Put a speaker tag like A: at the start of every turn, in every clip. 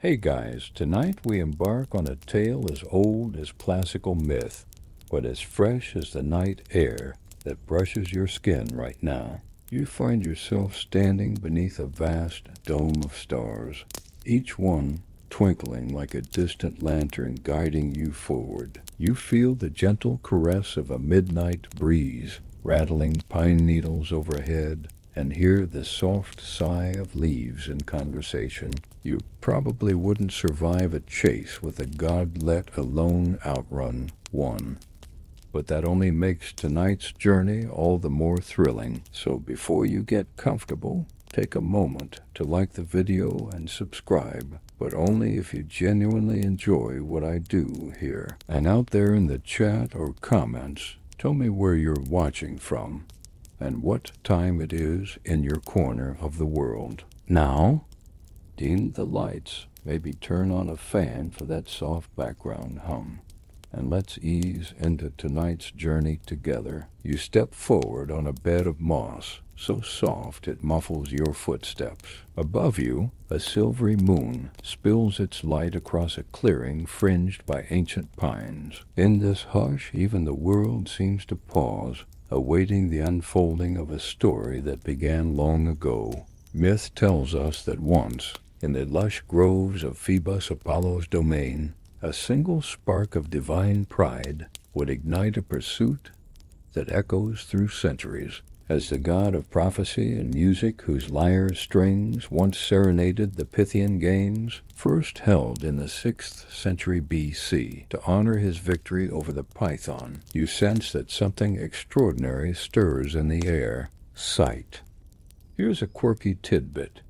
A: Hey guys, tonight we embark on a tale as old as classical myth, but as fresh as the night air that brushes your skin right now. You find yourself standing beneath a vast dome of stars, each one twinkling like a distant lantern guiding you forward. You feel the gentle caress of a midnight breeze, rattling pine needles overhead, and hear the soft sigh of leaves in conversation. You probably wouldn't survive a chase with a god-let alone outrun one. But that only makes tonight's journey all the more thrilling. So before you get comfortable, take a moment to like the video and subscribe, but only if you genuinely enjoy what I do here. And out there in the chat or comments, tell me where you're watching from and what time it is in your corner of the world. Now, dim the lights, maybe turn on a fan for that soft background hum, and let's ease into tonight's journey together. You step forward on a bed of moss, so soft it muffles your footsteps. Above you, a silvery moon spills its light across a clearing fringed by ancient pines. In this hush, even the world seems to pause, awaiting the unfolding of a story that began long ago. Myth tells us that once, in the lush groves of Phoebus Apollo's domain, a single spark of divine pride would ignite a pursuit that echoes through centuries. As the god of prophecy and music whose lyre strings once serenaded the Pythian Games, first held in the 6th century BC to honor his victory over the Python, you sense that something extraordinary stirs in the air: sight. Here's a quirky tidbit.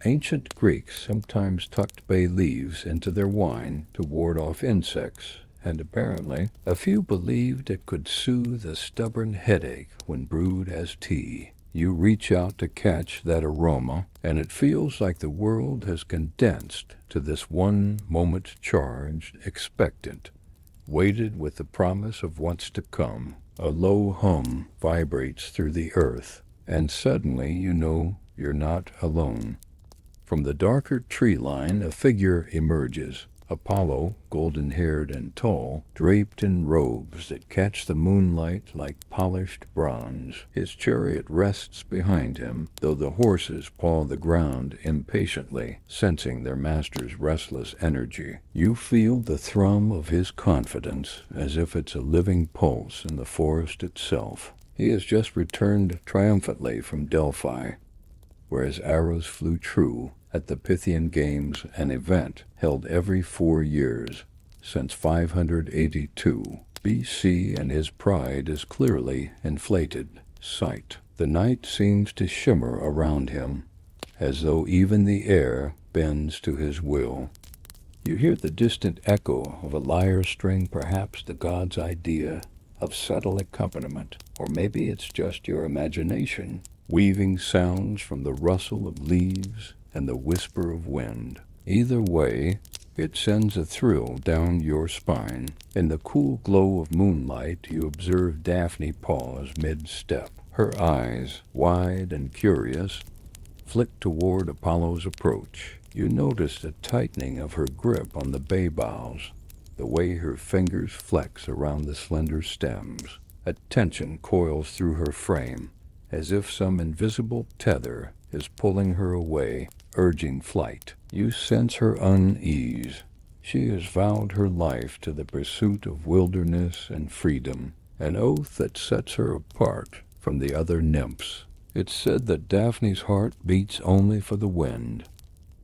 A: Ancient Greeks sometimes tucked bay leaves into their wine to ward off insects, and apparently a few believed it could soothe a stubborn headache when brewed as tea. You reach out to catch that aroma, and it feels like the world has condensed to this one moment, charged, expectant, weighted with the promise of what's to come. A low hum vibrates through the earth, and suddenly you know you're not alone. From the darker tree line, a figure emerges. Apollo, golden-haired and tall, draped in robes that catch the moonlight like polished bronze. His chariot rests behind him, though the horses paw the ground impatiently, sensing their master's restless energy. You feel the thrum of his confidence, as if it's a living pulse in the forest itself. He has just returned triumphantly from Delphi, where his arrows flew true at the Pythian Games, an event held every 4 years since 582 BC, and his pride is clearly inflated. Sight. The night seems to shimmer around him, as though even the air bends to his will. You hear the distant echo of a lyre string, perhaps the god's idea of subtle accompaniment, or maybe it's just your imagination, weaving sounds from the rustle of leaves and the whisper of wind. Either way, it sends a thrill down your spine. In the cool glow of moonlight, you observe Daphne pause mid-step. Her eyes, wide and curious, flick toward Apollo's approach. You notice the tightening of her grip on the bay boughs, the way her fingers flex around the slender stems. A tension coils through her frame, as if some invisible tether is pulling her away, urging flight. You sense her unease. She has vowed her life to the pursuit of wilderness and freedom, an oath that sets her apart from the other nymphs. It's said that Daphne's heart beats only for the wind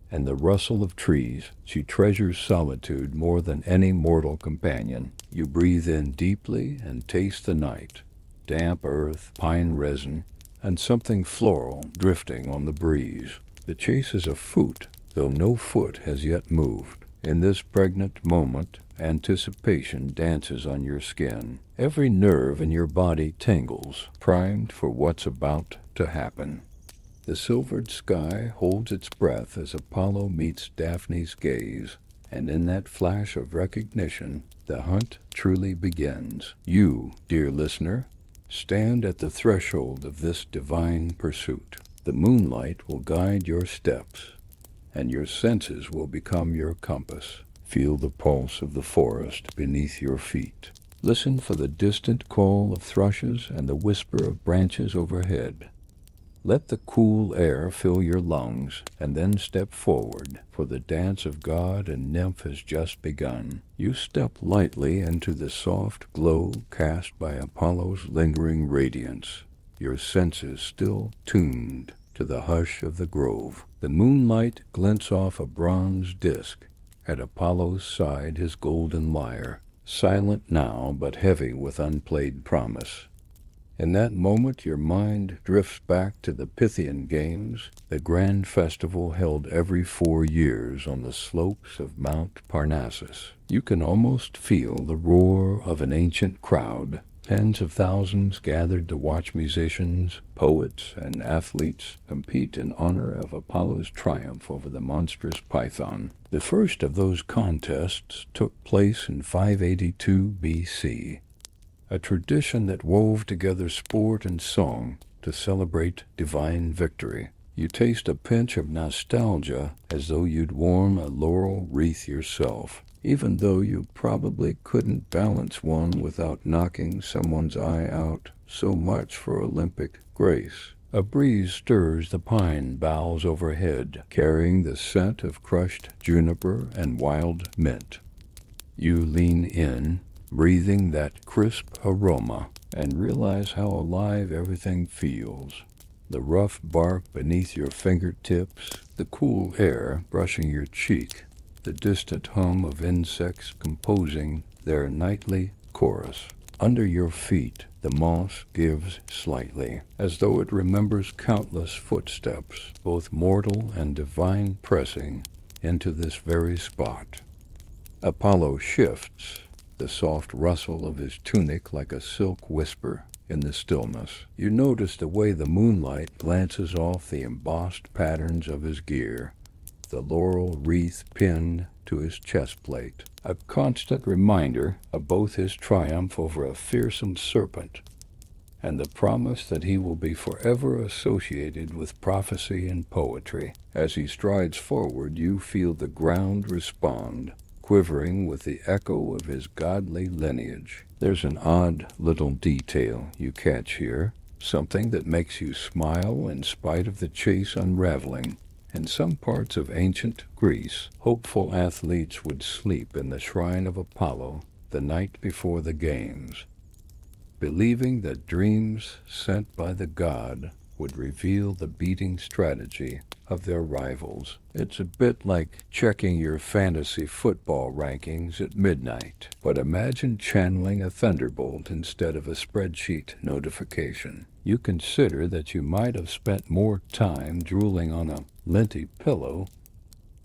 A: and the rustle of trees. She treasures solitude more than any mortal companion. You breathe in deeply and taste the night: damp earth, pine resin, and something floral drifting on the breeze. The chase is afoot, though no foot has yet moved. In this pregnant moment, anticipation dances on your skin. Every nerve in your body tingles, primed for what's about to happen. The silvered sky holds its breath as Apollo meets Daphne's gaze, and in that flash of recognition, the hunt truly begins. You, dear listener, stand at the threshold of this divine pursuit. The moonlight will guide your steps, and your senses will become your compass. Feel the pulse of the forest beneath your feet. Listen for the distant call of thrushes and the whisper of branches overhead. Let the cool air fill your lungs, and then step forward, for the dance of god and nymph has just begun. You step lightly into the soft glow cast by Apollo's lingering radiance, your senses still tuned to the hush of the grove. The moonlight glints off a bronze disk. At Apollo's side his golden lyre, silent now but heavy with unplayed promise. In that moment your mind drifts back to the Pythian Games, the grand festival held every 4 years on the slopes of Mount Parnassus. You can almost feel the roar of an ancient crowd, tens of thousands gathered to watch musicians, poets, and athletes compete in honor of Apollo's triumph over the monstrous Python. The first of those contests took place in 582 BC. A tradition that wove together sport and song to celebrate divine victory. You taste a pinch of nostalgia as though you'd worn a laurel wreath yourself, even though you probably couldn't balance one without knocking someone's eye out. So much for Olympic grace. A breeze stirs the pine boughs overhead, carrying the scent of crushed juniper and wild mint. You lean in, breathing that crisp aroma, and realize how alive everything feels. The rough bark beneath your fingertips, the cool air brushing your cheek, the distant hum of insects composing their nightly chorus. Under your feet, the moss gives slightly, as though it remembers countless footsteps, both mortal and divine, pressing into this very spot. Apollo shifts, the soft rustle of his tunic like a silk whisper in the stillness. You notice the way the moonlight glances off the embossed patterns of his gear, the laurel wreath pinned to his chest plate, a constant reminder of both his triumph over a fearsome serpent and the promise that he will be forever associated with prophecy and poetry. As he strides forward, you feel the ground respond, quivering with the echo of his godly lineage. There's an odd little detail you catch here, something that makes you smile in spite of the chase unraveling. In some parts of ancient Greece, hopeful athletes would sleep in the shrine of Apollo the night before the games, believing that dreams sent by the god would reveal the beating strategy of their rivals. It's a bit like checking your fantasy football rankings at midnight, but imagine channeling a thunderbolt instead of a spreadsheet notification. You consider that you might have spent more time drooling on a linty pillow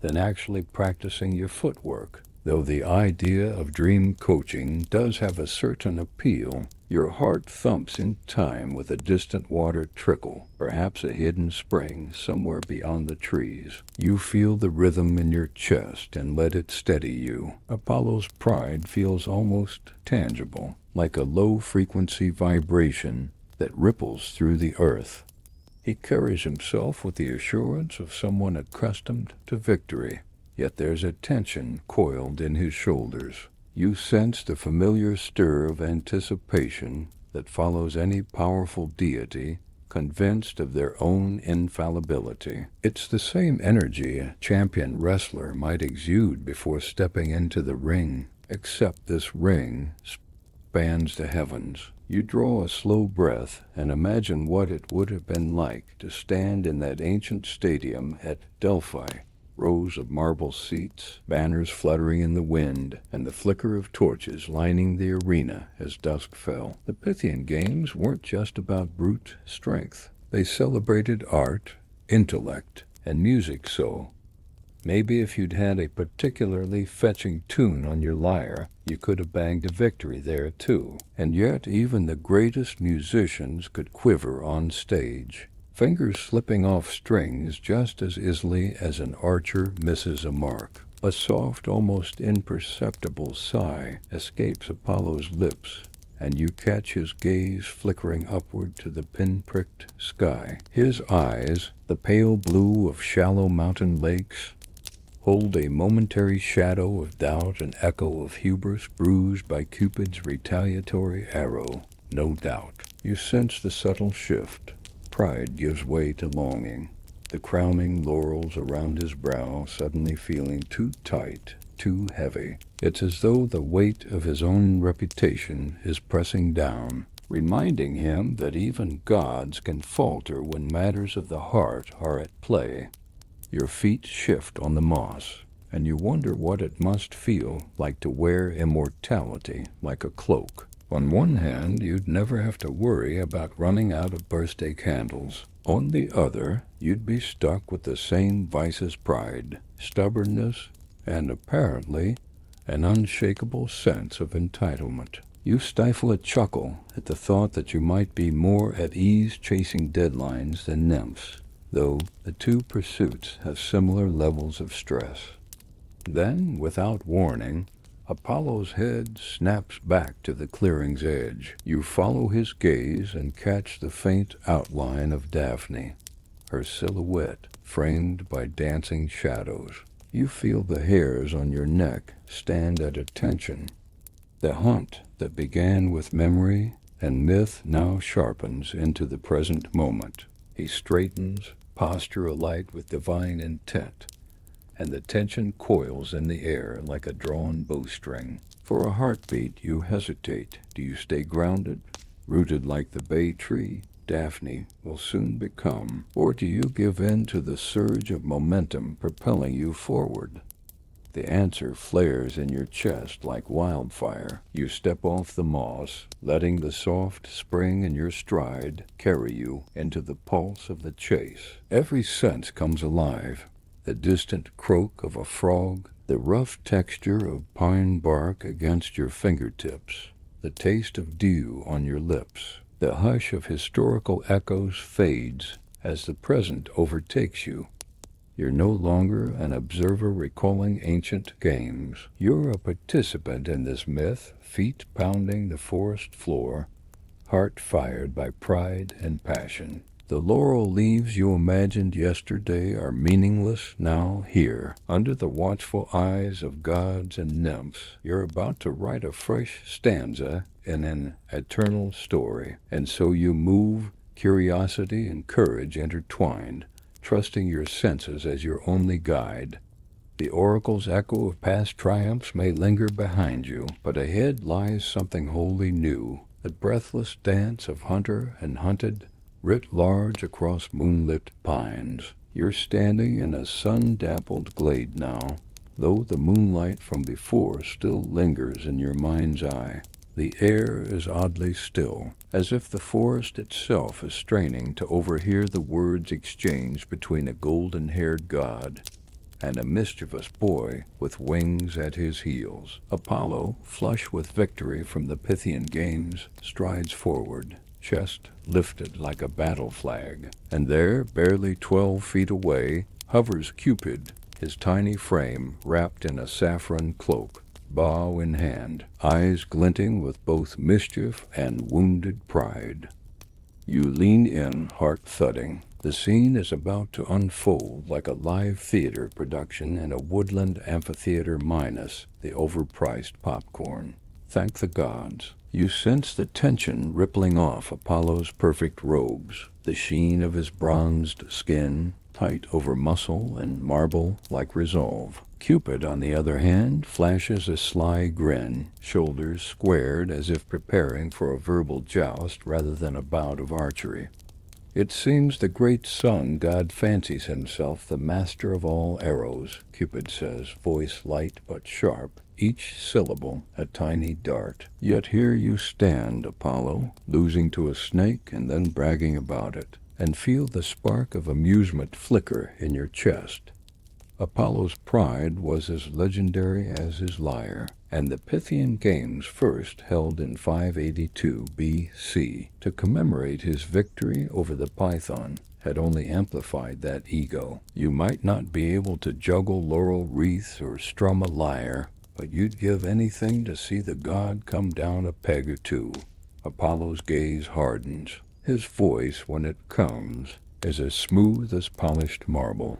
A: than actually practicing your footwork. Though the idea of dream coaching does have a certain appeal, your heart thumps in time with a distant water trickle, perhaps a hidden spring somewhere beyond the trees. You feel the rhythm in your chest and let it steady you. Apollo's pride feels almost tangible, like a low-frequency vibration that ripples through the earth. He carries himself with the assurance of someone accustomed to victory, yet there's a tension coiled in his shoulders. You sense the familiar stir of anticipation that follows any powerful deity convinced of their own infallibility. It's the same energy a champion wrestler might exude before stepping into the ring, except this ring spans the heavens. You draw a slow breath and imagine what it would have been like to stand in that ancient stadium at Delphi. Rows of marble seats, banners fluttering in the wind, and the flicker of torches lining the arena as dusk fell. The Pythian Games weren't just about brute strength. They celebrated art, intellect, and music so. Maybe if you'd had a particularly fetching tune on your lyre, you could have banged a victory there too. And yet even the greatest musicians could quiver on stage, fingers slipping off strings just as easily as an archer misses a mark. A soft, almost imperceptible sigh escapes Apollo's lips, and you catch his gaze flickering upward to the pin-pricked sky. His eyes, the pale blue of shallow mountain lakes, hold a momentary shadow of doubt, an echo of hubris bruised by Cupid's retaliatory arrow. No doubt. You sense the subtle shift. Pride gives way to longing, the crowning laurels around his brow suddenly feeling too tight, too heavy. It's as though the weight of his own reputation is pressing down, reminding him that even gods can falter when matters of the heart are at play. Your feet shift on the moss, and you wonder what it must feel like to wear immortality like a cloak. On one hand, you'd never have to worry about running out of birthday candles. On the other, you'd be stuck with the same vices: pride, stubbornness, and apparently an unshakable sense of entitlement. You stifle a chuckle at the thought that you might be more at ease chasing deadlines than nymphs, though the two pursuits have similar levels of stress. Then, without warning, Apollo's head snaps back to the clearing's edge. You follow his gaze and catch the faint outline of Daphne, her silhouette framed by dancing shadows. You feel the hairs on your neck stand at attention. The hunt that began with memory and myth now sharpens into the present moment. He straightens, posture alight with divine intent, and the tension coils in the air like a drawn bowstring. For a heartbeat, you hesitate. Do you stay grounded, rooted like the bay tree Daphne will soon become, or do you give in to the surge of momentum propelling you forward? The answer flares in your chest like wildfire. You step off the moss, letting the soft spring in your stride carry you into the pulse of the chase. Every sense comes alive. The distant croak of a frog, the rough texture of pine bark against your fingertips, the taste of dew on your lips. The hush of historical echoes fades as the present overtakes you. You're no longer an observer recalling ancient games. You're a participant in this myth, feet pounding the forest floor, heart fired by pride and passion. The laurel leaves you imagined yesterday are meaningless now here. Under the watchful eyes of gods and nymphs, you're about to write a fresh stanza in an eternal story. And so you move, curiosity and courage intertwined, trusting your senses as your only guide. The oracle's echo of past triumphs may linger behind you, but ahead lies something wholly new, the breathless dance of hunter and hunted, writ large across moonlit pines. You're standing in a sun-dappled glade now, though the moonlight from before still lingers in your mind's eye. The air is oddly still, as if the forest itself is straining to overhear the words exchanged between a golden-haired god and a mischievous boy with wings at his heels. Apollo, flush with victory from the Pythian games, strides forward, chest lifted like a battle flag, and there, barely 12 feet away, hovers Cupid, his tiny frame wrapped in a saffron cloak, bow in hand, eyes glinting with both mischief and wounded pride. You lean in, heart thudding. The scene is about to unfold like a live theater production in a woodland amphitheater minus the overpriced popcorn. Thank the gods. You sense the tension rippling off Apollo's perfect robes, the sheen of his bronzed skin, tight over muscle and marble like resolve. Cupid, on the other hand, flashes a sly grin, shoulders squared as if preparing for a verbal joust rather than a bout of archery. It seems the great sun god fancies himself the master of all arrows, Cupid says, voice light but sharp, each syllable a tiny dart. Yet here you stand, Apollo, losing to a snake and then bragging about it, and feel the spark of amusement flicker in your chest. Apollo's pride was as legendary as his lyre, and the Pythian Games first held in 582 B.C. to commemorate his victory over the Python had only amplified that ego. You might not be able to juggle laurel wreaths or strum a lyre, but you'd give anything to see the god come down a peg or two. Apollo's gaze hardens. His voice, when it comes, is as smooth as polished marble.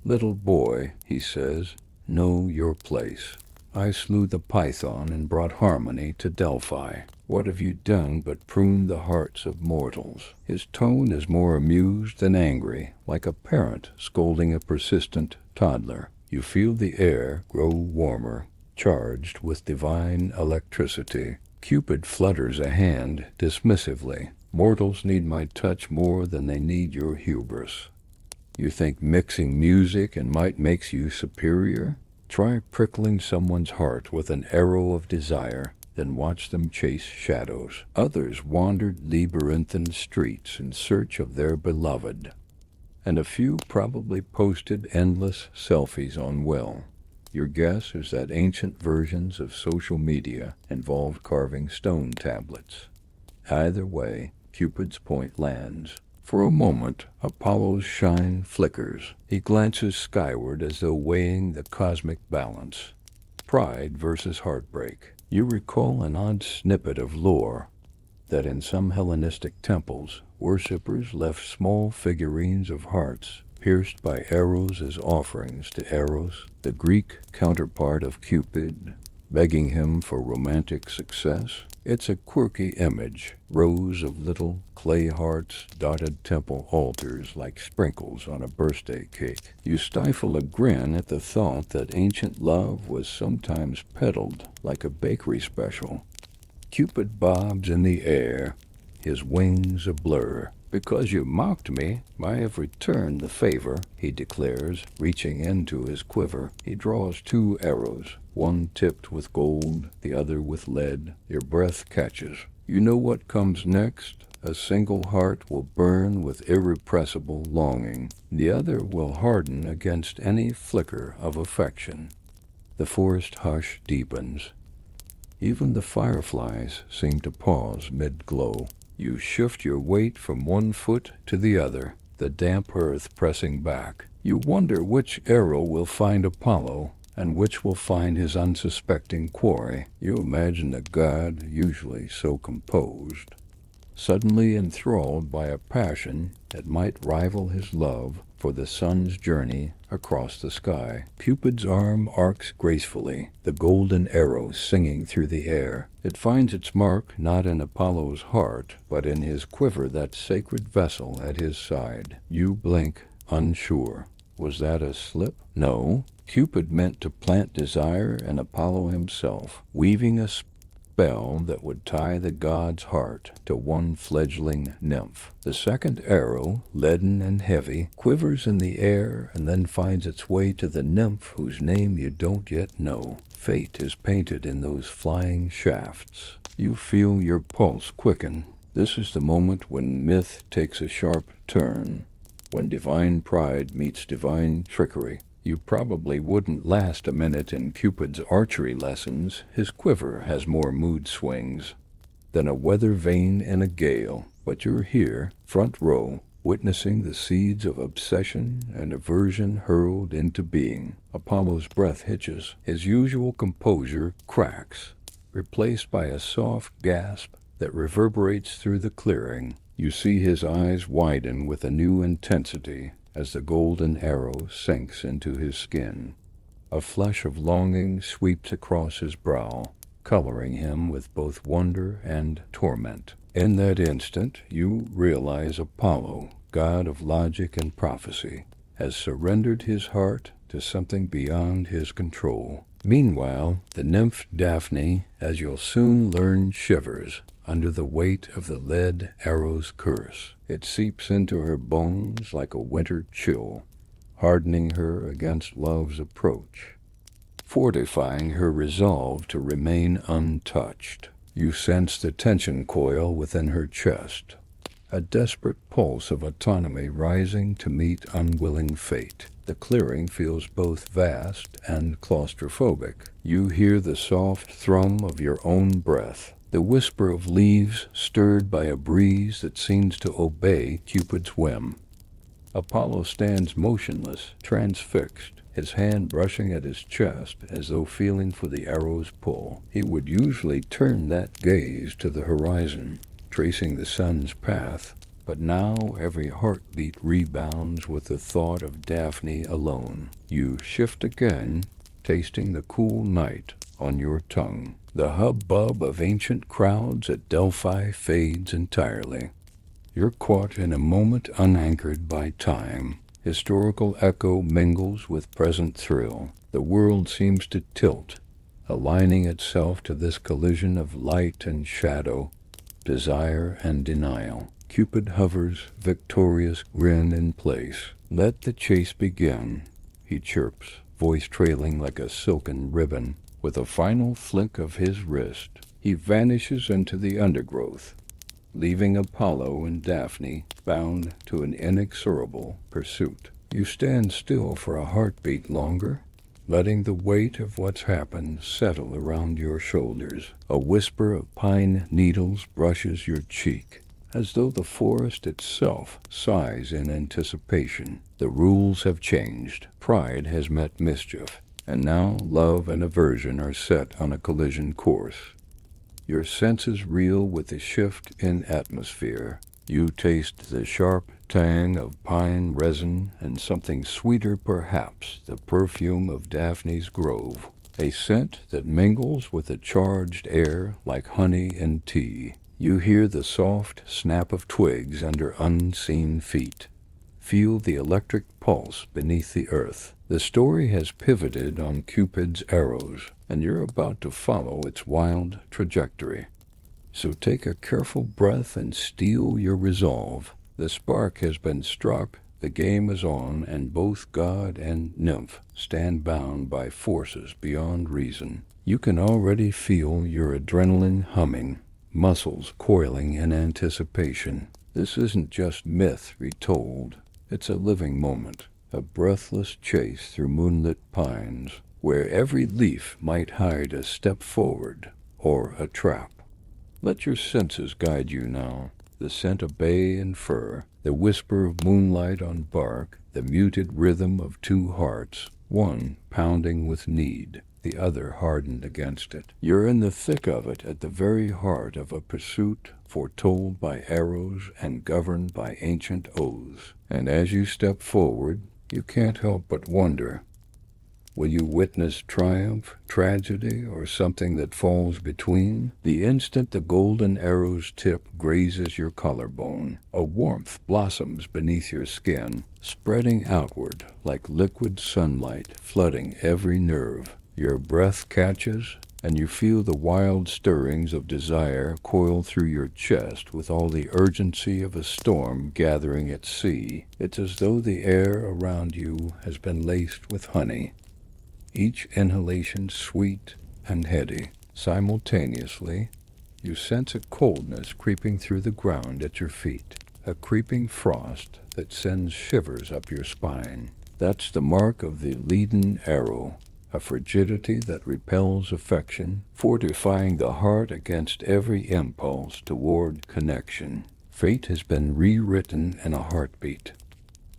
A: "Little boy," he says, "know your place. I slew the python and brought harmony to Delphi. What have you done but prune the hearts of mortals?" His tone is more amused than angry, like a parent scolding a persistent toddler. You feel the air grow warmer, charged with divine electricity. Cupid flutters a hand dismissively. "Mortals need my touch more than they need your hubris. You think mixing music and might makes you superior? Try prickling someone's heart with an arrow of desire, then watch them chase shadows." Others wandered labyrinthine streets in search of their beloved, and a few probably posted endless selfies on Will. Your guess is that ancient versions of social media involved carving stone tablets. Either way, Cupid's point lands. For a moment, Apollo's shine flickers. He glances skyward as though weighing the cosmic balance. Pride versus heartbreak. You recall an odd snippet of lore that in some Hellenistic temples, worshippers left small figurines of hearts pierced by arrows as offerings to Eros, the Greek counterpart of Cupid, begging him for romantic success. It's a quirky image, rows of little clay hearts dotted temple altars like sprinkles on a birthday cake. You stifle a grin at the thought that ancient love was sometimes peddled like a bakery special. Cupid bobs in the air, his wings a blur. "Because you mocked me, I have returned the favor," he declares, reaching into his quiver. He draws 2 arrows, one tipped with gold, the other with lead. Your breath catches. You know what comes next. A single heart will burn with irrepressible longing. The other will harden against any flicker of affection. The forest hush deepens. Even the fireflies seem to pause mid-glow. You shift your weight from one foot to the other, the damp earth pressing back. You wonder which arrow will find Apollo and which will find his unsuspecting quarry. You imagine a god, usually so composed, suddenly enthralled by a passion that might rival his love for the sun's journey across the sky. Cupid's arm arcs gracefully, the golden arrow singing through the air. It finds its mark not in Apollo's heart, but in his quiver, that sacred vessel at his side. You blink, unsure. Was that a slip? No. Cupid meant to plant desire in Apollo himself, weaving a spell that would tie the god's heart to one fledgling nymph. The second arrow, leaden and heavy, quivers in the air and then finds its way to the nymph whose name you don't yet know. Fate is painted in those flying shafts. You feel your pulse quicken. This is the moment when myth takes a sharp turn, when divine pride meets divine trickery. You probably wouldn't last a minute in Cupid's archery lessons. His quiver has more mood swings than a weather vane in a gale. But you're here, front row, witnessing the seeds of obsession and aversion hurled into being. Apollo's breath hitches. His usual composure cracks, replaced by a soft gasp that reverberates through the clearing. You see his eyes widen with a new intensity as the golden arrow sinks into his skin. A flush of longing sweeps across his brow, coloring him with both wonder and torment. In that instant, you realize Apollo, god of logic and prophecy, has surrendered his heart to something beyond his control. Meanwhile, the nymph Daphne, as you'll soon learn, shivers under the weight of the lead arrow's curse. It seeps into her bones like a winter chill, hardening her against love's approach, fortifying her resolve to remain untouched. You sense the tension coil within her chest, a desperate pulse of autonomy rising to meet unwilling fate. The clearing feels both vast and claustrophobic. You hear the soft thrum of your own breath, the whisper of leaves stirred by a breeze that seems to obey Cupid's whim. Apollo stands motionless, transfixed, his hand brushing at his chest as though feeling for the arrow's pull. He would usually turn that gaze to the horizon, tracing the sun's path, But now every heartbeat rebounds with the thought of Daphne alone. You shift again, tasting the cool night on your tongue. The hubbub of ancient crowds at Delphi fades entirely. You're caught in a moment unanchored by time. Historical echo mingles with present thrill. The world seems to tilt, aligning itself to this collision of light and shadow, desire and denial. Cupid hovers, victorious grin in place. Let the chase begin, he chirps, voice trailing like a silken ribbon. With a final flick of his wrist, he vanishes into the undergrowth, leaving Apollo and Daphne bound to an inexorable pursuit. You stand still for a heartbeat longer, letting the weight of what's happened settle around your shoulders. A whisper of pine needles brushes your cheek, as though the forest itself sighs in anticipation. The rules have changed. Pride has met mischief, and now love and aversion are set on a collision course. Your senses reel with the shift in atmosphere. You taste the sharp tang of pine resin and something sweeter perhaps, the perfume of Daphne's grove, a scent that mingles with the charged air like honey and tea. You hear the soft snap of twigs under unseen feet. Feel the electric pulse beneath the earth. The story has pivoted on Cupid's arrows, and you're about to follow its wild trajectory. So take a careful breath and steel your resolve. The spark has been struck, the game is on, and both god and nymph stand bound by forces beyond reason. You can already feel your adrenaline humming, muscles coiling in anticipation. This isn't just myth retold. It's a living moment, a breathless chase through moonlit pines, where every leaf might hide a step forward or a trap. Let your senses guide you now. The scent of bay and fir, the whisper of moonlight on bark, the muted rhythm of two hearts, one pounding with need, the other hardened against it. You're in the thick of it, at the very heart of a pursuit foretold by arrows and governed by ancient oaths. And as you step forward, you can't help but wonder, will you witness triumph, tragedy, or something that falls between? The instant the golden arrow's tip grazes your collarbone, a warmth blossoms beneath your skin, spreading outward like liquid sunlight, flooding every nerve. Your breath catches, and you feel the wild stirrings of desire coil through your chest with all the urgency of a storm gathering at sea. It's as though the air around you has been laced with honey, each inhalation sweet and heady. Simultaneously, you sense a coldness creeping through the ground at your feet, a creeping frost that sends shivers up your spine. That's the mark of the leaden arrow, a frigidity that repels affection, fortifying the heart against every impulse toward connection. Fate has been rewritten in a heartbeat.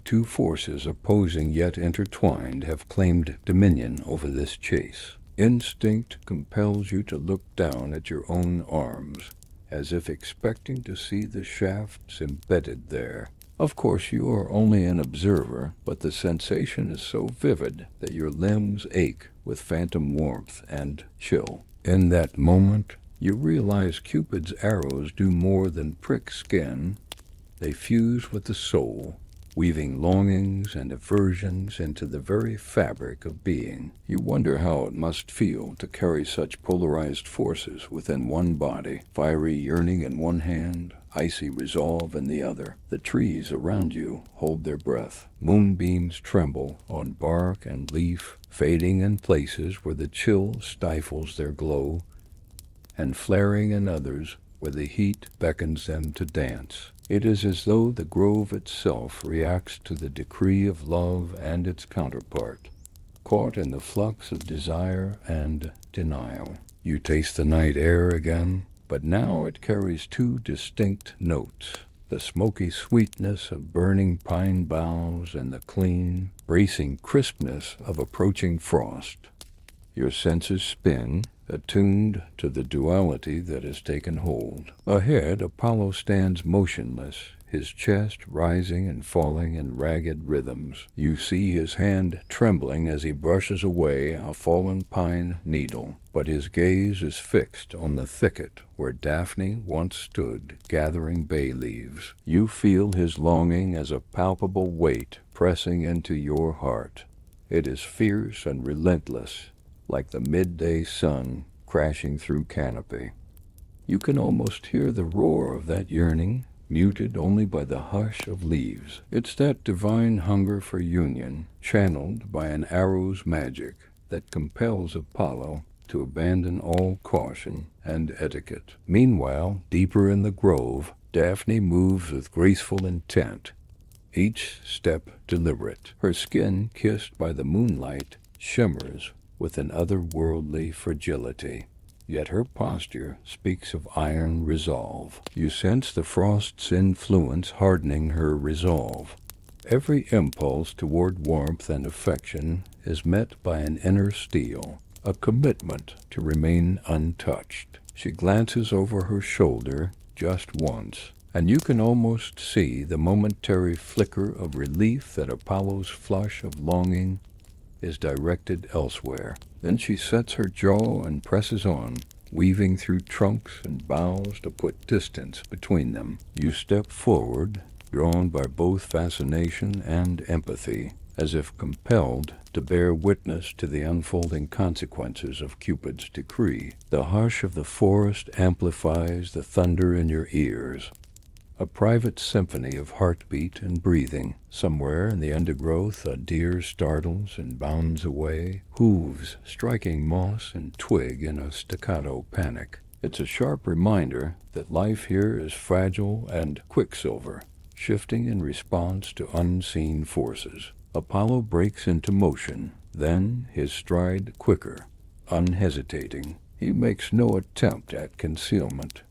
A: Two forces opposing yet intertwined have claimed dominion over this chase. Instinct compels you to look down at your own arms, as if expecting to see the shafts embedded there. Of course, you are only an observer, but the sensation is so vivid that your limbs ache with phantom warmth and chill. In that moment, you realize Cupid's arrows do more than prick skin. They fuse with the soul, weaving longings and aversions into the very fabric of being. You wonder how it must feel to carry such polarized forces within one body, fiery yearning in one hand, icy resolve in the other. The trees around you hold their breath. Moonbeams tremble on bark and leaf, fading in places where the chill stifles their glow, and flaring in others where the heat beckons them to dance. It is as though the grove itself reacts to the decree of love and its counterpart, caught in the flux of desire and denial. You taste the night air again, but now it carries two distinct notes, the smoky sweetness of burning pine boughs and the clean, bracing crispness of approaching frost. Your senses spin, attuned to the duality that has taken hold. Ahead, Apollo stands motionless, his chest rising and falling in ragged rhythms. You see his hand trembling as he brushes away a fallen pine needle, but his gaze is fixed on the thicket where Daphne once stood gathering bay leaves. You feel his longing as a palpable weight pressing into your heart. It is fierce and relentless, like the midday sun crashing through canopy. You can almost hear the roar of that yearning, muted only by the hush of leaves. It's that divine hunger for union, channeled by an arrow's magic, that compels Apollo to abandon all caution and etiquette. Meanwhile, deeper in the grove, Daphne moves with graceful intent, each step deliberate. Her skin, kissed by the moonlight, shimmers with an otherworldly fragility. Yet her posture speaks of iron resolve. You sense the frost's influence hardening her resolve. Every impulse toward warmth and affection is met by an inner steel, a commitment to remain untouched. She glances over her shoulder just once, and you can almost see the momentary flicker of relief that Apollo's flush of longing is directed elsewhere. Then she sets her jaw and presses on, weaving through trunks and boughs to put distance between them. You step forward, drawn by both fascination and empathy, as if compelled to bear witness to the unfolding consequences of Cupid's decree. The hush of the forest amplifies the thunder in your ears, a private symphony of heartbeat and breathing. Somewhere in the undergrowth a deer startles and bounds away, hooves striking moss and twig in a staccato panic. It's a sharp reminder that life here is fragile and quicksilver, shifting in response to unseen forces. Apollo breaks into motion, then his stride quicker, unhesitating. He makes no attempt at concealment.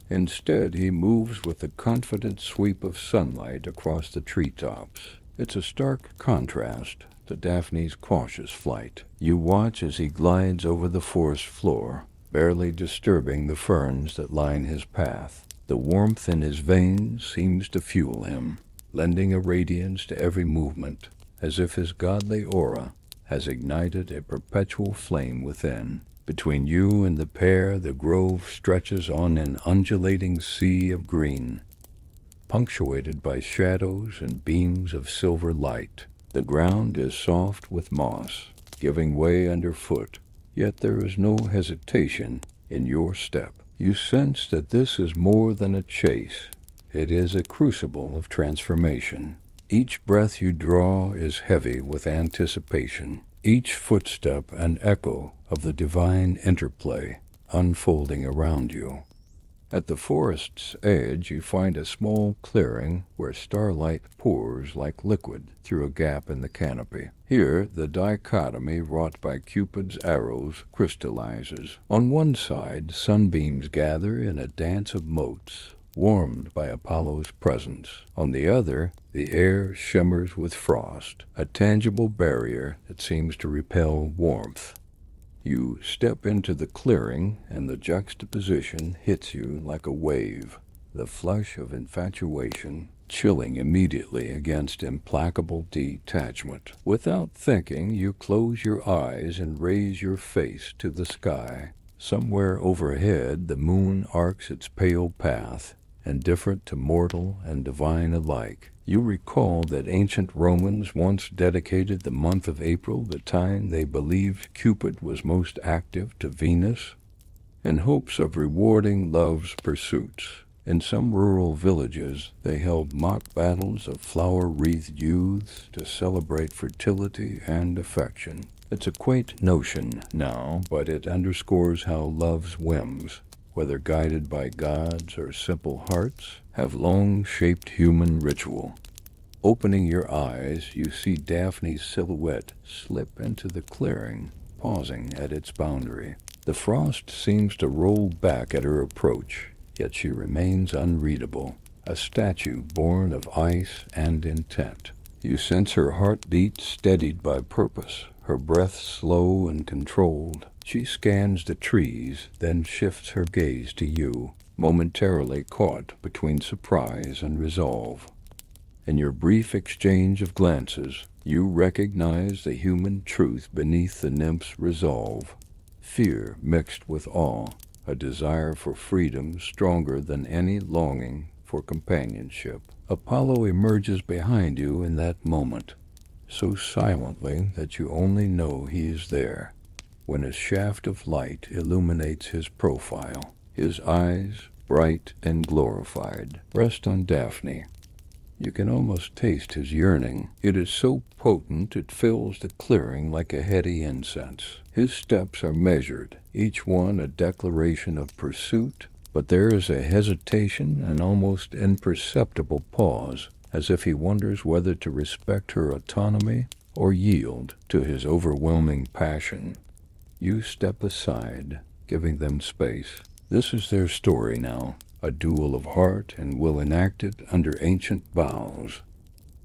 A: Instead, he moves with the confident sweep of sunlight across the treetops. It's a stark contrast to Daphne's cautious flight. You watch as he glides over the forest floor, barely disturbing the ferns that line his path. The warmth in his veins seems to fuel him, lending a radiance to every movement, as if his godly aura has ignited a perpetual flame within. Between you and the pair, the grove stretches on an undulating sea of green, punctuated by shadows and beams of silver light. The ground is soft with moss, giving way underfoot, yet there is no hesitation in your step. You sense that this is more than a chase. It is a crucible of transformation. Each breath you draw is heavy with anticipation, each footstep an echo of the divine interplay unfolding around you. At the forest's edge, you find a small clearing where starlight pours like liquid through a gap in the canopy. Here, the dichotomy wrought by Cupid's arrows crystallizes. On one side, sunbeams gather in a dance of motes, warmed by Apollo's presence. On the other, the air shimmers with frost, a tangible barrier that seems to repel warmth. You step into the clearing, and the juxtaposition hits you like a wave, the flush of infatuation chilling immediately against implacable detachment. Without thinking, you close your eyes and raise your face to the sky. Somewhere overhead, the moon arcs its pale path, indifferent to mortal and divine alike. You recall that ancient Romans once dedicated the month of April, the time they believed Cupid was most active, to Venus, in hopes of rewarding love's pursuits. In some rural villages, they held mock battles of flower-wreathed youths to celebrate fertility and affection. It's a quaint notion now, but it underscores how love's whims, whether guided by gods or simple hearts, have long shaped human ritual. Opening your eyes, you see Daphne's silhouette slip into the clearing, pausing at its boundary. The frost seems to roll back at her approach, yet she remains unreadable, a statue born of ice and intent. You sense her heartbeat steadied by purpose, her breath slow and controlled. She scans the trees, then shifts her gaze to you. momentarily caught between surprise and resolve. In your brief exchange of glances, you recognize the human truth beneath the nymph's resolve. Fear mixed with awe, a desire for freedom stronger than any longing for companionship. Apollo emerges behind you in that moment, so silently that you only know he is there. When a shaft of light illuminates his profile, his eyes, bright and glorified, rest on Daphne. You can almost taste his yearning. It is so potent it fills the clearing like a heady incense. His steps are measured, each one a declaration of pursuit, but there is a hesitation, an almost imperceptible pause, as if he wonders whether to respect her autonomy or yield to his overwhelming passion. You step aside, giving them space. This is their story now, a duel of heart and will enacted under ancient vows.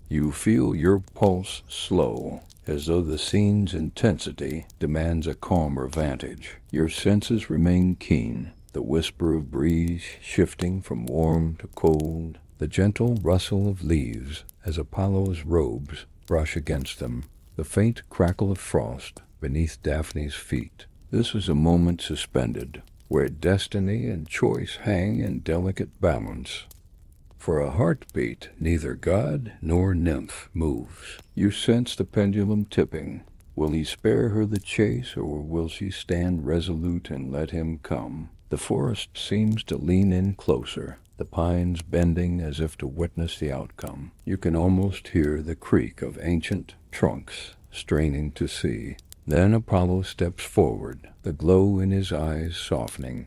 A: You feel your pulse slow, as though the scene's intensity demands a calmer vantage. Your senses remain keen, the whisper of breeze shifting from warm to cold, the gentle rustle of leaves as Apollo's robes brush against them, the faint crackle of frost beneath Daphne's feet. This is a moment suspended, where destiny and choice hang in delicate balance. For a heartbeat, neither god nor nymph moves. You sense the pendulum tipping. Will he spare her the chase, or will she stand resolute and let him come? The forest seems to lean in closer, the pines bending as if to witness the outcome. You can almost hear the creak of ancient trunks straining to see. Then Apollo steps forward, the glow in his eyes softening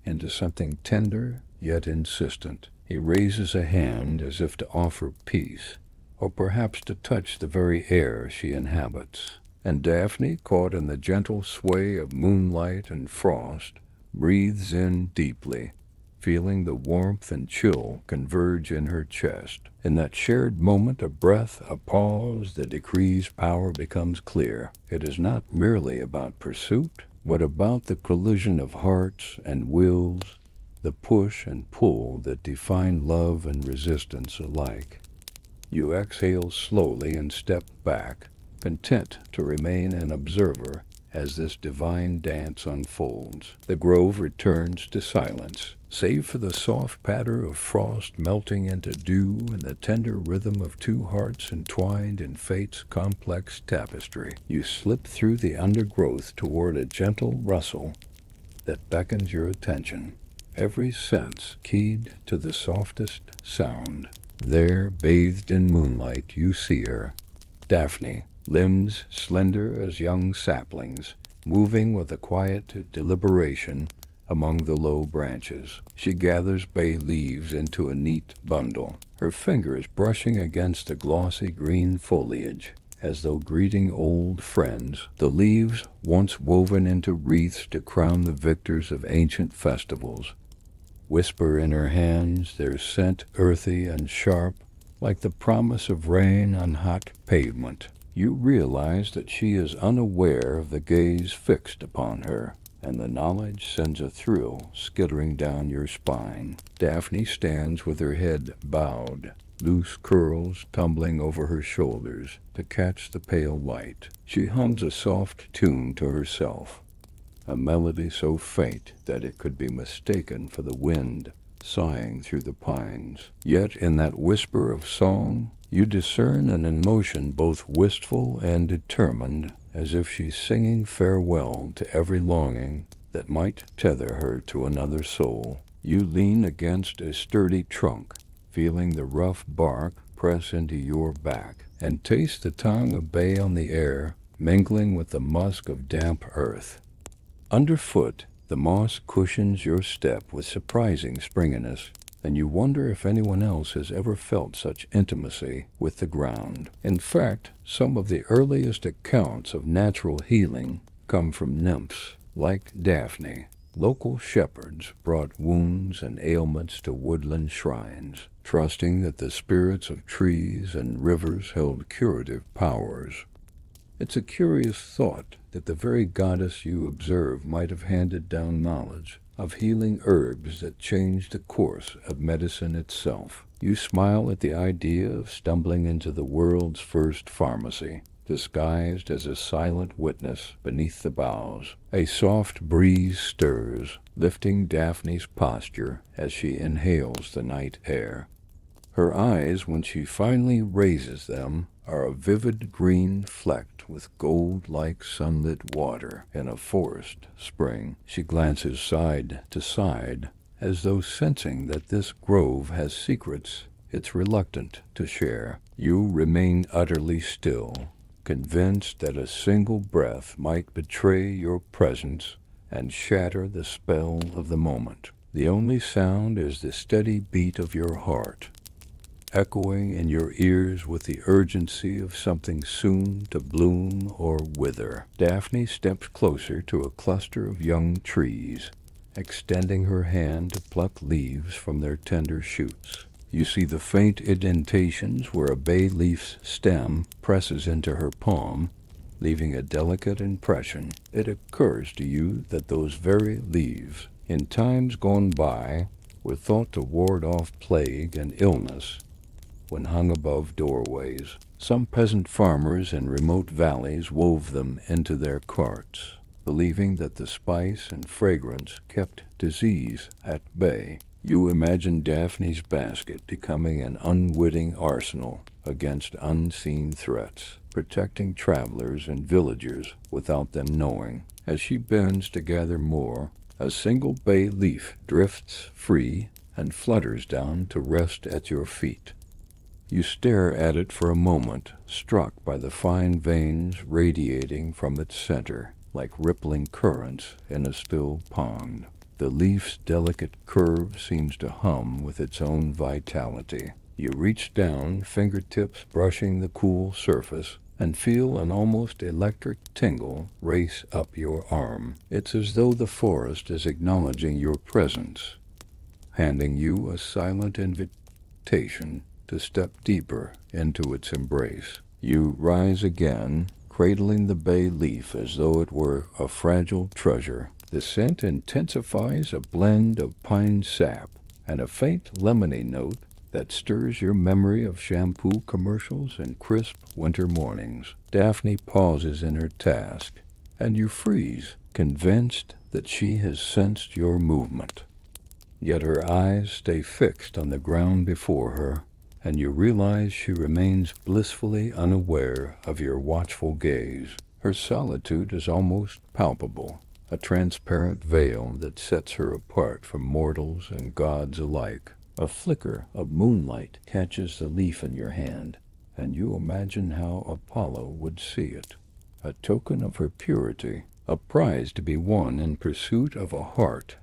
A: into something tender yet insistent. He raises a hand as if to offer peace, or perhaps to touch the very air she inhabits. And Daphne, caught in the gentle sway of moonlight and frost, breathes in deeply, feeling the warmth and chill converge in her chest. In that shared moment, a breath, a pause that decrees power becomes clear. It is not merely about pursuit, but about the collision of hearts and wills, the push and pull that define love and resistance alike. You exhale slowly and step back, content to remain an observer as this divine dance unfolds. The grove returns to silence, save for the soft patter of frost melting into dew and the tender rhythm of two hearts entwined in fate's complex tapestry. You slip through the undergrowth toward a gentle rustle that beckons your attention, every sense keyed to the softest sound. There, bathed in moonlight, you see her, Daphne, limbs slender as young saplings, moving with a quiet deliberation among the low branches. She gathers bay leaves into a neat bundle, her fingers brushing against the glossy green foliage, as though greeting old friends. The leaves, once woven into wreaths to crown the victors of ancient festivals, whisper in her hands, their scent earthy and sharp, like the promise of rain on hot pavement. You realize that she is unaware of the gaze fixed upon her, and the knowledge sends a thrill skittering down your spine. Daphne stands with her head bowed, loose curls tumbling over her shoulders to catch the pale light. She hums a soft tune to herself, a melody so faint that it could be mistaken for the wind sighing through the pines. Yet in that whisper of song, you discern an emotion both wistful and determined, as if she's singing farewell to every longing that might tether her to another soul. You lean against a sturdy trunk, feeling the rough bark press into your back, and taste the tongue of bay on the air, mingling with the musk of damp earth. Underfoot, the moss cushions your step with surprising springiness, and you wonder if anyone else has ever felt such intimacy with the ground. In fact, some of the earliest accounts of natural healing come from nymphs like Daphne. Local shepherds brought wounds and ailments to woodland shrines, trusting that the spirits of trees and rivers held curative powers. It's a curious thought that the very goddess you observe might have handed down knowledge of healing herbs that change the course of medicine itself. You smile at the idea of stumbling into the world's first pharmacy, disguised as a silent witness beneath the boughs. A soft breeze stirs, lifting Daphne's posture as she inhales the night air. Her eyes, when she finally raises them, are a vivid green flecked with gold-like sunlit water in a forest spring. She glances side to side, as though sensing that this grove has secrets it's reluctant to share. You remain utterly still, convinced that a single breath might betray your presence and shatter the spell of the moment. The only sound is the steady beat of your heart, echoing in your ears with the urgency of something soon to bloom or wither. Daphne steps closer to a cluster of young trees, extending her hand to pluck leaves from their tender shoots. You see the faint indentations where a bay leaf's stem presses into her palm, leaving a delicate impression. It occurs to you that those very leaves, in times gone by, were thought to ward off plague and illness when hung above doorways. Some peasant farmers in remote valleys wove them into their carts, believing that the spice and fragrance kept disease at bay. You imagine Daphne's basket becoming an unwitting arsenal against unseen threats, protecting travelers and villagers without them knowing. As she bends to gather more, a single bay leaf drifts free and flutters down to rest at your feet. You stare at it for a moment, struck by the fine veins radiating from its center, like rippling currents in a still pond. The leaf's delicate curve seems to hum with its own vitality. You reach down, fingertips brushing the cool surface, and feel an almost electric tingle race up your arm. It's as though the forest is acknowledging your presence, handing you a silent invitation to step deeper into its embrace. You rise again, cradling the bay leaf as though it were a fragile treasure. The scent intensifies, a blend of pine sap and a faint lemony note that stirs your memory of shampoo commercials and crisp winter mornings. Daphne pauses in her task, and you freeze, convinced that she has sensed your movement. Yet her eyes stay fixed on the ground before her, and you realize she remains blissfully unaware of your watchful gaze. Her solitude is almost palpable, a transparent veil that sets her apart from mortals and gods alike. A flicker of moonlight catches the leaf in your hand, and you imagine how Apollo would see it, a token of her purity, a prize to be won in pursuit of a heart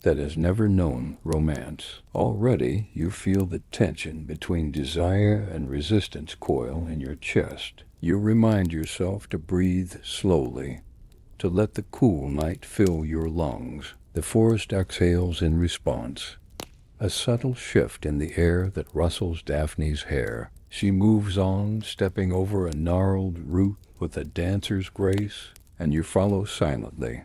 A: that has never known romance. Already you feel the tension between desire and resistance coil in your chest. You remind yourself to breathe slowly, to let the cool night fill your lungs. The forest exhales in response, a subtle shift in the air that rustles Daphne's hair. She moves on, stepping over a gnarled root with a dancer's grace, and you follow silently.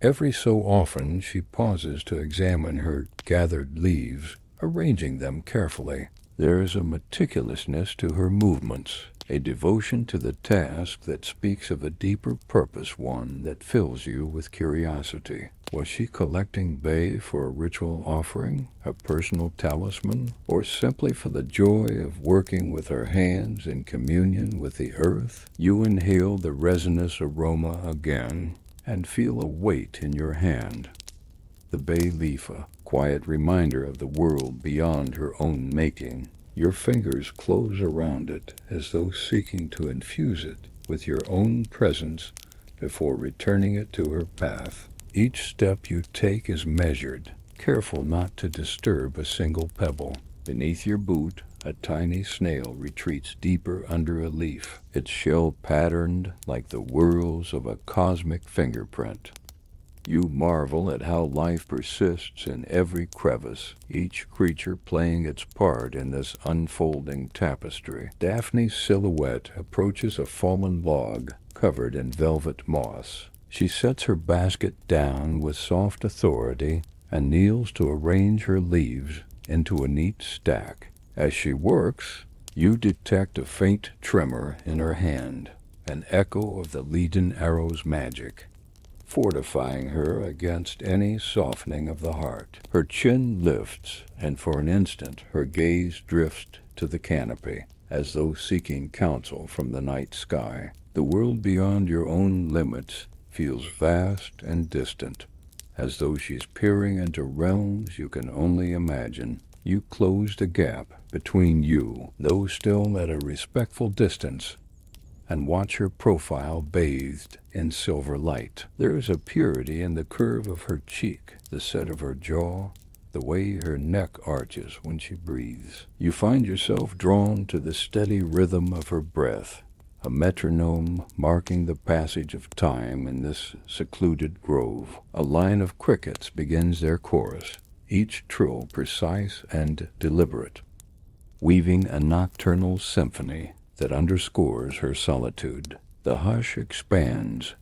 A: Every so often she pauses to examine her gathered leaves, arranging them carefully. There is a meticulousness to her movements, a devotion to the task that speaks of a deeper purpose, one that fills you with curiosity. Was she collecting bay for a ritual offering, a personal talisman, or simply for the joy of working with her hands in communion with the earth? You inhale the resinous aroma again, and feel a weight in your hand. The bay leaf, a quiet reminder of the world beyond her own making. Your fingers close around it as though seeking to infuse it with your own presence before returning it to her path. Each step you take is measured, careful not to disturb a single pebble. Beneath your boot, a tiny snail retreats deeper under a leaf, its shell patterned like the whorls of a cosmic fingerprint. You marvel at how life persists in every crevice, each creature playing its part in this unfolding tapestry. Daphne's silhouette approaches a fallen log covered in velvet moss, She sets her basket down with soft authority and kneels to arrange her leaves into a neat stack. As she works, you detect a faint tremor in her hand, an echo of the leaden arrow's magic, fortifying her against any softening of the heart. Her chin lifts, and for an instant her gaze drifts to the canopy, as though seeking counsel from the night sky. The world beyond your own limits feels vast and distant, as though she's peering into realms you can only imagine. You close the gap between you, though still at a respectful distance, and watch her profile bathed in silver light. There is a purity in the curve of her cheek, the set of her jaw, the way her neck arches when she breathes. You find yourself drawn to the steady rhythm of her breath, a metronome marking the passage of time in this secluded grove. A line of crickets begins their chorus, each trill precise and deliberate, weaving a nocturnal symphony that underscores her solitude. The hush expands,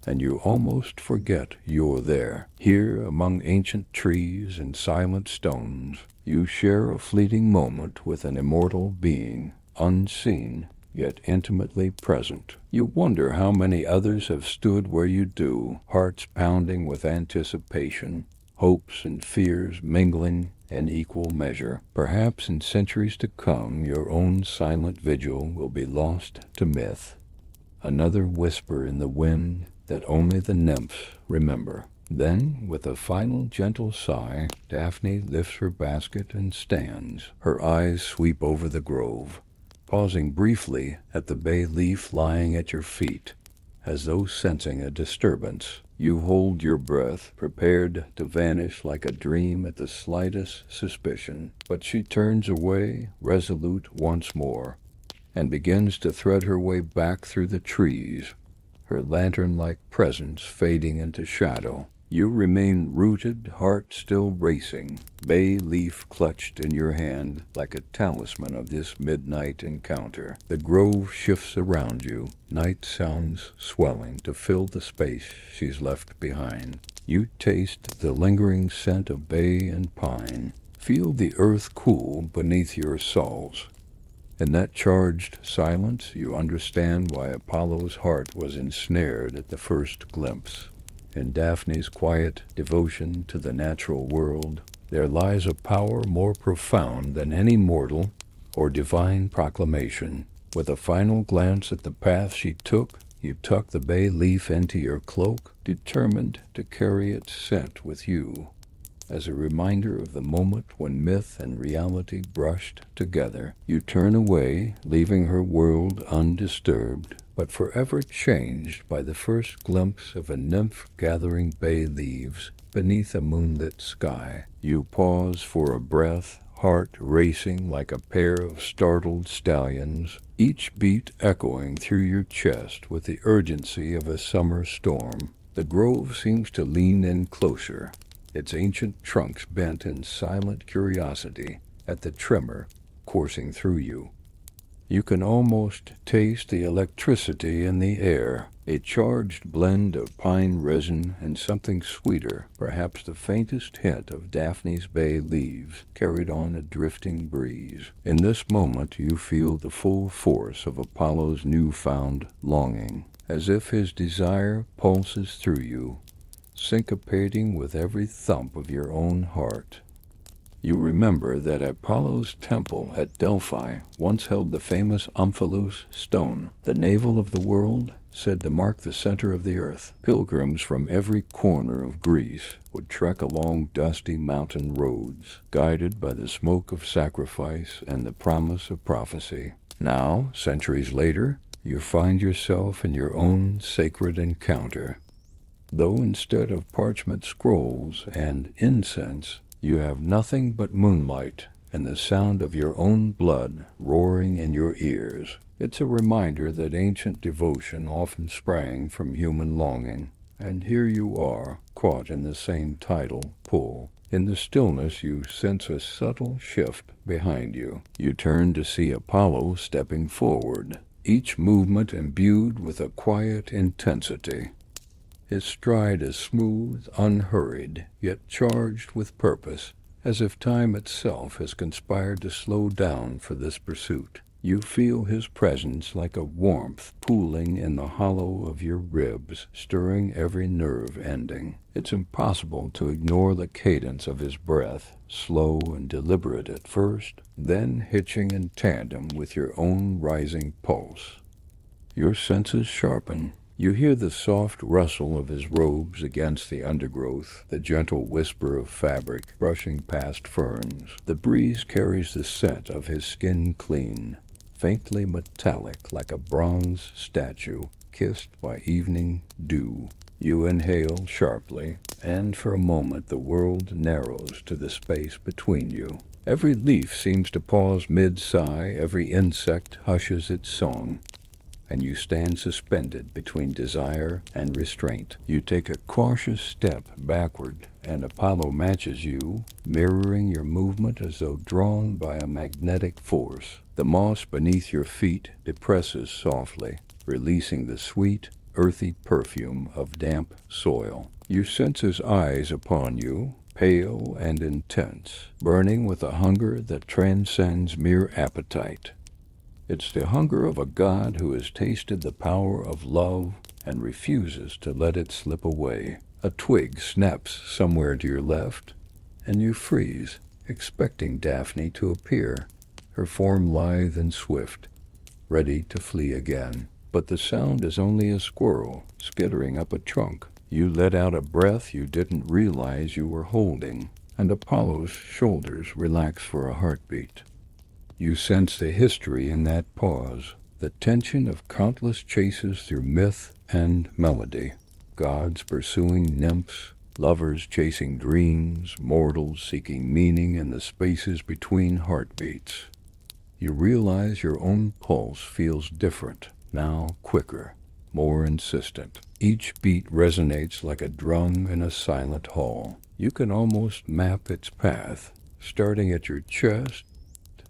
A: and you almost forget you're there. Here, among ancient trees and silent stones, you share a fleeting moment with an immortal being, unseen, yet intimately present. You wonder how many others have stood where you do, hearts pounding with anticipation, hopes and fears mingling in equal measure. Perhaps in centuries to come, your own silent vigil will be lost to myth, another whisper in the wind that only the nymphs remember. Then, with a final gentle sigh, Daphne lifts her basket and stands. Her eyes sweep over the grove, pausing briefly at the bay leaf lying at your feet, as though sensing a disturbance. You hold your breath, prepared to vanish like a dream at the slightest suspicion. But she turns away, resolute once more, and begins to thread her way back through the trees, her lantern-like presence fading into shadow. You remain rooted, heart still racing, bay leaf clutched in your hand like a talisman of this midnight encounter. The grove shifts around you, night sounds swelling to fill the space she's left behind. You taste the lingering scent of bay and pine, feel the earth cool beneath your soles. In that charged silence, you understand why Apollo's heart was ensnared at the first glimpse. In Daphne's quiet devotion to the natural world, there lies a power more profound than any mortal or divine proclamation. With a final glance at the path she took, you tuck the bay leaf into your cloak, determined to carry its scent with you, as a reminder of the moment when myth and reality brushed together. You turn away, leaving her world undisturbed, but forever changed by the first glimpse of a nymph gathering bay leaves beneath a moonlit sky. You pause for a breath, heart racing like a pair of startled stallions, each beat echoing through your chest with the urgency of a summer storm. The grove seems to lean in closer, its ancient trunks bent in silent curiosity at the tremor coursing through you. You can almost taste the electricity in the air, a charged blend of pine resin and something sweeter, perhaps the faintest hint of Daphne's bay leaves carried on a drifting breeze. In this moment you feel the full force of Apollo's newfound longing, as if his desire pulses through you, syncopating with every thump of your own heart. You remember that Apollo's temple at Delphi once held the famous Omphalos stone, the navel of the world, said to mark the center of the earth. Pilgrims from every corner of Greece would trek along dusty mountain roads, guided by the smoke of sacrifice and the promise of prophecy. Now, centuries later, you find yourself in your own sacred encounter. Though instead of parchment scrolls and incense, you have nothing but moonlight and the sound of your own blood roaring in your ears. It's a reminder that ancient devotion often sprang from human longing, and here you are, caught in the same tidal pull. In the stillness you sense a subtle shift behind you. You turn to see Apollo stepping forward, each movement imbued with a quiet intensity. His stride is smooth, unhurried, yet charged with purpose, as if time itself has conspired to slow down for this pursuit. You feel his presence like a warmth pooling in the hollow of your ribs, stirring every nerve ending. It's impossible to ignore the cadence of his breath, slow and deliberate at first, then hitching in tandem with your own rising pulse. Your senses sharpen. You hear the soft rustle of his robes against the undergrowth, the gentle whisper of fabric brushing past ferns. The breeze carries the scent of his skin clean, faintly metallic like a bronze statue kissed by evening dew. You inhale sharply, and for a moment the world narrows to the space between you. Every leaf seems to pause mid-sigh, every insect hushes its song, and you stand suspended between desire and restraint. You take a cautious step backward, and Apollo matches you, mirroring your movement as though drawn by a magnetic force. The moss beneath your feet depresses softly, releasing the sweet, earthy perfume of damp soil. You sense his eyes upon you, pale and intense, burning with a hunger that transcends mere appetite. It's the hunger of a god who has tasted the power of love and refuses to let it slip away. A twig snaps somewhere to your left, and you freeze, expecting Daphne to appear, her form lithe and swift, ready to flee again. But the sound is only a squirrel skittering up a trunk. You let out a breath you didn't realize you were holding, and Apollo's shoulders relax for a heartbeat. You sense the history in that pause, the tension of countless chases through myth and melody. Gods pursuing nymphs, lovers chasing dreams, mortals seeking meaning in the spaces between heartbeats. You realize your own pulse feels different, now quicker, more insistent. Each beat resonates like a drum in a silent hall. You can almost map its path, starting at your chest,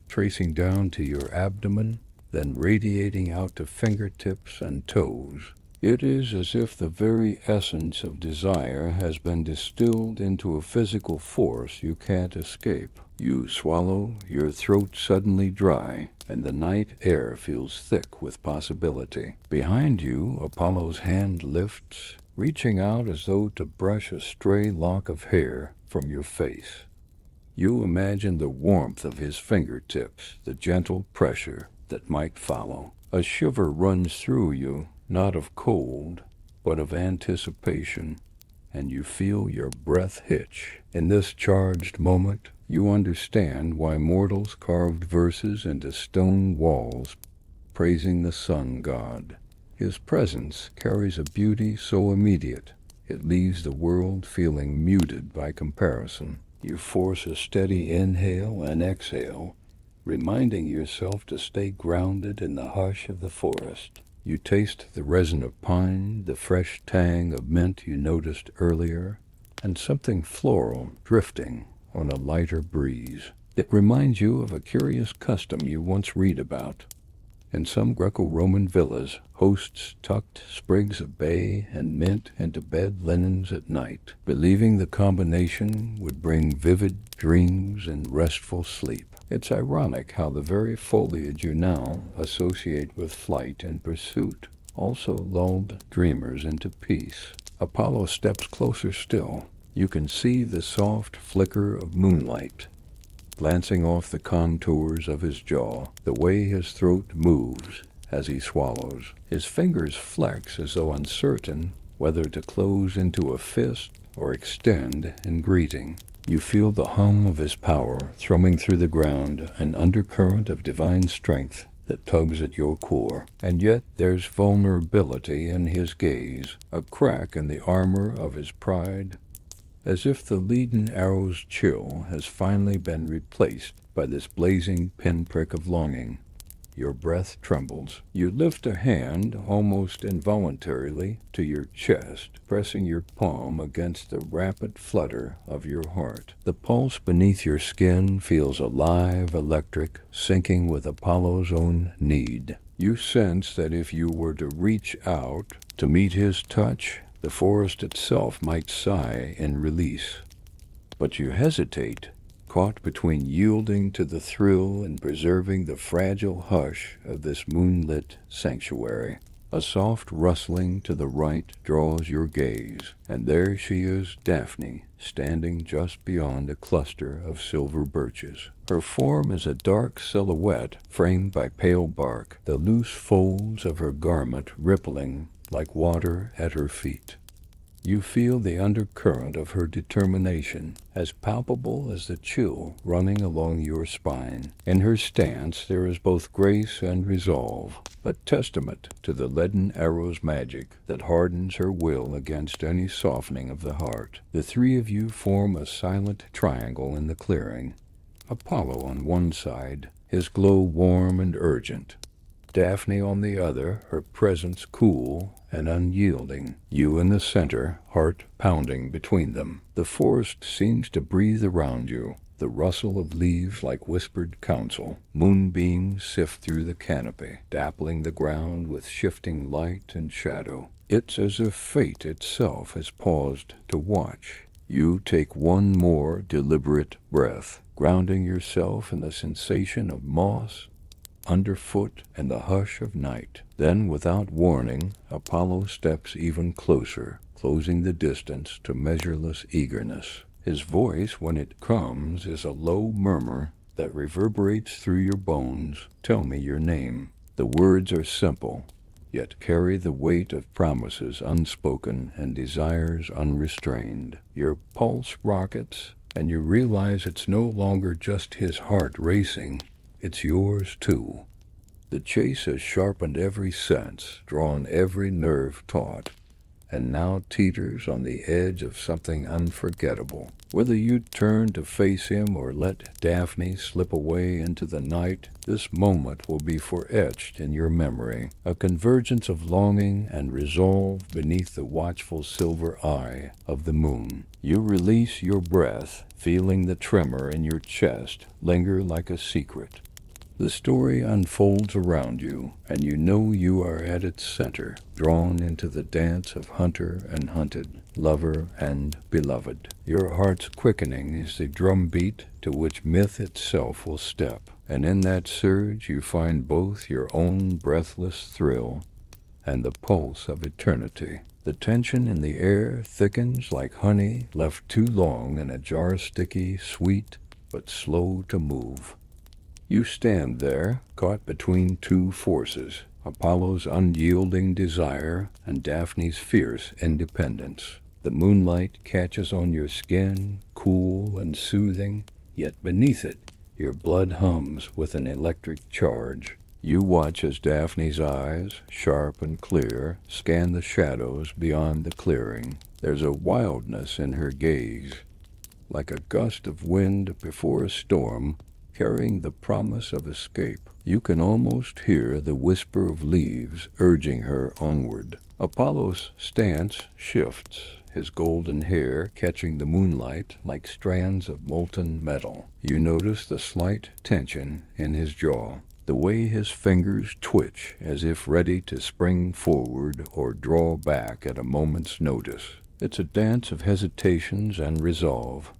A: tracing down to your abdomen, then radiating out to fingertips and toes. It is as if the very essence of desire has been distilled into a physical force you can't escape. You swallow, your throat suddenly dry, and the night air feels thick with possibility. Behind you, Apollo's hand lifts, reaching out as though to brush a stray lock of hair from your face. You imagine the warmth of his fingertips, the gentle pressure that might follow. A shiver runs through you, not of cold, but of anticipation, and you feel your breath hitch. In this charged moment, you understand why mortals carved verses into stone walls praising the sun god. His presence carries a beauty so immediate, it leaves the world feeling muted by comparison. You force a steady inhale and exhale, reminding yourself to stay grounded in the hush of the forest. You taste the resin of pine, the fresh tang of mint you noticed earlier, and something floral drifting on a lighter breeze. It reminds you of a curious custom you once read about. In some Greco-Roman villas, hosts tucked sprigs of bay and mint into bed linens at night, believing the combination would bring vivid dreams and restful sleep. It's ironic how the very foliage you now associate with flight and pursuit also lulled dreamers into peace. Apollo steps closer still. You can see the soft flicker of moonlight glancing off the contours of his jaw, the way his throat moves as he swallows. His fingers flex as though uncertain whether to close into a fist or extend in greeting. You feel the hum of his power thrumming through the ground, an undercurrent of divine strength that tugs at your core. And yet there's vulnerability in his gaze, a crack in the armor of his pride, as if the leaden arrow's chill has finally been replaced by this blazing pinprick of longing. Your breath trembles. You lift a hand, almost involuntarily, to your chest, pressing your palm against the rapid flutter of your heart. The pulse beneath your skin feels alive, electric, syncing with Apollo's own need. You sense that if you were to reach out to meet his touch, The forest itself might sigh in release, but you hesitate, caught between yielding to the thrill and preserving the fragile hush of this moonlit sanctuary. A soft rustling to the right draws your gaze, and there she is, Daphne, standing just beyond a cluster of silver birches. Her form is a dark silhouette framed by pale bark, the loose folds of her garment rippling like water at her feet. You feel the undercurrent of her determination, as palpable as the chill running along your spine. In her stance there is both grace and resolve, a testament to the leaden arrow's magic that hardens her will against any softening of the heart. The three of you form a silent triangle in the clearing. Apollo on one side, his glow warm and urgent. Daphne on the other, her presence cool and unyielding. You in the center, heart pounding between them. The forest seems to breathe around you, the rustle of leaves like whispered counsel. Moonbeams sift through the canopy, dappling the ground with shifting light and shadow. It's as if fate itself has paused to watch. You take one more deliberate breath, grounding yourself in the sensation of moss underfoot and the hush of night. Then, without warning, Apollo steps even closer, closing the distance to measureless eagerness. His voice, when it comes, is a low murmur that reverberates through your bones. Tell me your name. The words are simple, yet carry the weight of promises unspoken and desires unrestrained. Your pulse rockets, and you realize it's no longer just his heart racing. It's yours, too. The chase has sharpened every sense, drawn every nerve taut, and now teeters on the edge of something unforgettable. Whether you turn to face him or let Daphne slip away into the night, this moment will be etched in your memory, a convergence of longing and resolve beneath the watchful silver eye of the moon. You release your breath, feeling the tremor in your chest linger like a secret. The story unfolds around you, and you know you are at its center, drawn into the dance of hunter and hunted, lover and beloved. Your heart's quickening is the drumbeat to which myth itself will step, and in that surge you find both your own breathless thrill and the pulse of eternity. The tension in the air thickens like honey left too long in a jar, sticky, sweet, but slow to move. You stand there, caught between two forces, Apollo's unyielding desire and Daphne's fierce independence. The moonlight catches on your skin, cool and soothing, yet beneath it, your blood hums with an electric charge. You watch as Daphne's eyes, sharp and clear, scan the shadows beyond the clearing. There's a wildness in her gaze, like a gust of wind before a storm, carrying the promise of escape. You can almost hear the whisper of leaves urging her onward. Apollo's stance shifts, his golden hair catching the moonlight like strands of molten metal. You notice the slight tension in his jaw, the way his fingers twitch as if ready to spring forward or draw back at a moment's notice. It's a dance of hesitations and resolve,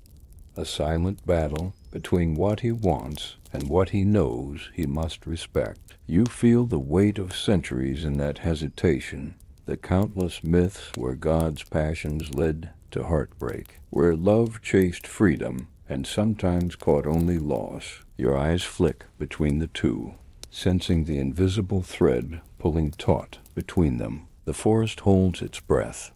A: a silent battle between what he wants and what he knows he must respect. You feel the weight of centuries in that hesitation, the countless myths where God's passions led to heartbreak, where love chased freedom and sometimes caught only loss. Your eyes flick between the two, sensing the invisible thread pulling taut between them. The forest holds its breath.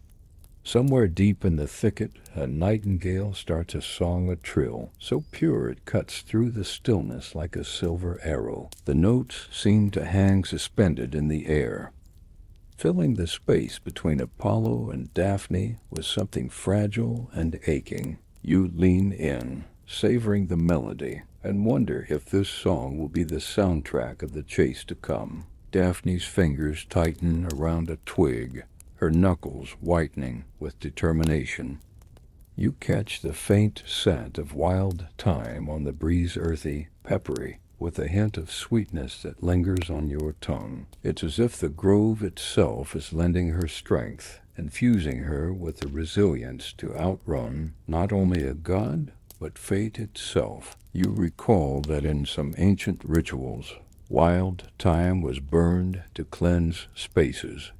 A: Somewhere deep in the thicket, a nightingale starts a song atrill, so pure it cuts through the stillness like a silver arrow. The notes seem to hang suspended in the air, filling the space between Apollo and Daphne with something fragile and aching. You lean in, savoring the melody, and wonder if this song will be the soundtrack of the chase to come. Daphne's fingers tighten around a twig, her knuckles whitening with determination. You catch the faint scent of wild thyme on the breeze, earthy, peppery, with a hint of sweetness that lingers on your tongue. It's as if the grove itself is lending her strength, infusing her with the resilience to outrun not only a god, but fate itself. You recall that in some ancient rituals, wild thyme was burned to cleanse spaces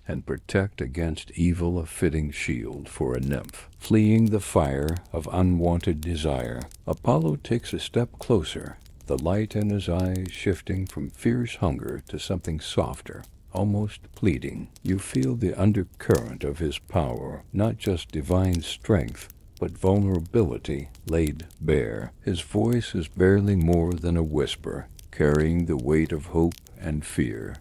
A: and protect against evil, a fitting shield for a nymph. Fleeing the fire of unwanted desire, Apollo takes a step closer, the light in his eyes shifting from fierce hunger to something softer, almost pleading. You feel the undercurrent of his power, not just divine strength, but vulnerability laid bare. His voice is barely more than a whisper, carrying the weight of hope and fear.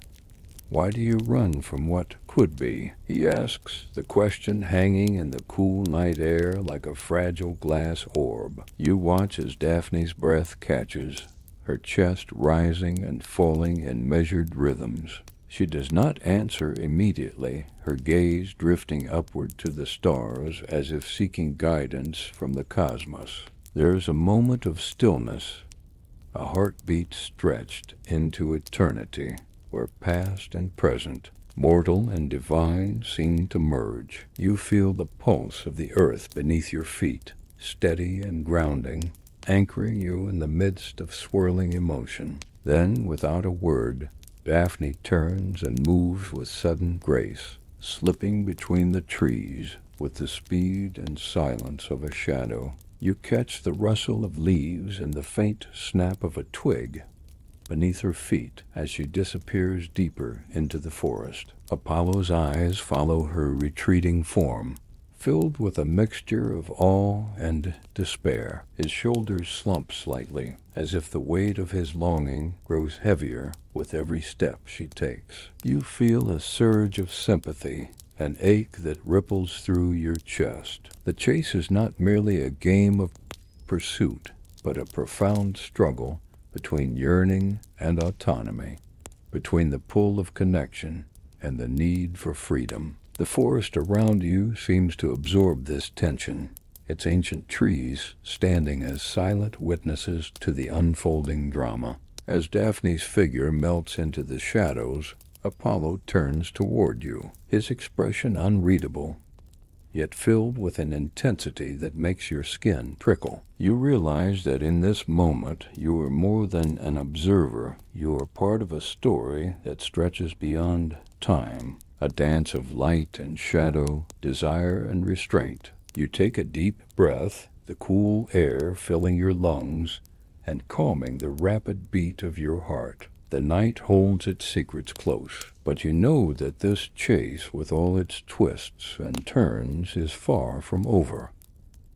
A: Why do you run from what could be? He asks, the question hanging in the cool night air like a fragile glass orb. You watch as Daphne's breath catches, her chest rising and falling in measured rhythms. She does not answer immediately, her gaze drifting upward to the stars as if seeking guidance from the cosmos. There is a moment of stillness, a heartbeat stretched into eternity, where past and present, mortal and divine, seem to merge. You feel the pulse of the earth beneath your feet, steady and grounding, anchoring you in the midst of swirling emotion. Then, without a word, Daphne turns and moves with sudden grace, slipping between the trees with the speed and silence of a shadow. You catch the rustle of leaves and the faint snap of a twig beneath her feet as she disappears deeper into the forest. Apollo's eyes follow her retreating form, filled with a mixture of awe and despair. His shoulders slump slightly, as if the weight of his longing grows heavier with every step she takes. You feel a surge of sympathy, an ache that ripples through your chest. The chase is not merely a game of pursuit, but a profound struggle between yearning and autonomy, between the pull of connection and the need for freedom. The forest around you seems to absorb this tension, its ancient trees standing as silent witnesses to the unfolding drama. As Daphne's figure melts into the shadows, Apollo turns toward you, his expression unreadable, yet filled with an intensity that makes your skin prickle. You realize that in this moment you are more than an observer. You are part of a story that stretches beyond time, a dance of light and shadow, desire and restraint. You take a deep breath, the cool air filling your lungs and calming the rapid beat of your heart. The night holds its secrets close, but you know that this chase, with all its twists and turns, is far from over.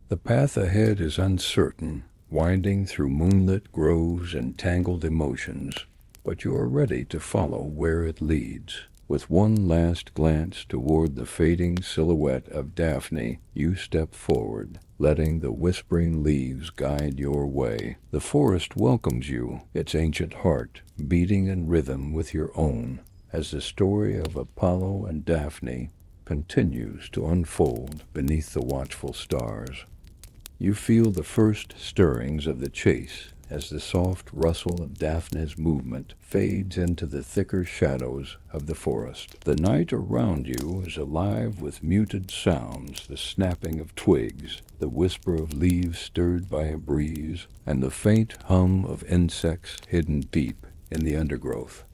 A: The path ahead is uncertain, winding through moonlit groves and tangled emotions, but you are ready to follow where it leads. With one last glance toward the fading silhouette of Daphne, you step forward, letting the whispering leaves guide your way. The forest welcomes you, its ancient heart beating in rhythm with your own, as the story of Apollo and Daphne continues to unfold beneath the watchful stars. You feel the first stirrings of the chase as the soft rustle of Daphne's movement fades into the thicker shadows of the forest. The night around you is alive with muted sounds, the snapping of twigs, the whisper of leaves stirred by a breeze, and the faint hum of insects hidden deep in the undergrowth.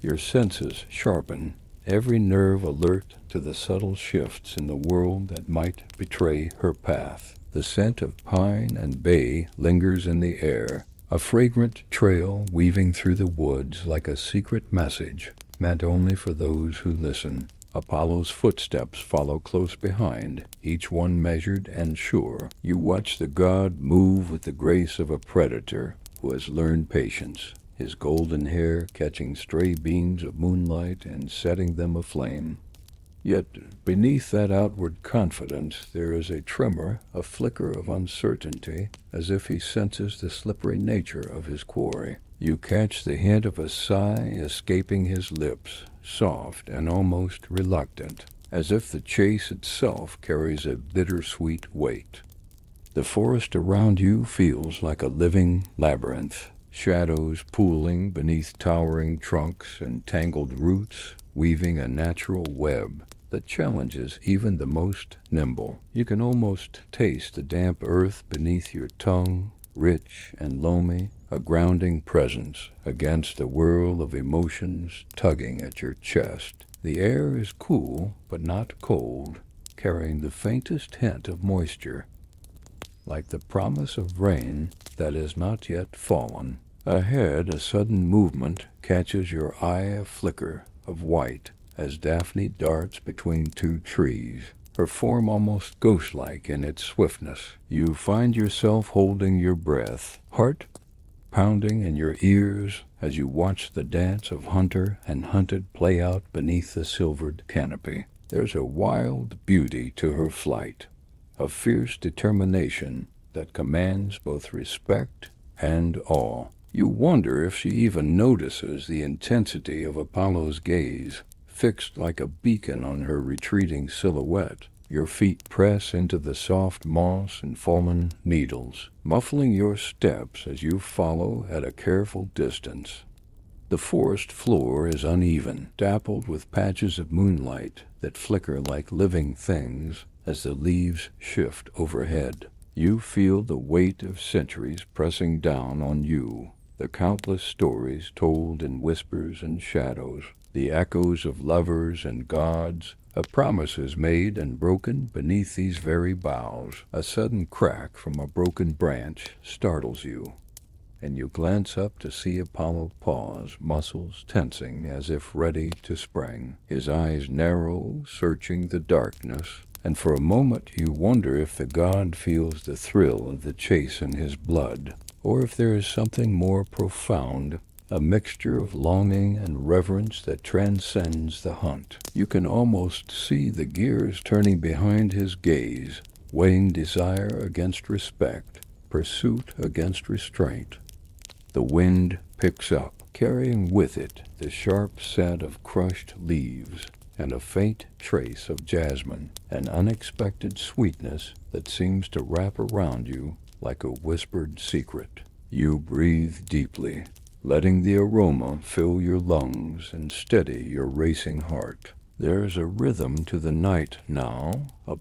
A: Your senses sharpen, every nerve alert to the subtle shifts in the world that might betray her path. The scent of pine and bay lingers in the air, a fragrant trail weaving through the woods like a secret message meant only for those who listen. Apollo's footsteps follow close behind, each one measured and sure. You watch the god move with the grace of a predator who has learned patience, his golden hair catching stray beams of moonlight and setting them aflame. Yet beneath that outward confidence there is a tremor, a flicker of uncertainty, as if he senses the slippery nature of his quarry. You catch the hint of a sigh escaping his lips, soft and almost reluctant, as if the chase itself carries a bittersweet weight. The forest around you feels like a living labyrinth, shadows pooling beneath towering trunks and tangled roots, weaving a natural web that challenges even the most nimble. You can almost taste the damp earth beneath your tongue, rich and loamy, a grounding presence against a whirl of emotions tugging at your chest. The air is cool, but not cold, carrying the faintest hint of moisture, like the promise of rain that has not yet fallen. Ahead, a sudden movement catches your eye, a flicker of white as Daphne darts between two trees, her form almost ghost-like in its swiftness. You find yourself holding your breath, heart pounding in your ears as you watch the dance of hunter and hunted play out beneath the silvered canopy. There's a wild beauty to her flight, a fierce determination that commands both respect and awe. You wonder if she even notices the intensity of Apollo's gaze, fixed like a beacon on her retreating silhouette. Your feet press into the soft moss and fallen needles, muffling your steps as you follow at a careful distance. The forest floor is uneven, dappled with patches of moonlight that flicker like living things as the leaves shift overhead. You feel the weight of centuries pressing down on you, the countless stories told in whispers and shadows, the echoes of lovers and gods, of promises made and broken beneath these very boughs. A sudden crack from a broken branch startles you, and you glance up to see Apollo pause, muscles tensing as if ready to spring, his eyes narrow, searching the darkness, and for a moment you wonder if the god feels the thrill of the chase in his blood, or if there is something more profound, a mixture of longing and reverence that transcends the hunt. You can almost see the gears turning behind his gaze, weighing desire against respect, pursuit against restraint. The wind picks up, carrying with it the sharp scent of crushed leaves and a faint trace of jasmine, an unexpected sweetness that seems to wrap around you like a whispered secret. You breathe deeply, letting the aroma fill your lungs and steady your racing heart. There's a rhythm to the night now, a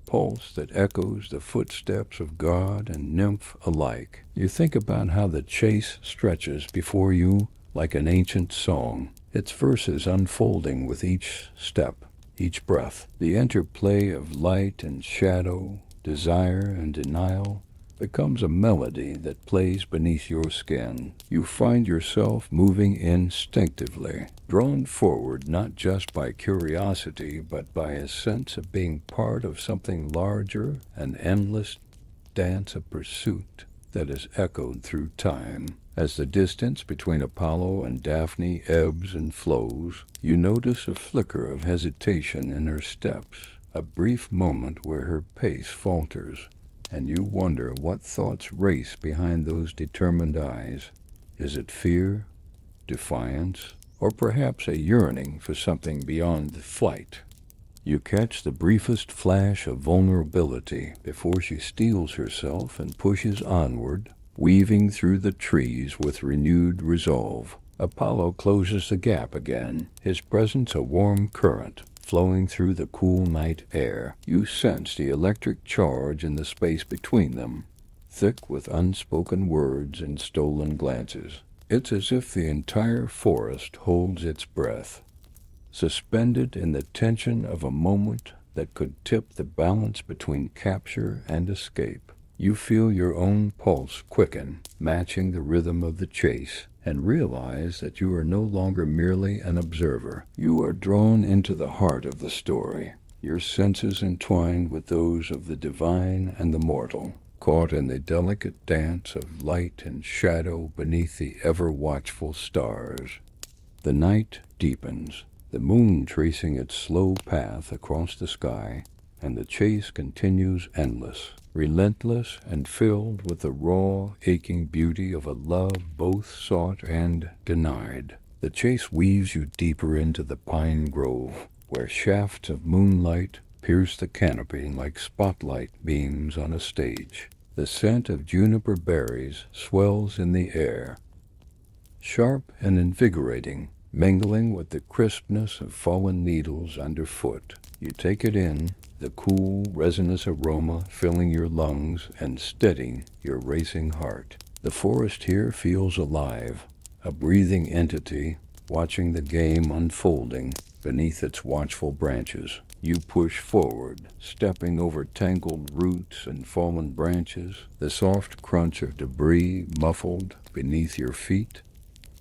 A: pulse that echoes the footsteps of god and nymph alike. You think about how the chase stretches before you like an ancient song, its verses unfolding with each step, each breath. The interplay of light and shadow, desire and denial, becomes a melody that plays beneath your skin. You find yourself moving instinctively, drawn forward not just by curiosity, but by a sense of being part of something larger, an endless dance of pursuit that is echoed through time. As the distance between Apollo and Daphne ebbs and flows, you notice a flicker of hesitation in her steps, a brief moment where her pace falters, and you wonder what thoughts race behind those determined eyes. Is it fear, defiance, or perhaps a yearning for something beyond flight? You catch the briefest flash of vulnerability before she steels herself and pushes onward, weaving through the trees with renewed resolve. Apollo closes the gap again, his presence a warm current flowing through the cool night air. You sense the electric charge in the space between them, thick with unspoken words and stolen glances. It's as if the entire forest holds its breath, suspended in the tension of a moment that could tip the balance between capture and escape. You feel your own pulse quicken, matching the rhythm of the chase, and realize that you are no longer merely an observer. You are drawn into the heart of the story, your senses entwined with those of the divine and the mortal, caught in the delicate dance of light and shadow beneath the ever-watchful stars. The night deepens, the moon tracing its slow path across the sky, and the chase continues endless, relentless and filled with the raw, aching beauty of a love both sought and denied. The chase weaves you deeper into the pine grove, where shafts of moonlight pierce the canopy like spotlight beams on a stage. The scent of juniper berries swells in the air, sharp and invigorating, mingling with the crispness of fallen needles underfoot. You take it in, the cool, resinous aroma filling your lungs and steadying your racing heart. The forest here feels alive, a breathing entity watching the game unfolding beneath its watchful branches. You push forward, stepping over tangled roots and fallen branches, the soft crunch of debris muffled beneath your feet.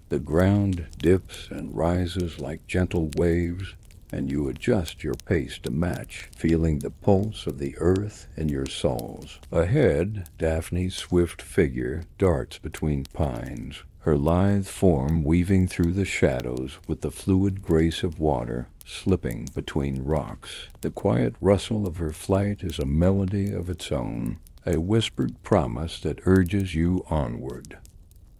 A: The ground dips and rises like gentle waves, and you adjust your pace to match, feeling the pulse of the earth in your soles. Ahead, Daphne's swift figure darts between pines, her lithe form weaving through the shadows with the fluid grace of water slipping between rocks. The quiet rustle of her flight is a melody of its own, a whispered promise that urges you onward.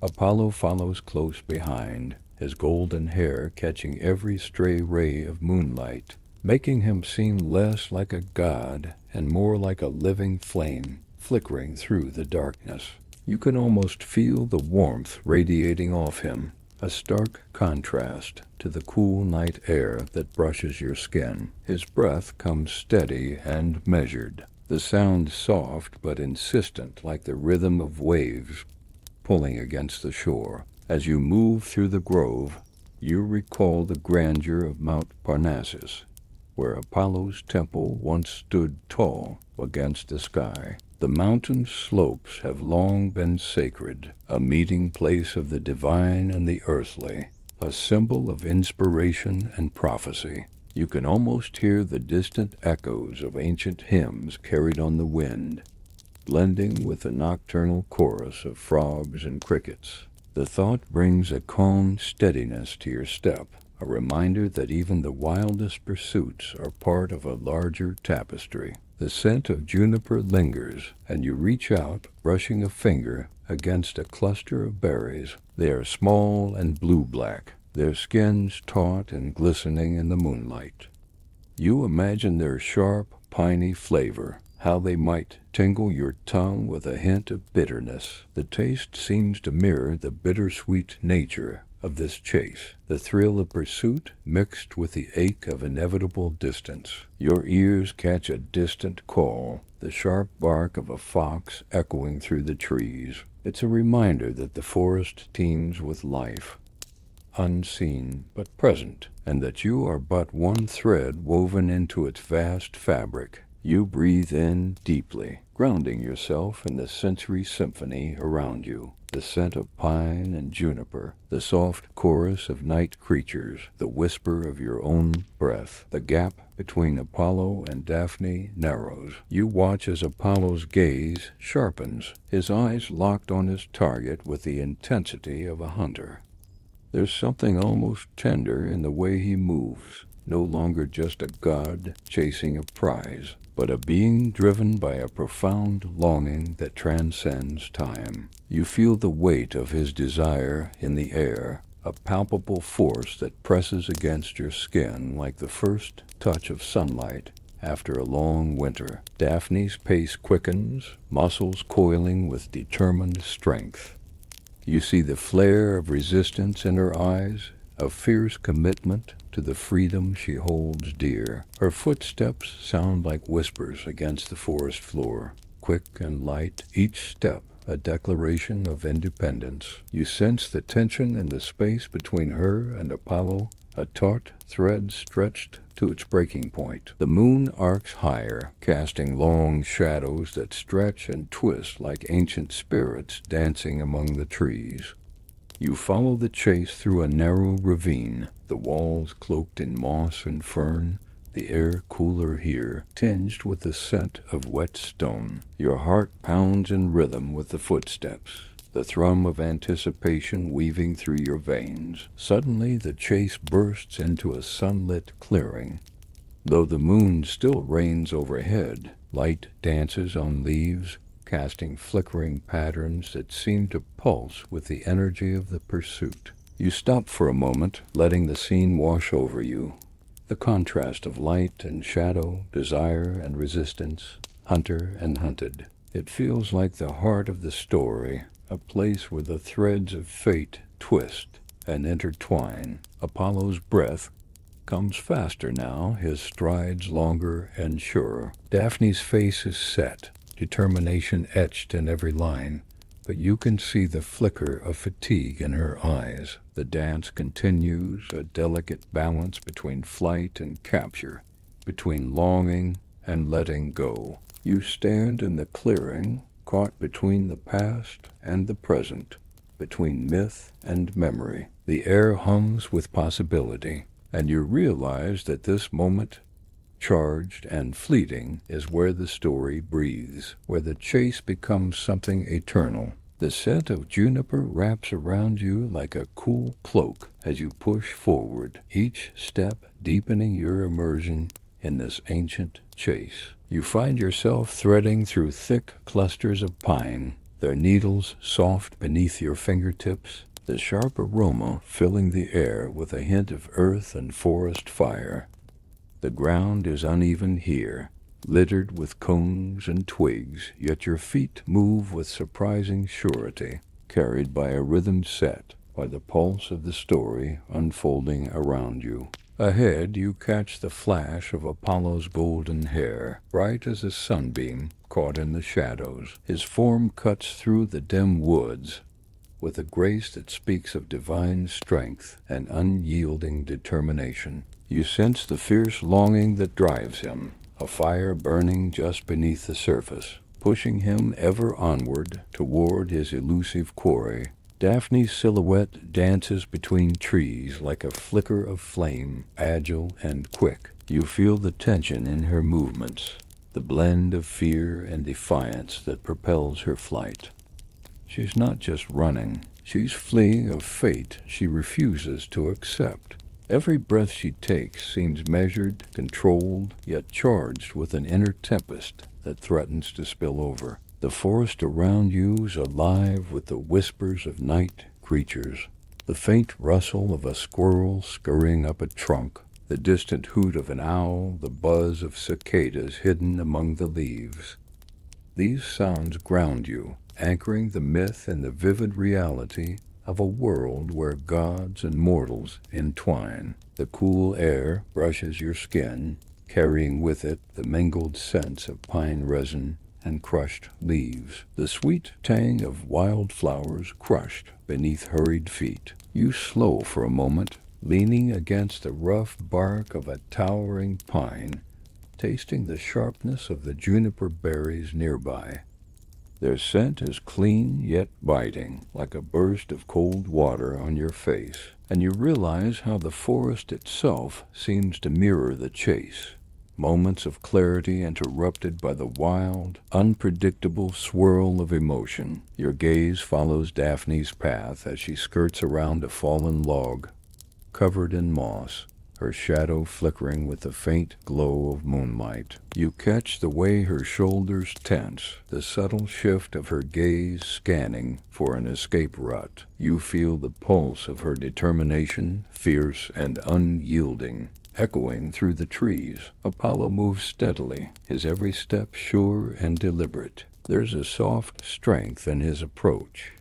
A: Apollo follows close behind, his golden hair catching every stray ray of moonlight, making him seem less like a god and more like a living flame flickering through the darkness. You can almost feel the warmth radiating off him, a stark contrast to the cool night air that brushes your skin. His breath comes steady and measured, the sound soft but insistent like the rhythm of waves pulling against the shore. As you move through the grove, you recall the grandeur of Mount Parnassus, where Apollo's temple once stood tall against the sky. The mountain slopes have long been sacred, a meeting place of the divine and the earthly, a symbol of inspiration and prophecy. You can almost hear the distant echoes of ancient hymns carried on the wind, blending with the nocturnal chorus of frogs and crickets. The thought brings a calm steadiness to your step, a reminder that even the wildest pursuits are part of a larger tapestry. The scent of juniper lingers, and you reach out, brushing a finger against a cluster of berries. They are small and blue-black, their skins taut and glistening in the moonlight. You imagine their sharp, piney flavor, how they might tingle your tongue with a hint of bitterness. The taste seems to mirror the bittersweet nature of this chase, the thrill of pursuit mixed with the ache of inevitable distance. Your ears catch a distant call, the sharp bark of a fox echoing through the trees. It's a reminder that the forest teems with life, unseen but present, and that you are but one thread woven into its vast fabric. You breathe in deeply, grounding yourself in the sensory symphony around you. The scent of pine and juniper, the soft chorus of night creatures, the whisper of your own breath. The gap between Apollo and Daphne narrows. You watch as Apollo's gaze sharpens, his eyes locked on his target with the intensity of a hunter. There's something almost tender in the way he moves, no longer just a god chasing a prize, but a being driven by a profound longing that transcends time. You feel the weight of his desire in the air, a palpable force that presses against your skin like the first touch of sunlight after a long winter. Daphne's pace quickens, muscles coiling with determined strength. You see the flare of resistance in her eyes, a fierce commitment to the freedom she holds dear. Her footsteps sound like whispers against the forest floor, quick and light, each step a declaration of independence. You sense the tension in the space between her and Apollo, a taut thread stretched to its breaking point. The moon arcs higher, casting long shadows that stretch and twist like ancient spirits dancing among the trees. You follow the chase through a narrow ravine, the walls cloaked in moss and fern, the air cooler here, tinged with the scent of wet stone. Your heart pounds in rhythm with the footsteps, the thrum of anticipation weaving through your veins. Suddenly the chase bursts into a sunlit clearing. Though the moon still reigns overhead, light dances on leaves, casting flickering patterns that seem to pulse with the energy of the pursuit. You stop for a moment, letting the scene wash over you. The contrast of light and shadow, desire and resistance, hunter and hunted. It feels like the heart of the story, a place where the threads of fate twist and intertwine. Apollo's breath comes faster now, his strides longer and surer. Daphne's face is set, determination etched in every line, but you can see the flicker of fatigue in her eyes. The dance continues, a delicate balance between flight and capture, between longing and letting go. You stand in the clearing, caught between the past and the present, between myth and memory. The air hums with possibility, and you realize that this moment, charged and fleeting, is where the story breathes, where the chase becomes something eternal. The scent of juniper wraps around you like a cool cloak as you push forward, each step deepening your immersion in this ancient chase. You find yourself threading through thick clusters of pine, their needles soft beneath your fingertips, the sharp aroma filling the air with a hint of earth and forest fire. The ground is uneven here, littered with cones and twigs, yet your feet move with surprising surety, carried by a rhythm set by the pulse of the story unfolding around you. Ahead, you catch the flash of Apollo's golden hair, bright as a sunbeam caught in the shadows. His form cuts through the dim woods with a grace that speaks of divine strength and unyielding determination. You sense the fierce longing that drives him, a fire burning just beneath the surface, pushing him ever onward toward his elusive quarry. Daphne's silhouette dances between trees like a flicker of flame, agile and quick. You feel the tension in her movements, the blend of fear and defiance that propels her flight. She's not just running, she's fleeing a fate she refuses to accept. Every breath she takes seems measured, controlled, yet charged with an inner tempest that threatens to spill over. The forest around you is alive with the whispers of night creatures, the faint rustle of a squirrel scurrying up a trunk, the distant hoot of an owl, the buzz of cicadas hidden among the leaves. These sounds ground you, anchoring the myth and the vivid reality of a world where gods and mortals entwine. The cool air brushes your skin, carrying with it the mingled scents of pine resin and crushed leaves, the sweet tang of wildflowers crushed beneath hurried feet. You slow for a moment, leaning against the rough bark of a towering pine, tasting the sharpness of the juniper berries nearby. Their scent is clean yet biting, like a burst of cold water on your face, and you realize how the forest itself seems to mirror the chase. Moments of clarity interrupted by the wild, unpredictable swirl of emotion. Your gaze follows Daphne's path as she skirts around a fallen log, covered in moss, her shadow flickering with the faint glow of moonlight. You catch the way her shoulders tense, the subtle shift of her gaze scanning for an escape rut. You feel the pulse of her determination, fierce and unyielding, echoing through the trees. Apollo moves steadily, his every step sure and deliberate. There's a soft strength in his approach,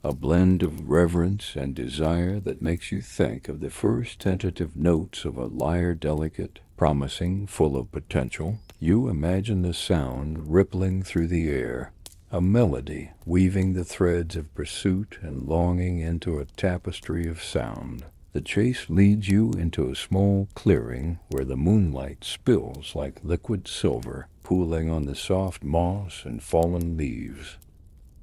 A: a blend of reverence and desire that makes you think of the first tentative notes of a lyre delicate, promising, full of potential. You imagine the sound rippling through the air, a melody weaving the threads of pursuit and longing into a tapestry of sound. The chase leads you into a small clearing where the moonlight spills like liquid silver, pooling on the soft moss and fallen leaves.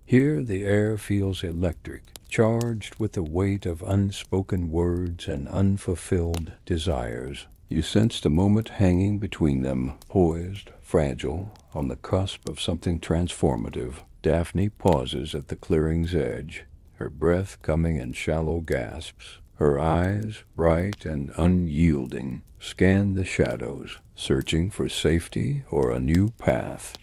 A: Here the air feels electric, charged with the weight of unspoken words and unfulfilled desires. You sense the moment hanging between them, poised, fragile, on the cusp of something transformative. Daphne pauses at the clearing's edge, her breath coming in shallow gasps. Her eyes, bright and unyielding, scan the shadows, searching for safety or a new path.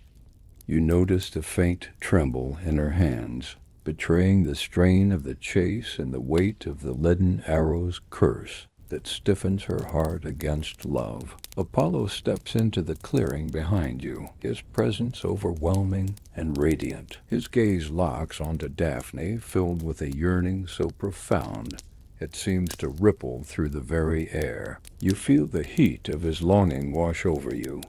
A: You notice the faint tremble in her hands, betraying the strain of the chase and the weight of the leaden arrow's curse that stiffens her heart against love. Apollo steps into the clearing behind you, his presence overwhelming and radiant. His gaze locks onto Daphne, filled with a yearning so profound It seems to ripple through the very air. You feel the heat of his longing wash over you,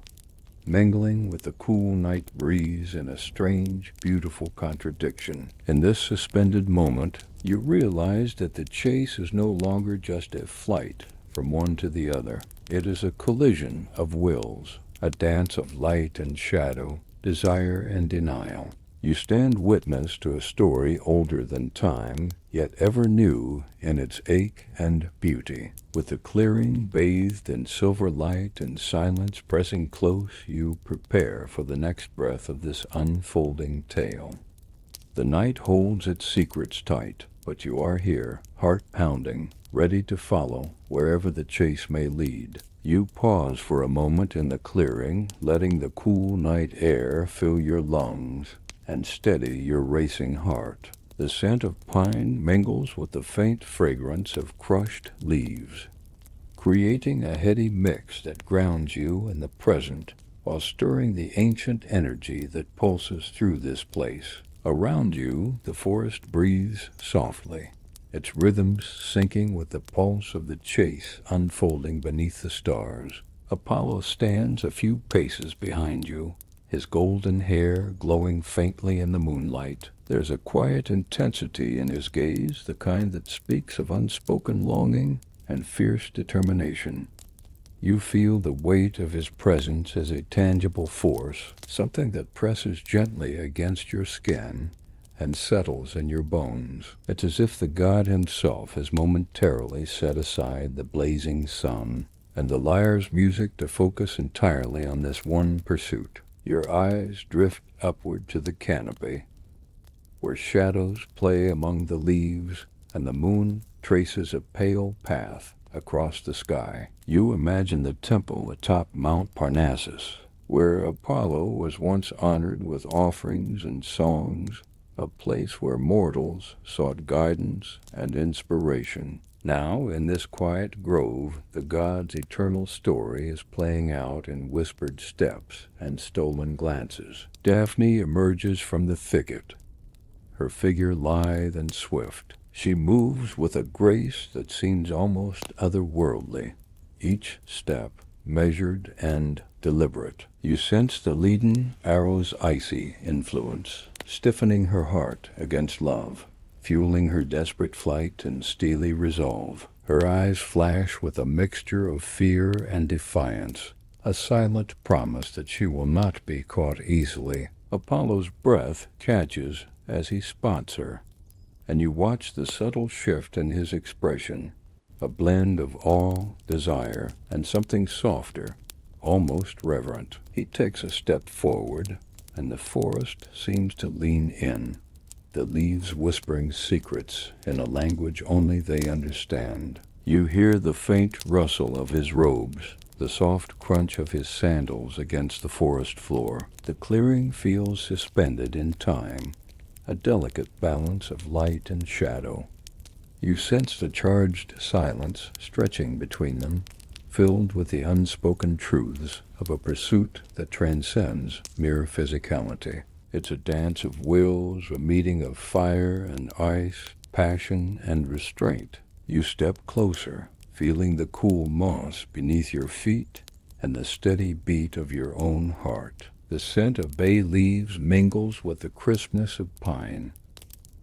A: mingling with the cool night breeze in a strange, beautiful contradiction. In this suspended moment, you realize that the chase is no longer just a flight from one to the other. It is a collision of wills, a dance of light and shadow, desire and denial. You stand witness to a story older than time, yet ever new in its ache and beauty. With the clearing bathed in silver light and silence pressing close, you prepare for the next breath of this unfolding tale. The night holds its secrets tight, but you are here, heart pounding, ready to follow wherever the chase may lead. You pause for a moment in the clearing, letting the cool night air fill your lungs and steady your racing heart. The scent of pine mingles with the faint fragrance of crushed leaves, creating a heady mix that grounds you in the present while stirring the ancient energy that pulses through this place. Around you, the forest breathes softly, its rhythms syncing with the pulse of the chase unfolding beneath the stars. Apollo stands a few paces behind you, his golden hair glowing faintly in the moonlight. There's a quiet intensity in his gaze, the kind that speaks of unspoken longing and fierce determination. You feel the weight of his presence as a tangible force, something that presses gently against your skin and settles in your bones. It's as if the god himself has momentarily set aside the blazing sun and the lyre's music to focus entirely on this one pursuit. Your eyes drift upward to the canopy, where shadows play among the leaves and the moon traces a pale path across the sky. You imagine the temple atop Mount Parnassus, where Apollo was once honored with offerings and songs, a place where mortals sought guidance and inspiration. Now, in this quiet grove, the god's eternal story is playing out in whispered steps and stolen glances. Daphne emerges from the thicket, her figure lithe and swift. She moves with a grace that seems almost otherworldly, each step measured and deliberate. You sense the leaden arrow's icy influence, stiffening her heart against love, fueling her desperate flight and steely resolve. Her eyes flash with a mixture of fear and defiance, a silent promise that she will not be caught easily. Apollo's breath catches as he spots her, and you watch the subtle shift in his expression, a blend of awe, desire, and something softer, almost reverent. He takes a step forward, and the forest seems to lean in, the leaves whispering secrets in a language only they understand. You hear the faint rustle of his robes, the soft crunch of his sandals against the forest floor. The clearing feels suspended in time, a delicate balance of light and shadow. You sense the charged silence stretching between them, filled with the unspoken truths of a pursuit that transcends mere physicality. It's a dance of wills, a meeting of fire and ice, passion and restraint. You step closer, feeling the cool moss beneath your feet and the steady beat of your own heart. The scent of bay leaves mingles with the crispness of pine,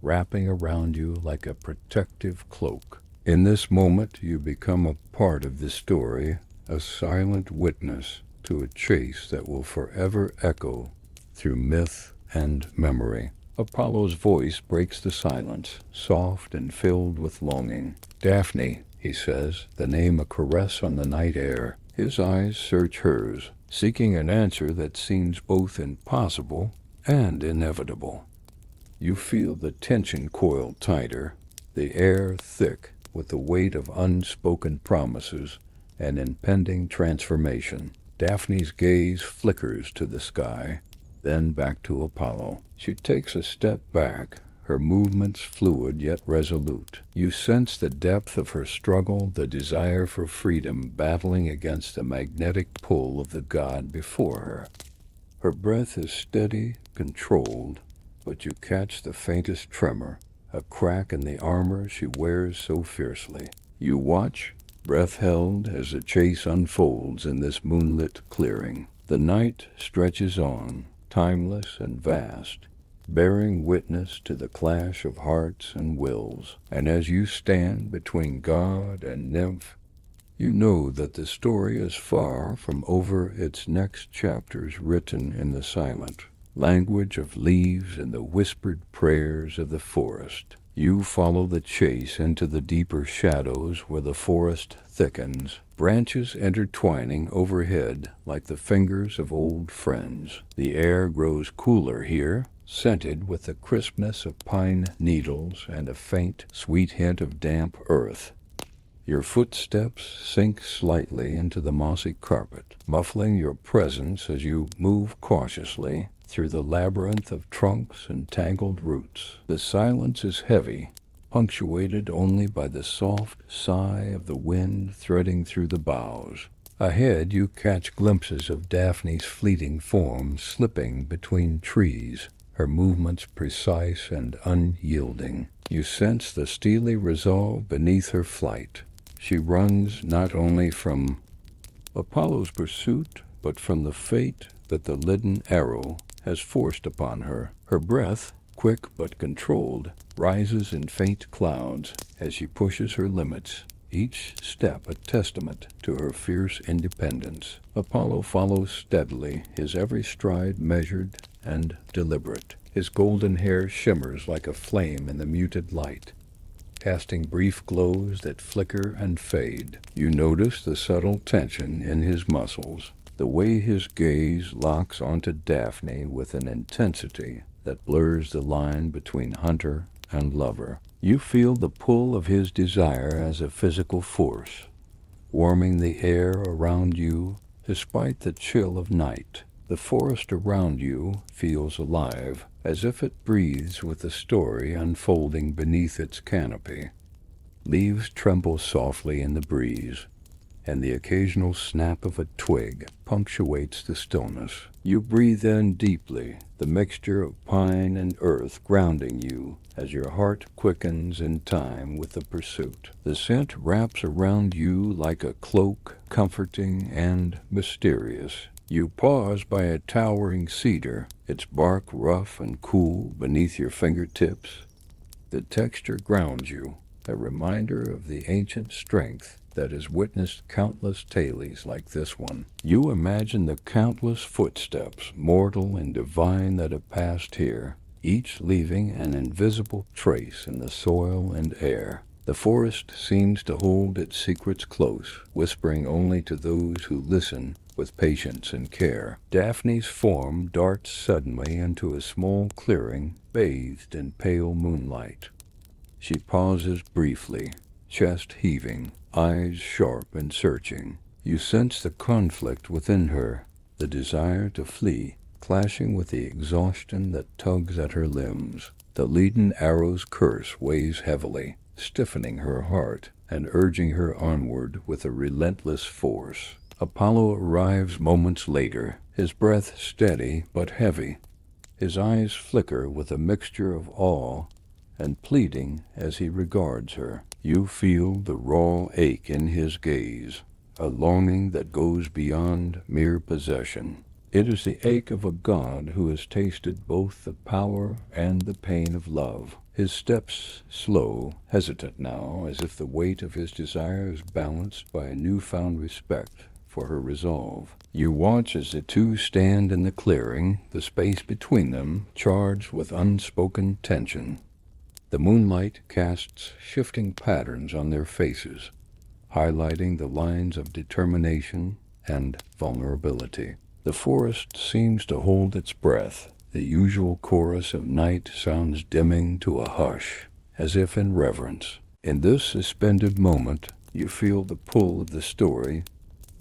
A: wrapping around you like a protective cloak. In this moment, you become a part of the story, a silent witness to a chase that will forever echo through myth and memory. Apollo's voice breaks the silence, soft and filled with longing. "Daphne," he says, the name a caress on the night air. His eyes search hers, seeking an answer that seems both impossible and inevitable. You feel the tension coil tighter, the air thick with the weight of unspoken promises and impending transformation. Daphne's gaze flickers to the sky, then back to Apollo. She takes a step back, her movements fluid yet resolute. You sense the depth of her struggle, the desire for freedom battling against the magnetic pull of the god before her. Her breath is steady, controlled, but you catch the faintest tremor, a crack in the armor she wears so fiercely. You watch, breath held, as the chase unfolds in this moonlit clearing. The night stretches on, timeless and vast, bearing witness to the clash of hearts and wills. And as you stand between god and nymph, you know that the story is far from over. Its next chapters written in the silent language of leaves and the whispered prayers of the forest. You follow the chase into the deeper shadows where the forest thickens, branches intertwining overhead like the fingers of old friends. The air grows cooler here, scented with the crispness of pine needles and a faint, sweet hint of damp earth. Your footsteps sink slightly into the mossy carpet, muffling your presence as you move cautiously through the labyrinth of trunks and tangled roots. The silence is heavy, punctuated only by the soft sigh of the wind threading through the boughs. Ahead you catch glimpses of Daphne's fleeting form slipping between trees, her movements precise and unyielding. You sense the steely resolve beneath her flight. She runs not only from Apollo's pursuit, but from the fate that the leaden arrow has forced upon her. Her breath, quick but controlled, rises in faint clouds as she pushes her limits, each step a testament to her fierce independence. Apollo follows steadily, his every stride measured and deliberate. His golden hair shimmers like a flame in the muted light, casting brief glows that flicker and fade. You notice the subtle tension in his muscles, the way his gaze locks onto Daphne with an intensity that blurs the line between hunter and lover. You feel the pull of his desire as a physical force, warming the air around you despite the chill of night. The forest around you feels alive, as if it breathes with the story unfolding beneath its canopy. Leaves tremble softly in the breeze, and the occasional snap of a twig punctuates the stillness. You breathe in deeply, the mixture of pine and earth grounding you as your heart quickens in time with the pursuit. The scent wraps around you like a cloak, comforting and mysterious. You pause by a towering cedar, its bark rough and cool beneath your fingertips. The texture grounds you, a reminder of the ancient strength that has witnessed countless tales like this one. You imagine the countless footsteps, mortal and divine, that have passed here, each leaving an invisible trace in the soil and air. The forest seems to hold its secrets close, whispering only to those who listen with patience and care. Daphne's form darts suddenly into a small clearing bathed in pale moonlight. She pauses briefly, chest heaving, eyes sharp and searching. You sense the conflict within her, the desire to flee, clashing with the exhaustion that tugs at her limbs. The leaden arrow's curse weighs heavily, stiffening her heart and urging her onward with a relentless force. Apollo arrives moments later, his breath steady but heavy. His eyes flicker with a mixture of awe and pleading as he regards her. You feel the raw ache in his gaze, a longing that goes beyond mere possession. It is the ache of a god who has tasted both the power and the pain of love. His steps slow, hesitant now, as if the weight of his desire is balanced by a newfound respect for her resolve. You watch as the two stand in the clearing, the space between them charged with unspoken tension. The moonlight casts shifting patterns on their faces, highlighting the lines of determination and vulnerability. The forest seems to hold its breath. The usual chorus of night sounds dimming to a hush, as if in reverence. In this suspended moment, you feel the pull of the story,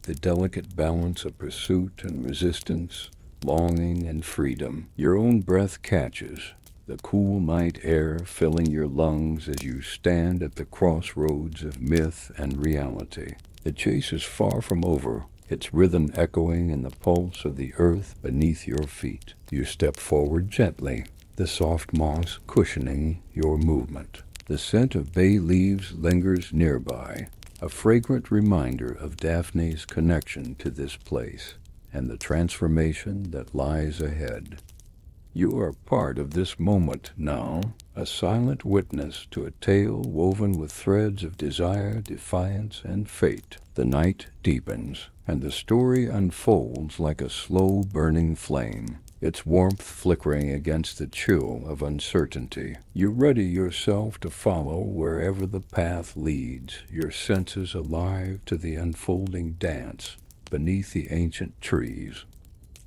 A: the delicate balance of pursuit and resistance, longing and freedom. Your own breath catches, the cool night air filling your lungs as you stand at the crossroads of myth and reality. The chase is far from over, its rhythm echoing in the pulse of the earth beneath your feet. You step forward gently, the soft moss cushioning your movement. The scent of bay leaves lingers nearby, a fragrant reminder of Daphne's connection to this place and the transformation that lies ahead. You are part of this moment now, a silent witness to a tale woven with threads of desire, defiance, and fate. The night deepens, and the story unfolds like a slow-burning flame, its warmth flickering against the chill of uncertainty. You ready yourself to follow wherever the path leads, your senses alive to the unfolding dance beneath the ancient trees.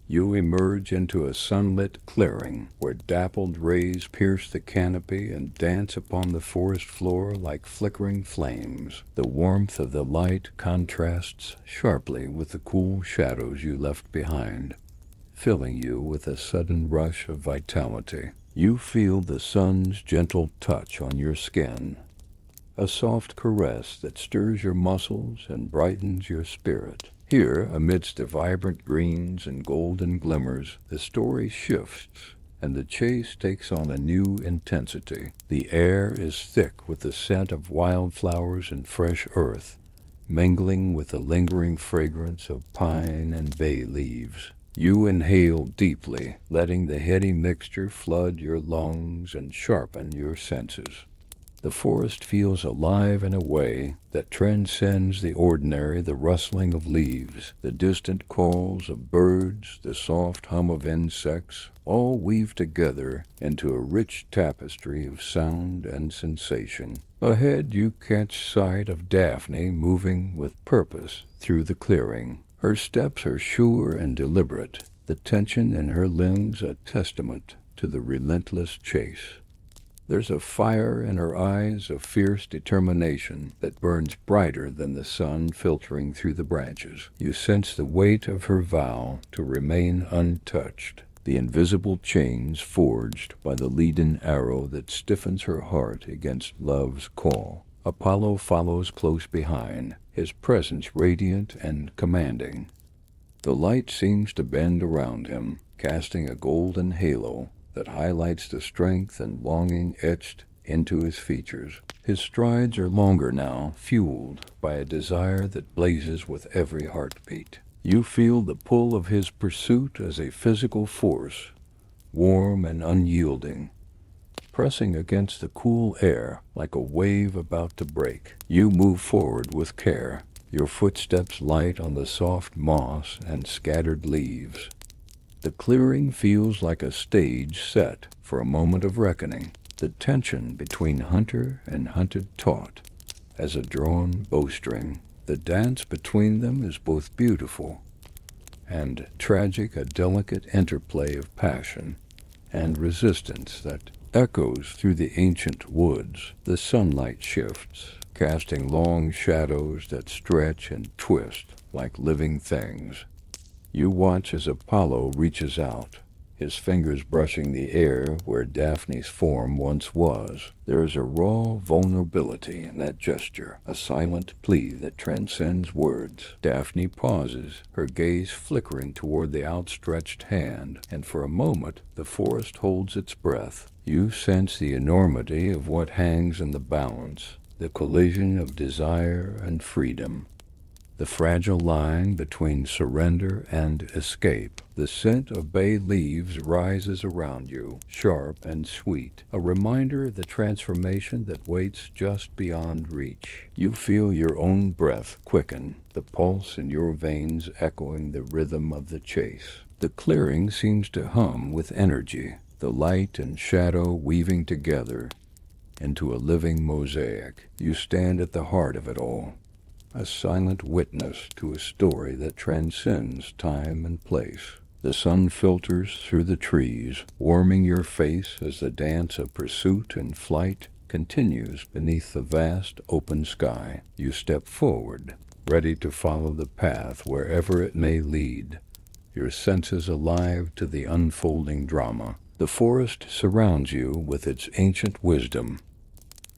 A: You emerge into a sunlit clearing where dappled rays pierce the canopy and dance upon the forest floor like flickering flames. The warmth of the light contrasts sharply with the cool shadows you left behind, filling you with a sudden rush of vitality. You feel the sun's gentle touch on your skin, a soft caress that stirs your muscles and brightens your spirit. Here, amidst the vibrant greens and golden glimmers, the story shifts, and the chase takes on a new intensity. The air is thick with the scent of wildflowers and fresh earth, mingling with the lingering fragrance of pine and bay leaves. You inhale deeply, letting the heady mixture flood your lungs and sharpen your senses. The forest feels alive in a way that transcends the ordinary, the rustling of leaves, the distant calls of birds, the soft hum of insects, all weave together into a rich tapestry of sound and sensation. Ahead you catch sight of Daphne moving with purpose through the clearing. Her steps are sure and deliberate, the tension in her limbs a testament to the relentless chase. There's a fire in her eyes, a fierce determination that burns brighter than the sun filtering through the branches. You sense the weight of her vow to remain untouched, the invisible chains forged by the leaden arrow that stiffens her heart against love's call. Apollo follows close behind, his presence radiant and commanding. The light seems to bend around him, casting a golden halo that highlights the strength and longing etched into his features. His strides are longer now, fueled by a desire that blazes with every heartbeat. You feel the pull of his pursuit as a physical force, warm and unyielding, pressing against the cool air like a wave about to break. You move forward with care, your footsteps light on the soft moss and scattered leaves. The clearing feels like a stage set for a moment of reckoning, the tension between hunter and hunted taut as a drawn bowstring. The dance between them is both beautiful and tragic, a delicate interplay of passion and resistance that echoes through the ancient woods. The sunlight shifts, casting long shadows that stretch and twist like living things. You watch as Apollo reaches out, his fingers brushing the air where Daphne's form once was. There is a raw vulnerability in that gesture, a silent plea that transcends words. Daphne pauses, her gaze flickering toward the outstretched hand, and for a moment the forest holds its breath. You sense the enormity of what hangs in the balance, the collision of desire and freedom, the fragile line between surrender and escape. The scent of bay leaves rises around you, sharp and sweet, a reminder of the transformation that waits just beyond reach. You feel your own breath quicken, the pulse in your veins echoing the rhythm of the chase. The clearing seems to hum with energy, the light and shadow weaving together into a living mosaic. You stand at the heart of it all, a silent witness to a story that transcends time and place. The sun filters through the trees, warming your face as the dance of pursuit and flight continues beneath the vast open sky. You step forward, ready to follow the path wherever it may lead, your senses alive to the unfolding drama. The forest surrounds you with its ancient wisdom,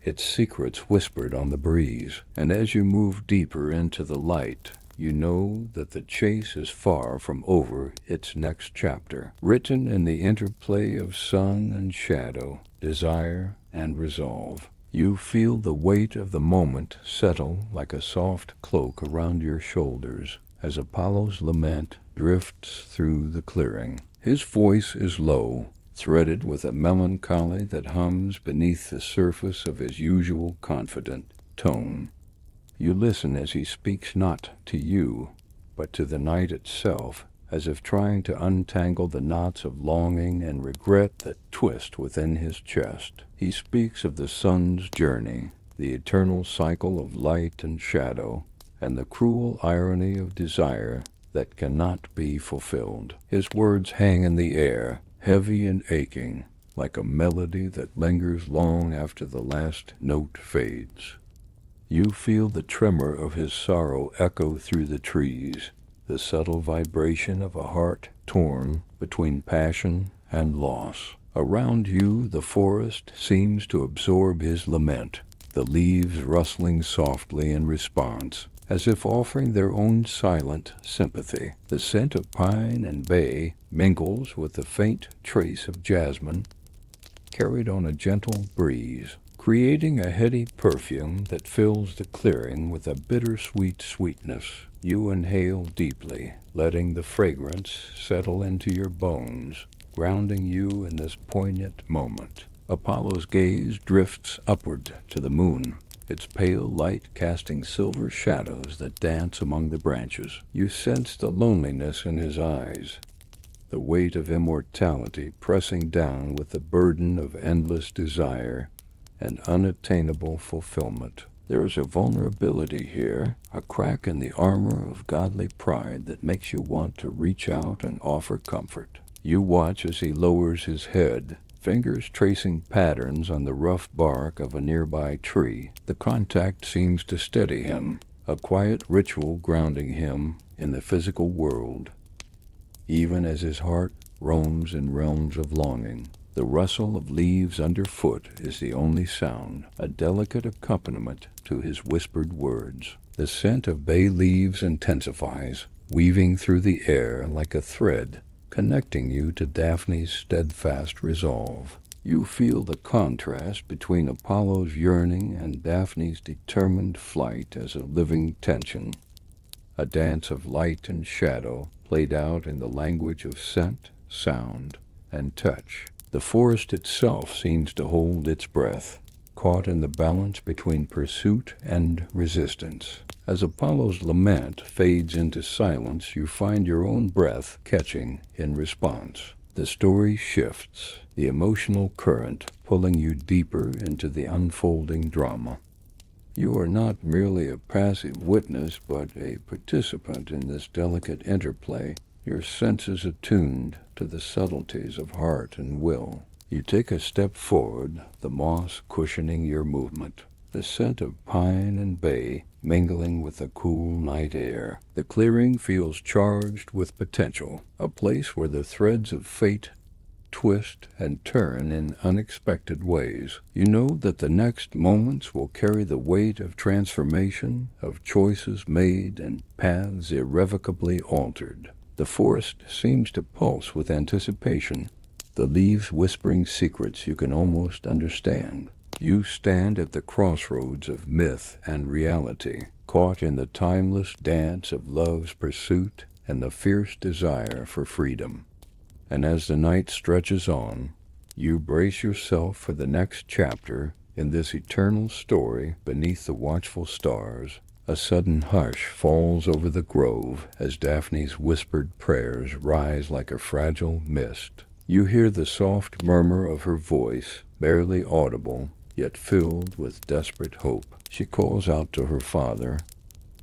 A: its secrets whispered on the breeze, and as you move deeper into the light, you know that the chase is far from over its next chapter, written in the interplay of sun and shadow, desire and resolve. You feel the weight of the moment settle like a soft cloak around your shoulders as Apollo's lament drifts through the clearing. His voice is low, threaded with a melancholy that hums beneath the surface of his usual confident tone. You listen as he speaks not to you, but to the night itself, as if trying to untangle the knots of longing and regret that twist within his chest. He speaks of the sun's journey, the eternal cycle of light and shadow, and the cruel irony of desire that cannot be fulfilled. His words hang in the air, heavy and aching, like a melody that lingers long after the last note fades. You feel the tremor of his sorrow echo through the trees, the subtle vibration of a heart torn between passion and loss. Around you, the forest seems to absorb his lament, the leaves rustling softly in response, as if offering their own silent sympathy. The scent of pine and bay mingles with the faint trace of jasmine, carried on a gentle breeze, creating a heady perfume that fills the clearing with a bittersweet sweetness. You inhale deeply, letting the fragrance settle into your bones, grounding you in this poignant moment. Apollo's gaze drifts upward to the moon, its pale light casting silver shadows that dance among the branches. You sense the loneliness in his eyes, the weight of immortality pressing down with the burden of endless desire and unattainable fulfillment. There is a vulnerability here, a crack in the armor of godly pride that makes you want to reach out and offer comfort. You watch as he lowers his head, fingers tracing patterns on the rough bark of a nearby tree. The contact seems to steady him, a quiet ritual grounding him in the physical world, even as his heart roams in realms of longing. The rustle of leaves underfoot is the only sound, a delicate accompaniment to his whispered words. The scent of bay leaves intensifies, weaving through the air like a thread, connecting you to Daphne's steadfast resolve. You feel the contrast between Apollo's yearning and Daphne's determined flight as a living tension, a dance of light and shadow played out in the language of scent, sound, and touch. The forest itself seems to hold its breath, caught in the balance between pursuit and resistance. As Apollo's lament fades into silence, you find your own breath catching in response. The story shifts, the emotional current pulling you deeper into the unfolding drama. You are not merely a passive witness, but a participant in this delicate interplay, your senses attuned to the subtleties of heart and will. You take a step forward, the moss cushioning your movement, the scent of pine and bay mingling with the cool night air. The clearing feels charged with potential, a place where the threads of fate twist and turn in unexpected ways. You know that the next moments will carry the weight of transformation, of choices made and paths irrevocably altered. The forest seems to pulse with anticipation, the leaves whispering secrets you can almost understand. You stand at the crossroads of myth and reality, caught in the timeless dance of love's pursuit and the fierce desire for freedom. And as the night stretches on, you brace yourself for the next chapter in this eternal story beneath the watchful stars. A sudden hush falls over the grove as Daphne's whispered prayers rise like a fragile mist. You hear the soft murmur of her voice, barely audible, yet filled with desperate hope. She calls out to her father,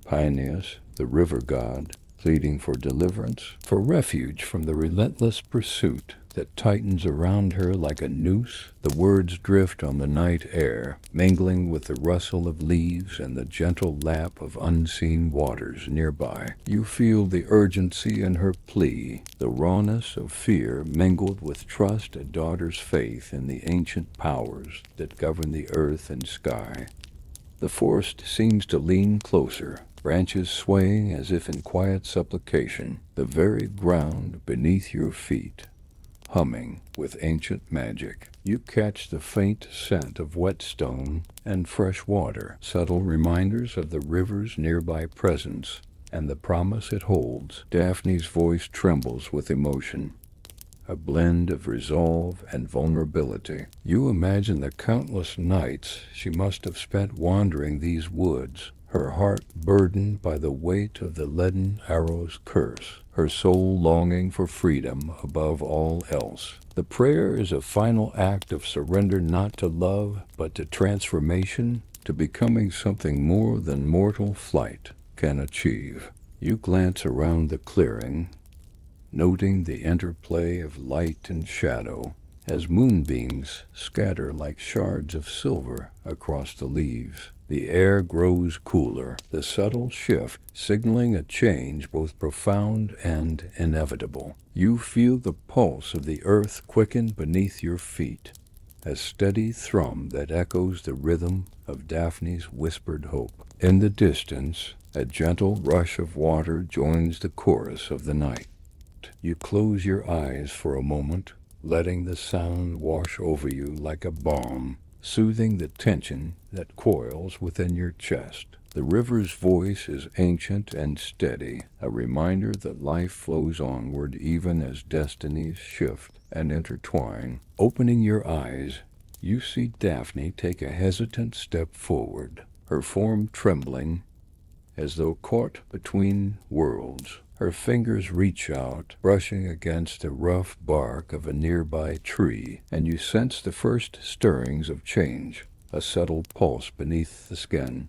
A: Paeneus, the river god, pleading for deliverance, for refuge from the relentless pursuit that tightens around her like a noose. The words drift on the night air, mingling with the rustle of leaves and the gentle lap of unseen waters nearby. You feel the urgency in her plea, the rawness of fear mingled with trust a daughter's faith in the ancient powers that govern the earth and sky. The forest seems to lean closer, branches swaying as if in quiet supplication, the very ground beneath your feet humming with ancient magic. You catch the faint scent of wet stone and fresh water, subtle reminders of the river's nearby presence and the promise it holds. Daphne's voice trembles with emotion, a blend of resolve and vulnerability. You imagine the countless nights she must have spent wandering these woods, her heart burdened by the weight of the leaden arrow's curse, her soul longing for freedom above all else. The prayer is a final act of surrender, not to love, but to transformation, to becoming something more than mortal flight can achieve. You glance around the clearing, noting the interplay of light and shadow as moonbeams scatter like shards of silver across the leaves. The air grows cooler, the subtle shift signaling a change both profound and inevitable. You feel the pulse of the earth quicken beneath your feet, a steady thrum that echoes the rhythm of Daphne's whispered hope. In the distance, a gentle rush of water joins the chorus of the night. You close your eyes for a moment, letting the sound wash over you like a balm, soothing the tension that coils within your chest. The river's voice is ancient and steady, a reminder that life flows onward even as destinies shift and intertwine. Opening your eyes, you see Daphne take a hesitant step forward, her form trembling as though caught between worlds. Her fingers reach out, brushing against the rough bark of a nearby tree, and you sense the first stirrings of change, a subtle pulse beneath the skin,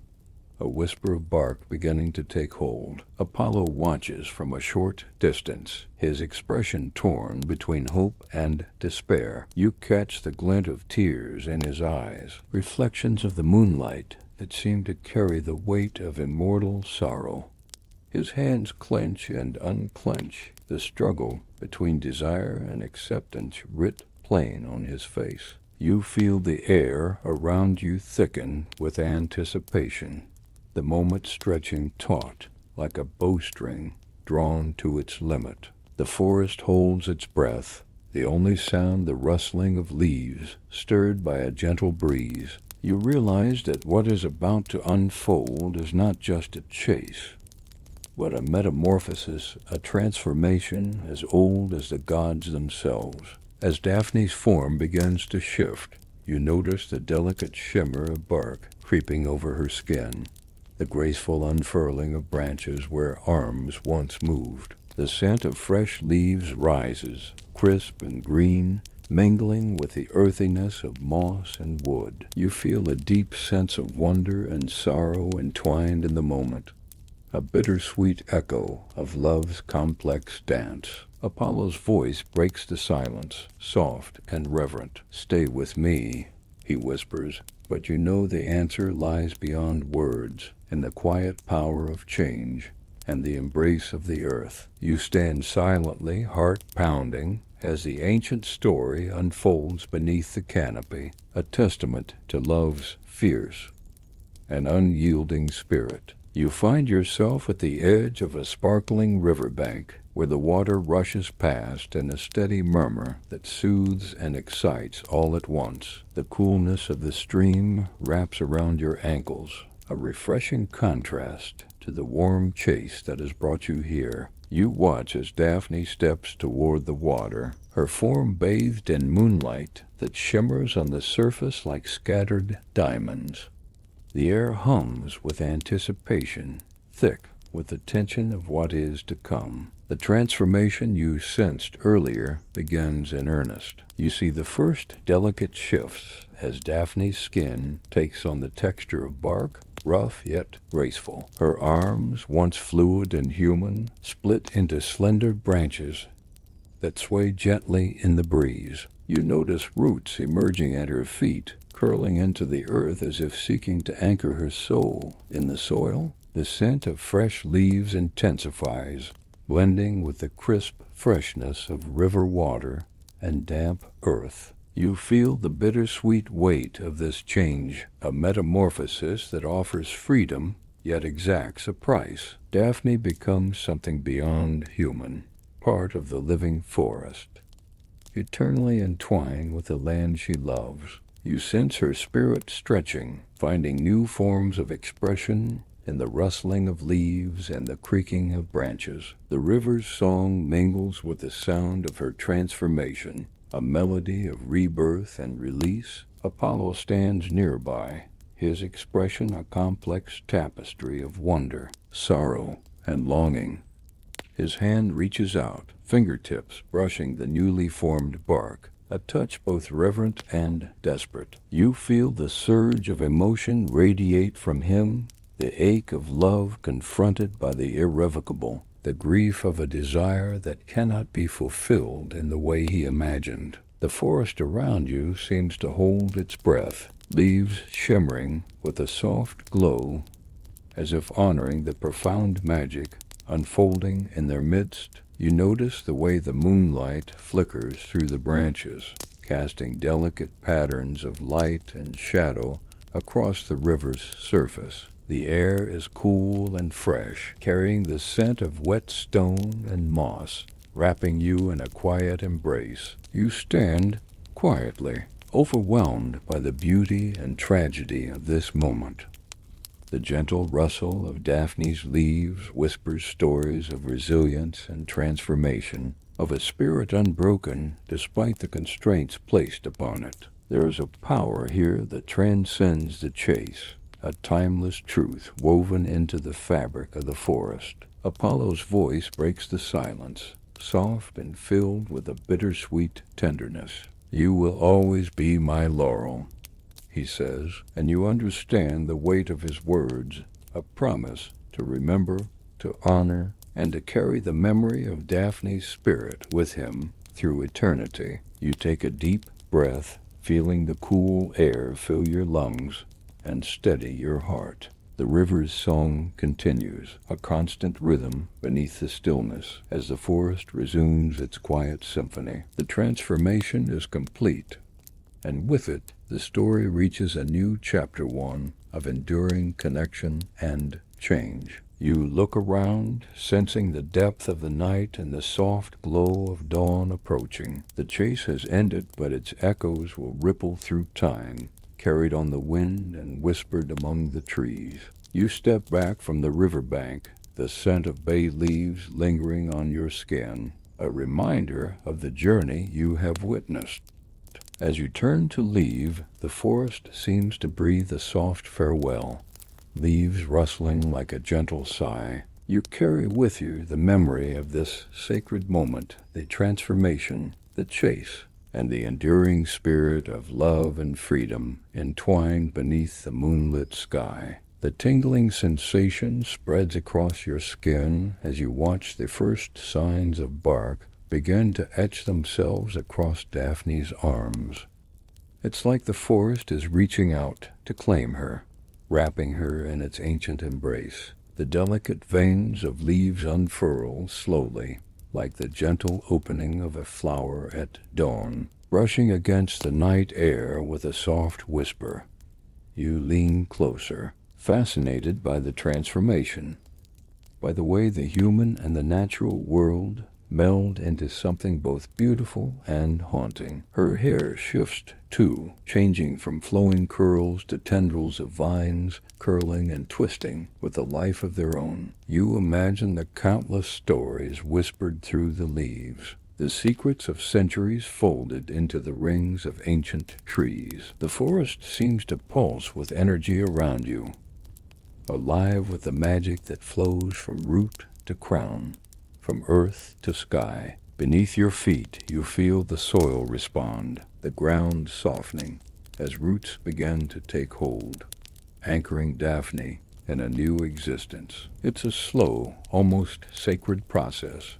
A: a whisper of bark beginning to take hold. Apollo watches from a short distance, his expression torn between hope and despair. You catch the glint of tears in his eyes, reflections of the moonlight that seem to carry the weight of immortal sorrow. His hands clench and unclench, the struggle between desire and acceptance writ plain on his face. You feel the air around you thicken with anticipation, the moment stretching taut like a bowstring drawn to its limit. The forest holds its breath, the only sound the rustling of leaves stirred by a gentle breeze. You realize that what is about to unfold is not just a chase, but a metamorphosis, a transformation as old as the gods themselves. As Daphne's form begins to shift, you notice the delicate shimmer of bark creeping over her skin, the graceful unfurling of branches where arms once moved. The scent of fresh leaves rises, crisp and green, mingling with the earthiness of moss and wood. You feel a deep sense of wonder and sorrow entwined in the moment, a bittersweet echo of love's complex dance. Apollo's voice breaks the silence, soft and reverent. "Stay with me," he whispers, but you know the answer lies beyond words, in the quiet power of change and the embrace of the earth. You stand silently, heart pounding, as the ancient story unfolds beneath the canopy, a testament to love's fierce and unyielding spirit. You find yourself at the edge of a sparkling riverbank, where the water rushes past in a steady murmur that soothes and excites all at once. The coolness of the stream wraps around your ankles, a refreshing contrast to the warm chase that has brought you here. You watch as Daphne steps toward the water, her form bathed in moonlight that shimmers on the surface like scattered diamonds. The air hums with anticipation, thick with the tension of what is to come. The transformation you sensed earlier begins in earnest. You see the first delicate shifts as Daphne's skin takes on the texture of bark, rough yet graceful. Her arms, once fluid and human, split into slender branches that sway gently in the breeze. You notice roots emerging at her feet, curling into the earth as if seeking to anchor her soul in the soil. The scent of fresh leaves intensifies, blending with the crisp freshness of river water and damp earth. You feel the bittersweet weight of this change, a metamorphosis that offers freedom yet exacts a price. Daphne becomes something beyond human, part of the living forest, eternally entwined with the land she loves. You sense her spirit stretching, finding new forms of expression in the rustling of leaves and the creaking of branches. The river's song mingles with the sound of her transformation, a melody of rebirth and release. Apollo stands nearby, his expression a complex tapestry of wonder, sorrow, and longing. His hand reaches out, fingertips brushing the newly formed bark, a touch both reverent and desperate. You feel the surge of emotion radiate from him, the ache of love confronted by the irrevocable, the grief of a desire that cannot be fulfilled in the way he imagined. The forest around you seems to hold its breath, leaves shimmering with a soft glow, as if honoring the profound magic unfolding in their midst. You notice the way the moonlight flickers through the branches, casting delicate patterns of light and shadow across the river's surface. The air is cool and fresh, carrying the scent of wet stone and moss, wrapping you in a quiet embrace. You stand quietly, overwhelmed by the beauty and tragedy of this moment. The gentle rustle of Daphne's leaves whispers stories of resilience and transformation, of a spirit unbroken despite the constraints placed upon it. There is a power here that transcends the chase, a timeless truth woven into the fabric of the forest. Apollo's voice breaks the silence, soft and filled with a bittersweet tenderness. "You will always be my laurel," he says, and you understand the weight of his words, a promise to remember, to honor, and to carry the memory of Daphne's spirit with him through eternity. You take a deep breath, feeling the cool air fill your lungs and steady your heart. The river's song continues, a constant rhythm beneath the stillness, as the forest resumes its quiet symphony. The transformation is complete, and with it, the story reaches a new chapter, one of enduring connection and change. You look around, sensing the depth of the night and the soft glow of dawn approaching. The chase has ended, but its echoes will ripple through time, carried on the wind and whispered among the trees. You step back from the riverbank, the scent of bay leaves lingering on your skin, a reminder of the journey you have witnessed. As you turn to leave, the forest seems to breathe a soft farewell, leaves rustling like a gentle sigh. You carry with you the memory of this sacred moment, the transformation, the chase, and the enduring spirit of love and freedom entwined beneath the moonlit sky. The tingling sensation spreads across your skin as you watch the first signs of bark begin to etch themselves across Daphne's arms. It's like the forest is reaching out to claim her, wrapping her in its ancient embrace. The delicate veins of leaves unfurl slowly, like the gentle opening of a flower at dawn, brushing against the night air with a soft whisper. You lean closer, fascinated by the transformation, by the way the human and the natural world meld into something both beautiful and haunting. Her hair shifts too, changing from flowing curls to tendrils of vines, curling and twisting with a life of their own. You imagine the countless stories whispered through the leaves, the secrets of centuries folded into the rings of ancient trees. The forest seems to pulse with energy around you, alive with the magic that flows from root to crown, from earth to sky. Beneath your feet, you feel the soil respond, the ground softening as roots begin to take hold, anchoring Daphne in a new existence. It's a slow, almost sacred process,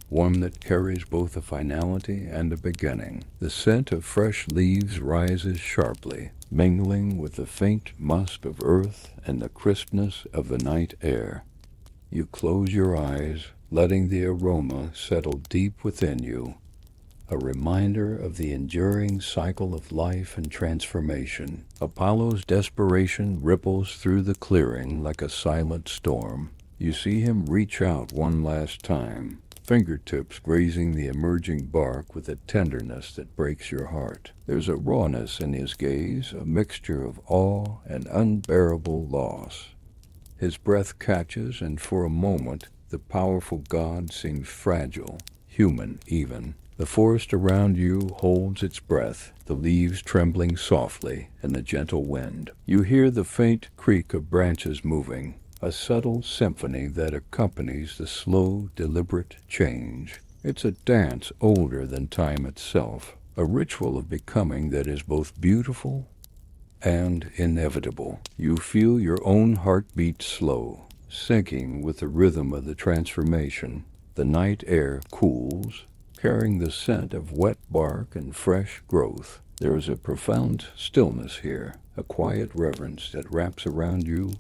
A: one that carries both a finality and a beginning. The scent of fresh leaves rises sharply, mingling with the faint musk of earth and the crispness of the night air. You close your eyes, letting the aroma settle deep within you, a reminder of the enduring cycle of life and transformation. Apollo's desperation ripples through the clearing like a silent storm. You see him reach out one last time, fingertips grazing the emerging bark with a tenderness that breaks your heart. There's a rawness in his gaze, a mixture of awe and unbearable loss. His breath catches, and for a moment, the powerful god seems fragile, human even. The forest around you holds its breath, the leaves trembling softly in the gentle wind. You hear the faint creak of branches moving, a subtle symphony that accompanies the slow, deliberate change. It's a dance older than time itself, a ritual of becoming that is both beautiful and inevitable. You feel your own heartbeat slow, syncing with the rhythm of the transformation. The night air cools, carrying the scent of wet bark and fresh growth. There is a profound stillness here, a quiet reverence that wraps around you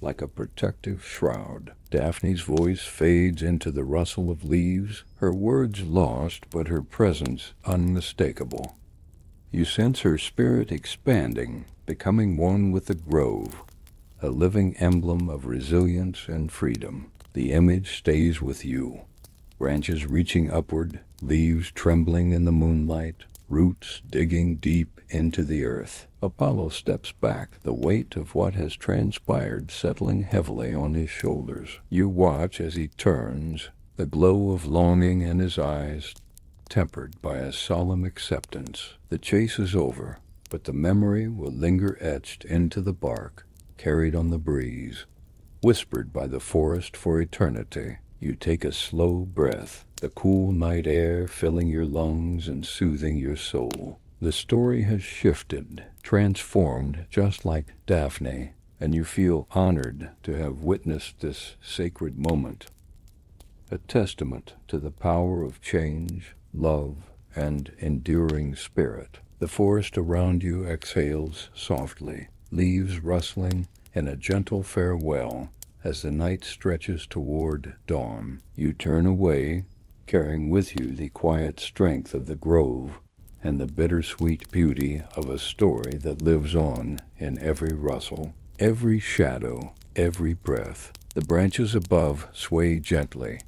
A: like a protective shroud. Daphne's voice fades into the rustle of leaves, her words lost but her presence unmistakable. You sense her spirit expanding, becoming one with the grove, a living emblem of resilience and freedom. The image stays with you, branches reaching upward, leaves trembling in the moonlight, roots digging deep into the earth. Apollo steps back, the weight of what has transpired settling heavily on his shoulders. You watch as he turns, the glow of longing in his eyes tempered by a solemn acceptance. The chase is over, but the memory will linger etched into the bark, carried on the breeze, whispered by the forest for eternity. You take a slow breath, the cool night air filling your lungs and soothing your soul. The story has shifted, transformed just like Daphne, and you feel honored to have witnessed this sacred moment, a testament to the power of change, love, and enduring spirit. The forest around you exhales softly, leaves rustling in a gentle farewell as the night stretches toward dawn. You turn away, carrying with you the quiet strength of the grove and the bittersweet beauty of a story that lives on in every rustle, every shadow, every breath. The branches above sway gently,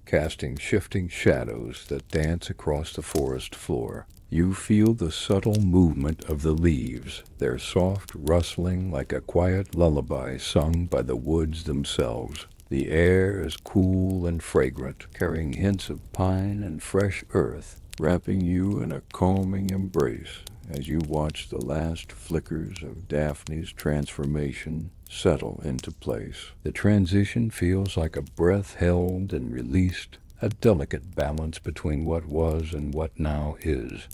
A: casting shifting shadows that dance across the forest floor. You feel the subtle movement of the leaves, their soft rustling like a quiet lullaby sung by the woods themselves. The air is cool and fragrant, carrying hints of pine and fresh earth, wrapping you in a calming embrace as you watch the last flickers of Daphne's transformation settle into place. The transition feels like a breath held and released, a delicate balance between what was and what now is.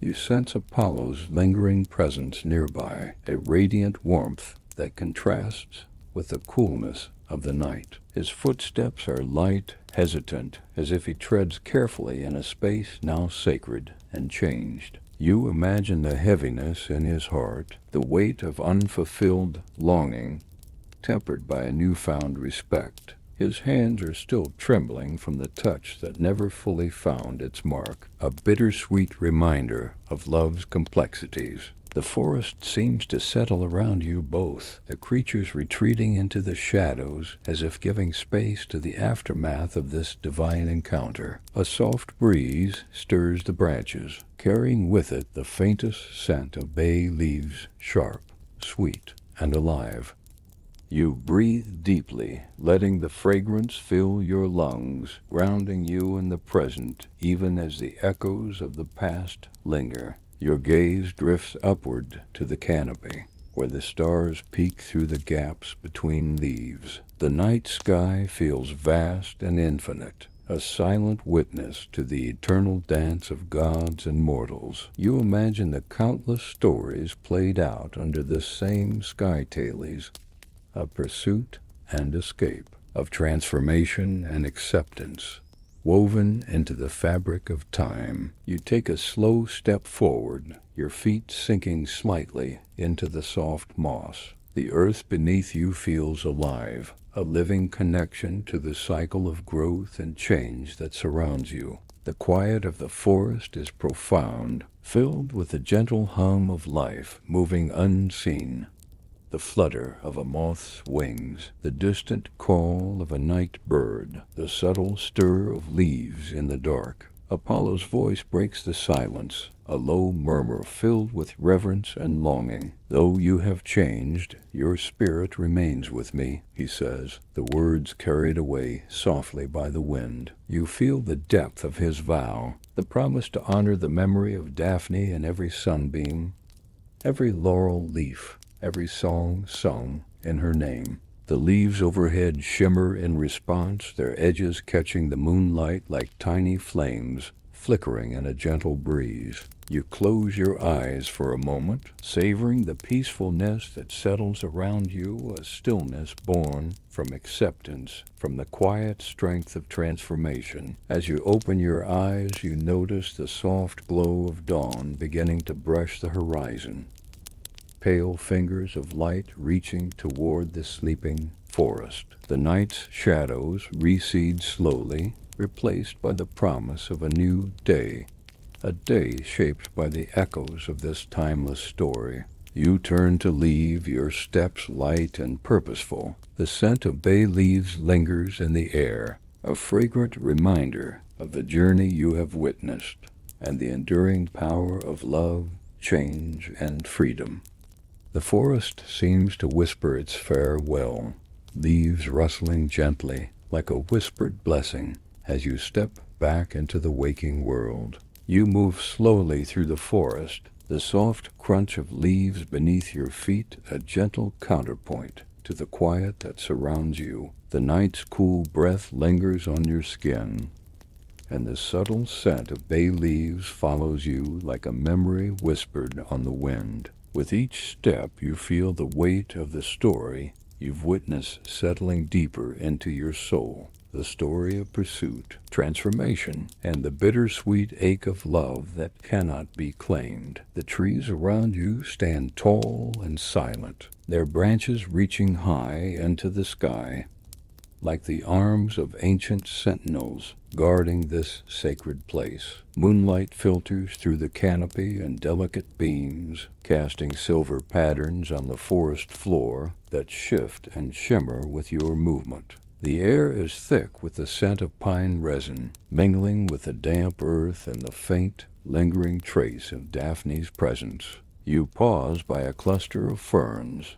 A: You sense Apollo's lingering presence nearby, a radiant warmth that contrasts with the coolness of the night. His footsteps are light, hesitant, as if he treads carefully in a space now sacred and changed. You imagine the heaviness in his heart, the weight of unfulfilled longing, tempered by a newfound respect. His hands are still trembling from the touch that never fully found its mark, a bittersweet reminder of love's complexities. The forest seems to settle around you both, the creatures retreating into the shadows as if giving space to the aftermath of this divine encounter. A soft breeze stirs the branches, carrying with it the faintest scent of bay leaves, sharp, sweet, and alive. You breathe deeply, letting the fragrance fill your lungs, grounding you in the present, even as the echoes of the past linger. Your gaze drifts upward to the canopy, where the stars peek through the gaps between leaves. The night sky feels vast and infinite, a silent witness to the eternal dance of gods and mortals. You imagine the countless stories played out under this same sky tailies, of pursuit and escape, of transformation and acceptance, woven into the fabric of time. You take a slow step forward, your feet sinking slightly into the soft moss. The earth beneath you feels alive, a living connection to the cycle of growth and change that surrounds you. The quiet of the forest is profound, filled with the gentle hum of life moving unseen. The flutter of a moth's wings, the distant call of a night bird, the subtle stir of leaves in the dark. Apollo's voice breaks the silence, a low murmur filled with reverence and longing. "Though you have changed, your spirit remains with me," he says, the words carried away softly by the wind. You feel the depth of his vow, the promise to honor the memory of Daphne in every sunbeam, every laurel leaf, every song sung in her name. The leaves overhead shimmer in response, their edges catching the moonlight like tiny flames flickering in a gentle breeze. You close your eyes for a moment, savoring the peacefulness that settles around you, a stillness born from acceptance, from the quiet strength of transformation. As you open your eyes, you notice the soft glow of dawn beginning to brush the horizon. Pale fingers of light reaching toward the sleeping forest. The night's shadows recede slowly, replaced by the promise of a new day, a day shaped by the echoes of this timeless story. You turn to leave, your steps light and purposeful. The scent of bay leaves lingers in the air, a fragrant reminder of the journey you have witnessed and the enduring power of love, change, and freedom. The forest seems to whisper its farewell, leaves rustling gently like a whispered blessing as you step back into the waking world. You move slowly through the forest, the soft crunch of leaves beneath your feet a gentle counterpoint to the quiet that surrounds you. The night's cool breath lingers on your skin, and the subtle scent of bay leaves follows you like a memory whispered on the wind. With each step, you feel the weight of the story you've witnessed settling deeper into your soul. The story of pursuit, transformation, and the bittersweet ache of love that cannot be claimed. The trees around you stand tall and silent, their branches reaching high into the sky, like the arms of ancient sentinels guarding this sacred place. Moonlight filters through the canopy in delicate beams, casting silver patterns on the forest floor that shift and shimmer with your movement. The air is thick with the scent of pine resin, mingling with the damp earth and the faint, lingering trace of Daphne's presence. You pause by a cluster of ferns,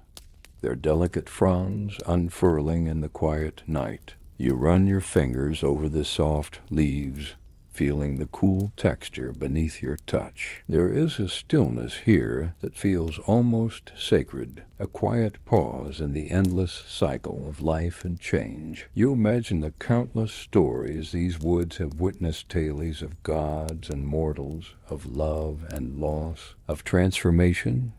A: their delicate fronds unfurling in the quiet night. You run your fingers over the soft leaves, feeling the cool texture beneath your touch. There is a stillness here that feels almost sacred, a quiet pause in the endless cycle of life and change. You imagine the countless stories these woods have witnessed, tales of gods and mortals, of love and loss, of transformation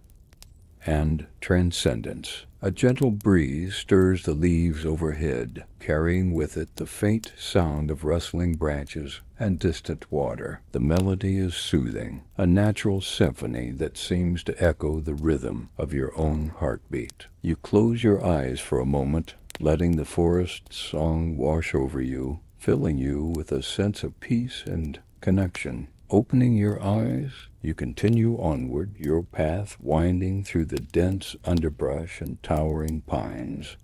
A: and transcendence. A gentle breeze stirs the leaves overhead, carrying with it the faint sound of rustling branches and distant water. The melody is soothing, a natural symphony that seems to echo the rhythm of your own heartbeat. You close your eyes for a moment, letting the forest song wash over you, filling you with a sense of peace and connection. Opening your eyes, you continue onward, your path winding through the dense underbrush and towering pines.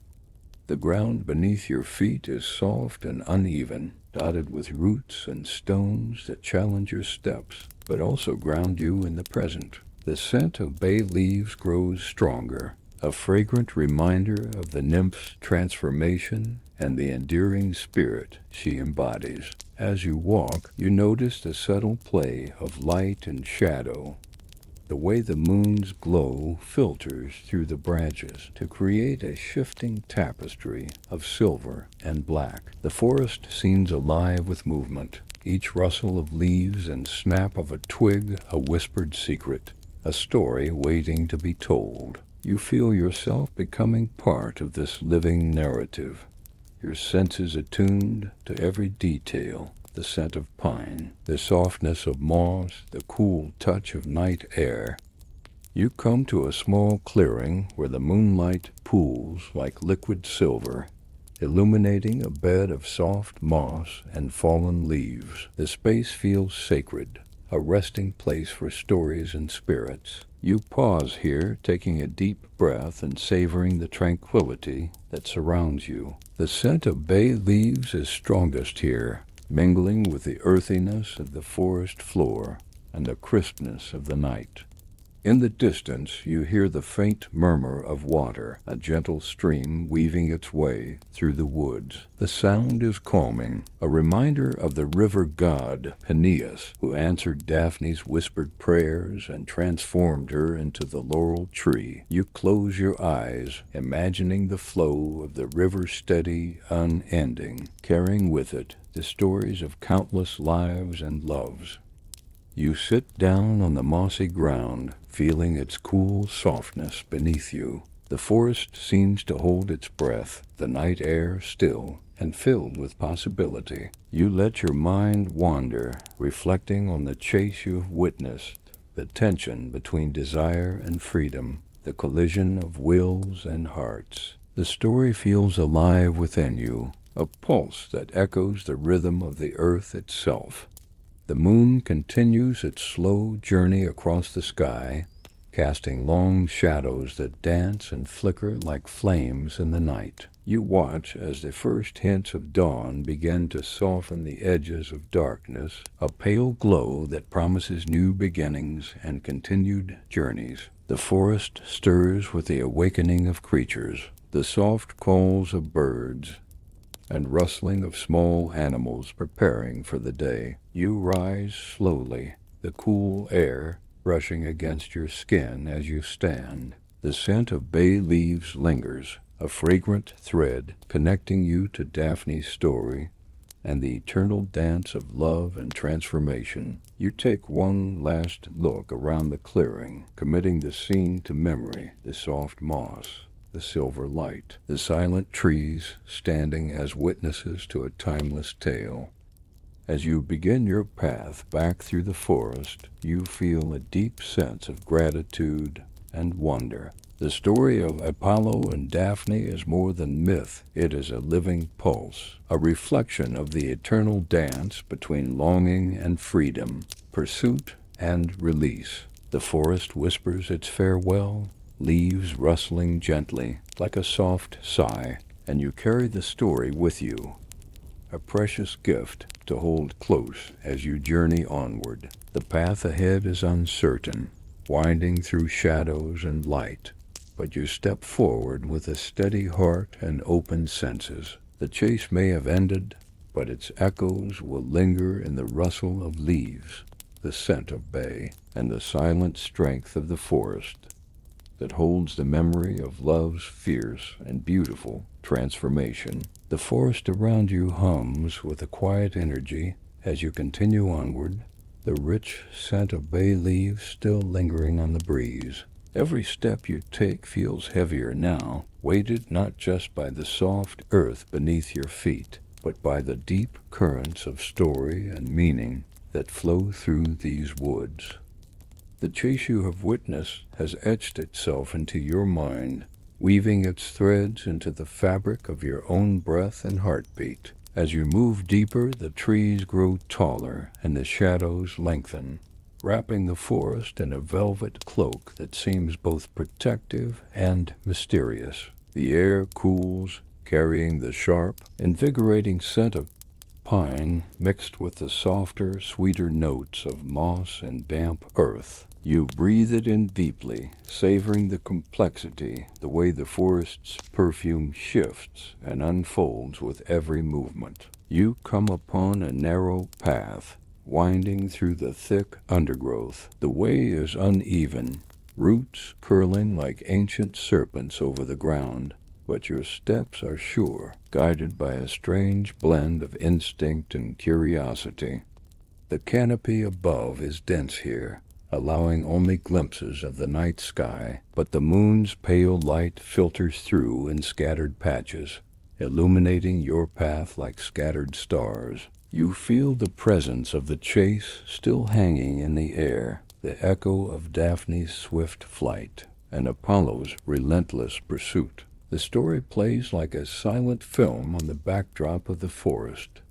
A: The ground beneath your feet is soft and uneven, dotted with roots and stones that challenge your steps, but also ground you in the present. The scent of bay leaves grows stronger, a fragrant reminder of the nymph's transformation and the endearing spirit she embodies. As you walk, you notice the subtle play of light and shadow, the way the moon's glow filters through the branches to create a shifting tapestry of silver and black. The forest seems alive with movement, each rustle of leaves and snap of a twig a whispered secret, a story waiting to be told. You feel yourself becoming part of this living narrative, your senses attuned to every detail, the scent of pine, the softness of moss, the cool touch of night air. You come to a small clearing where the moonlight pools like liquid silver, illuminating a bed of soft moss and fallen leaves. The space feels sacred, a resting place for stories and spirits. You pause here, taking a deep breath and savoring the tranquility that surrounds you. The scent of bay leaves is strongest here, mingling with the earthiness of the forest floor and the crispness of the night. In the distance, you hear the faint murmur of water, a gentle stream weaving its way through the woods. The sound is calming, a reminder of the river god Peneus, who answered Daphne's whispered prayers and transformed her into the laurel tree. You close your eyes, imagining the flow of the river steady, unending, carrying with it the stories of countless lives and loves. You sit down on the mossy ground, feeling its cool softness beneath you. The forest seems to hold its breath, the night air still and filled with possibility. You let your mind wander, reflecting on the chase you've witnessed, the tension between desire and freedom, the collision of wills and hearts. The story feels alive within you, a pulse that echoes the rhythm of the earth itself. The moon continues its slow journey across the sky, casting long shadows that dance and flicker like flames in the night. You watch as the first hints of dawn begin to soften the edges of darkness, a pale glow that promises new beginnings and continued journeys. The forest stirs with the awakening of creatures, the soft calls of birds, and rustling of small animals preparing for the day. You rise slowly, the cool air brushing against your skin as you stand. The scent of bay leaves lingers, a fragrant thread connecting you to Daphne's story and the eternal dance of love and transformation. You take one last look around the clearing, committing the scene to memory, the soft moss, the silver light, the silent trees standing as witnesses to a timeless tale. As you begin your path back through the forest, you feel a deep sense of gratitude and wonder. The story of Apollo and Daphne is more than myth. It is a living pulse, a reflection of the eternal dance between longing and freedom, pursuit and release. The forest whispers its farewell, leaves rustling gently like a soft sigh, and you carry the story with you, a precious gift to hold close as you journey onward. The path ahead is uncertain, winding through shadows and light, but you step forward with a steady heart and open senses. The chase may have ended, but its echoes will linger in the rustle of leaves, the scent of bay, and the silent strength of the forest that holds the memory of love's fierce and beautiful transformation. The forest around you hums with a quiet energy as you continue onward, the rich scent of bay leaves still lingering on the breeze. Every step you take feels heavier now, weighted not just by the soft earth beneath your feet, but by the deep currents of story and meaning that flow through these woods. The chase you have witnessed has etched itself into your mind, weaving its threads into the fabric of your own breath and heartbeat. As you move deeper, the trees grow taller and the shadows lengthen, wrapping the forest in a velvet cloak that seems both protective and mysterious. The air cools, carrying the sharp, invigorating scent of pine mixed with the softer, sweeter notes of moss and damp earth. You breathe it in deeply, savoring the complexity, the way the forest's perfume shifts and unfolds with every movement. You come upon a narrow path, winding through the thick undergrowth. The way is uneven, roots curling like ancient serpents over the ground, but your steps are sure, guided by a strange blend of instinct and curiosity. The canopy above is dense here, allowing only glimpses of the night sky, but the moon's pale light filters through in scattered patches, illuminating your path like scattered stars. You feel the presence of the chase still hanging in the air, the echo of Daphne's swift flight and Apollo's relentless pursuit. The story plays like a silent film on the backdrop of the forest,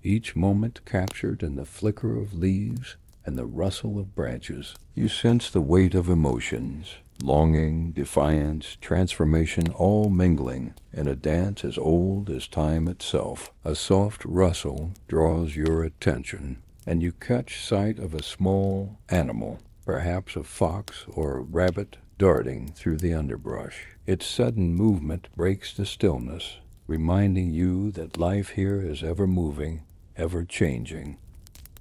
A: each moment captured in the flicker of leaves and the rustle of branches. You sense the weight of emotions, longing, defiance, transformation, all mingling in a dance as old as time itself. A soft rustle draws your attention, and you catch sight of a small animal, perhaps a fox or a rabbit, darting through the underbrush. Its sudden movement breaks the stillness, reminding you that life here is ever moving, ever changing.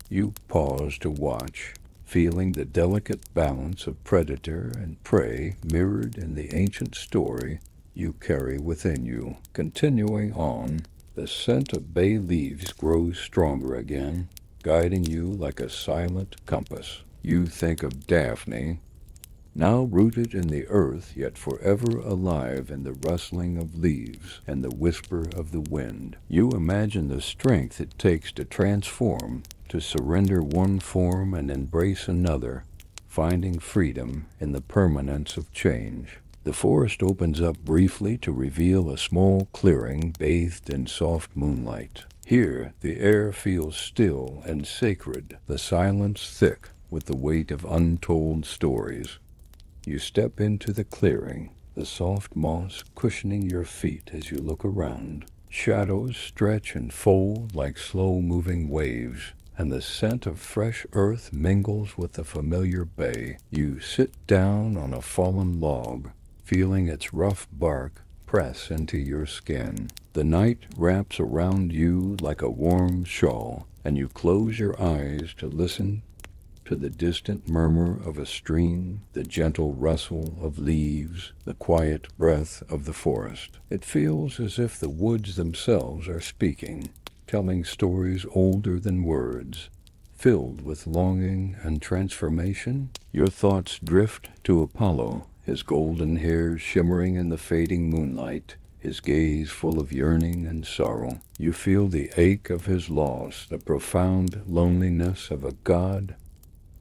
A: You pause to watch, feeling the delicate balance of predator and prey mirrored in the ancient story you carry within you. Continuing on, the scent of bay leaves grows stronger again, guiding you like a silent compass. You think of Daphne, now rooted in the earth, yet forever alive in the rustling of leaves and the whisper of the wind. You imagine the strength it takes to transform, to surrender one form and embrace another, finding freedom in the permanence of change. The forest opens up briefly to reveal a small clearing bathed in soft moonlight. Here, the air feels still and sacred, the silence thick with the weight of untold stories. You step into the clearing, the soft moss cushioning your feet as you look around. Shadows stretch and fold like slow-moving waves, and the scent of fresh earth mingles with the familiar bay. You sit down on a fallen log, feeling its rough bark press into your skin. The night wraps around you like a warm shawl, and you close your eyes to listen to the distant murmur of a stream, the gentle rustle of leaves, the quiet breath of the forest. It feels as if the woods themselves are speaking, telling stories older than words, filled with longing and transformation. Your thoughts drift to Apollo, his golden hair shimmering in the fading moonlight, his gaze full of yearning and sorrow. You feel the ache of his loss, the profound loneliness of a god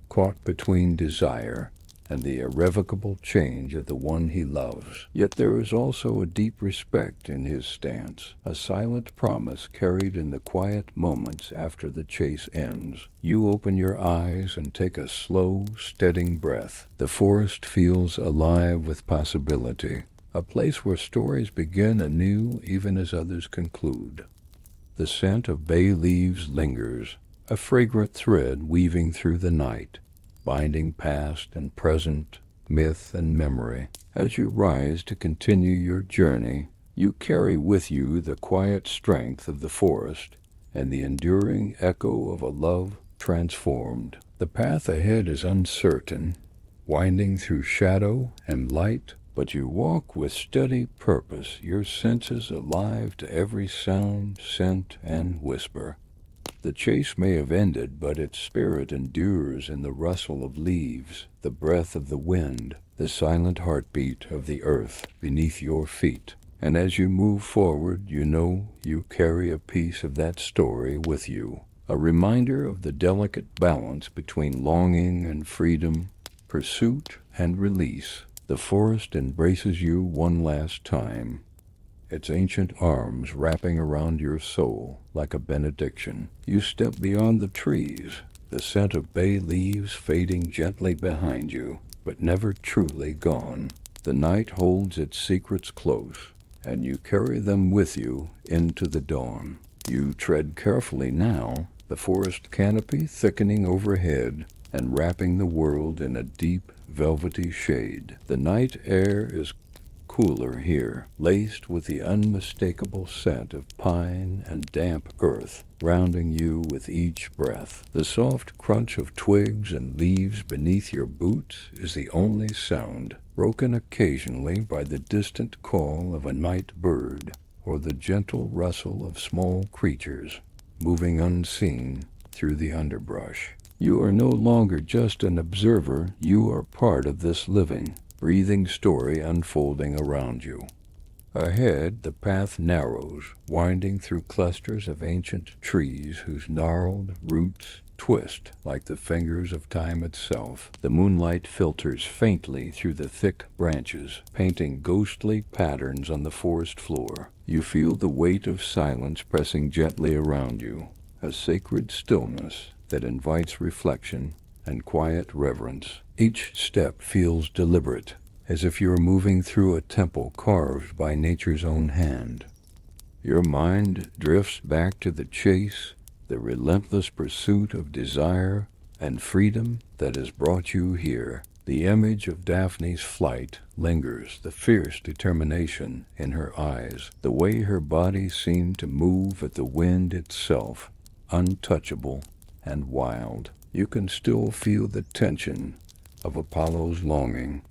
A: caught between desire and the irrevocable change of the one he loves. Yet there is also a deep respect in his stance, a silent promise carried in the quiet moments after the chase ends. You open your eyes and take a slow, steadying breath. The forest feels alive with possibility, a place where stories begin anew even as others conclude. The scent of bay leaves lingers, a fragrant thread weaving through the night, binding past and present, myth and memory. As you rise to continue your journey, you carry with you the quiet strength of the forest and the enduring echo of a love transformed. The path ahead is uncertain, winding through shadow and light, but you walk with steady purpose, your senses alive to every sound, scent, and whisper. The chase may have ended, but its spirit endures in the rustle of leaves, the breath of the wind, the silent heartbeat of the earth beneath your feet. And as you move forward, you know you carry a piece of that story with you, a reminder of the delicate balance between longing and freedom, pursuit and release. The forest embraces you one last time, its ancient arms wrapping around your soul like a benediction. You step beyond the trees, the scent of bay leaves fading gently behind you, but never truly gone. The night holds its secrets close, and you carry them with you into the dawn. You tread carefully now, the forest canopy thickening overhead and wrapping the world in a deep, velvety shade. The night air is cooler here, laced with the unmistakable scent of pine and damp earth, rounding you with each breath. The soft crunch of twigs and leaves beneath your boots is the only sound, broken occasionally by the distant call of a night bird or the gentle rustle of small creatures moving unseen through the underbrush. You are no longer just an observer, you are part of this living, breathing story unfolding around you. Ahead, the path narrows, winding through clusters of ancient trees whose gnarled roots twist like the fingers of time itself. The moonlight filters faintly through the thick branches, painting ghostly patterns on the forest floor. You feel the weight of silence pressing gently around you, a sacred stillness that invites reflection and quiet reverence. Each step feels deliberate, as if you're moving through a temple carved by nature's own hand. Your mind drifts back to the chase, the relentless pursuit of desire and freedom that has brought you here. The image of Daphne's flight lingers, the fierce determination in her eyes, the way her body seemed to move at the wind itself, untouchable and wild. You can still feel the tension of Apollo's longing,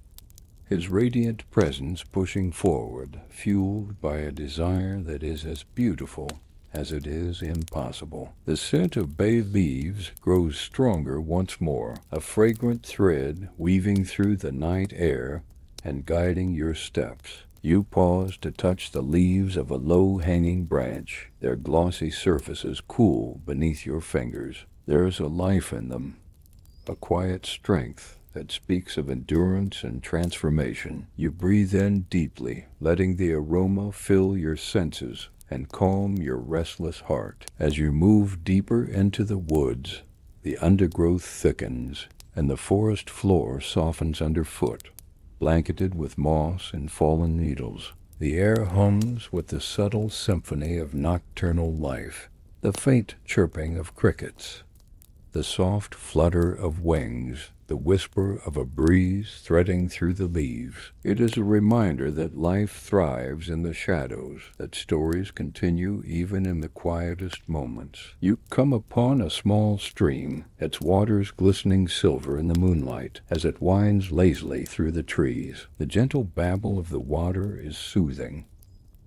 A: his radiant presence pushing forward, fueled by a desire that is as beautiful as it is impossible. The scent of bay leaves grows stronger once more, a fragrant thread weaving through the night air and guiding your steps. You pause to touch the leaves of a low-hanging branch, their glossy surfaces cool beneath your fingers. There's a life in them, a quiet strength that speaks of endurance and transformation. You breathe in deeply, letting the aroma fill your senses and calm your restless heart. As you move deeper into the woods, the undergrowth thickens, and the forest floor softens underfoot, blanketed with moss and fallen needles. The air hums with the subtle symphony of nocturnal life, the faint chirping of crickets, the soft flutter of wings, the whisper of a breeze threading through the leaves. It is a reminder that life thrives in the shadows, that stories continue even in the quietest moments. You come upon a small stream, its waters glistening silver in the moonlight as it winds lazily through the trees. The gentle babble of the water is soothing,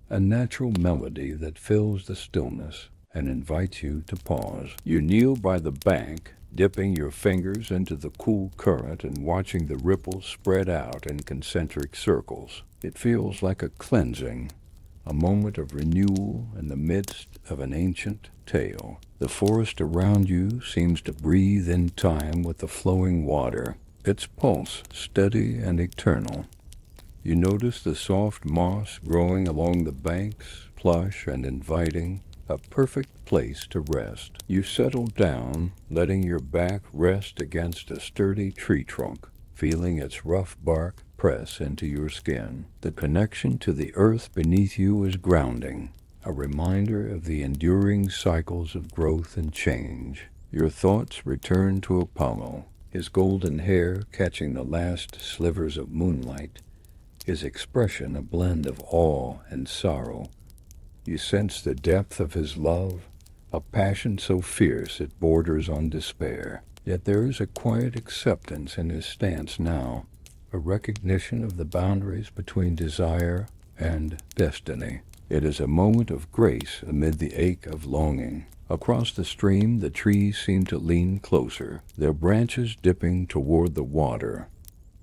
A: a natural melody that fills the stillness and invites you to pause. You kneel by the bank, dipping your fingers into the cool current and watching the ripples spread out in concentric circles. It feels like a cleansing, a moment of renewal in the midst of an ancient tale. The forest around you seems to breathe in time with the flowing water, its pulse steady and eternal. You notice the soft moss growing along the banks, plush and inviting, a perfect place to rest. You settle down, letting your back rest against a sturdy tree trunk, feeling its rough bark press into your skin. The connection to the earth beneath you is grounding, a reminder of the enduring cycles of growth and change. Your thoughts return to Apollo, his golden hair catching the last slivers of moonlight, his expression a blend of awe and sorrow. You sense the depth of his love, a passion so fierce it borders on despair. Yet there is a quiet acceptance in his stance now, a recognition of the boundaries between desire and destiny. It is a moment of grace amid the ache of longing. Across the stream, the trees seem to lean closer, their branches dipping toward the water,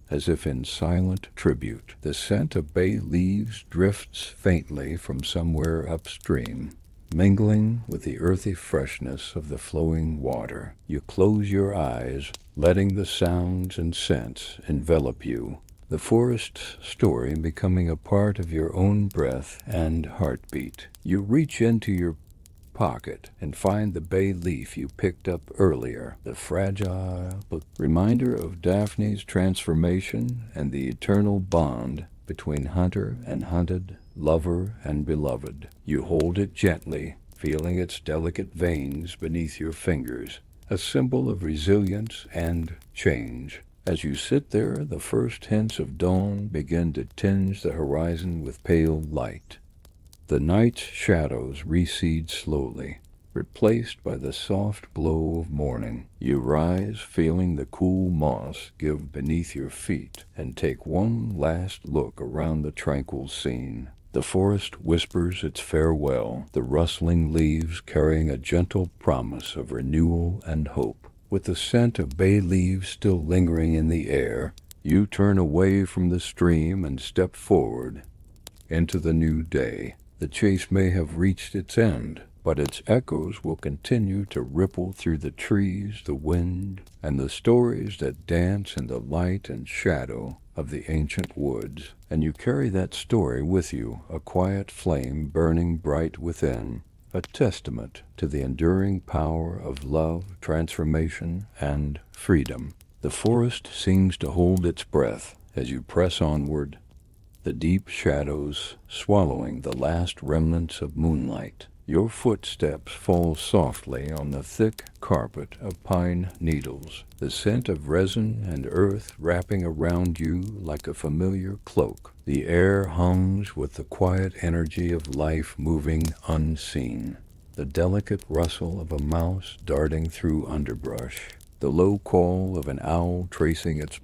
A: as if in silent tribute. The scent of bay leaves drifts faintly from somewhere upstream, mingling with the earthy freshness of the flowing water. You close your eyes, letting the sounds and scents envelop you, the forest story becoming a part of your own breath and heartbeat. You reach into your pocket and find the bay leaf you picked up earlier, the fragile but reminder of Daphne's transformation and the eternal bond between hunter and hunted, lover and beloved. You hold it gently, feeling its delicate veins beneath your fingers, a symbol of resilience and change. As you sit there, the first hints of dawn begin to tinge the horizon with pale light. The night's shadows recede slowly, replaced by the soft glow of morning. You rise, feeling the cool moss give beneath your feet, and take one last look around the tranquil scene. The forest whispers its farewell, the rustling leaves carrying a gentle promise of renewal and hope. With the scent of bay leaves still lingering in the air, you turn away from the stream and step forward into the new day. The chase may have reached its end, but its echoes will continue to ripple through the trees, the wind, and the stories that dance in the light and shadow of the ancient woods. And you carry that story with you, a quiet flame burning bright within, a testament to the enduring power of love, transformation, and freedom. The forest seems to hold its breath as you press onward, the deep shadows swallowing the last remnants of moonlight. Your footsteps fall softly on the thick carpet of pine needles, the scent of resin and earth wrapping around you like a familiar cloak. The air hums with the quiet energy of life moving unseen. The delicate rustle of a mouse darting through underbrush, the low call of an owl tracing its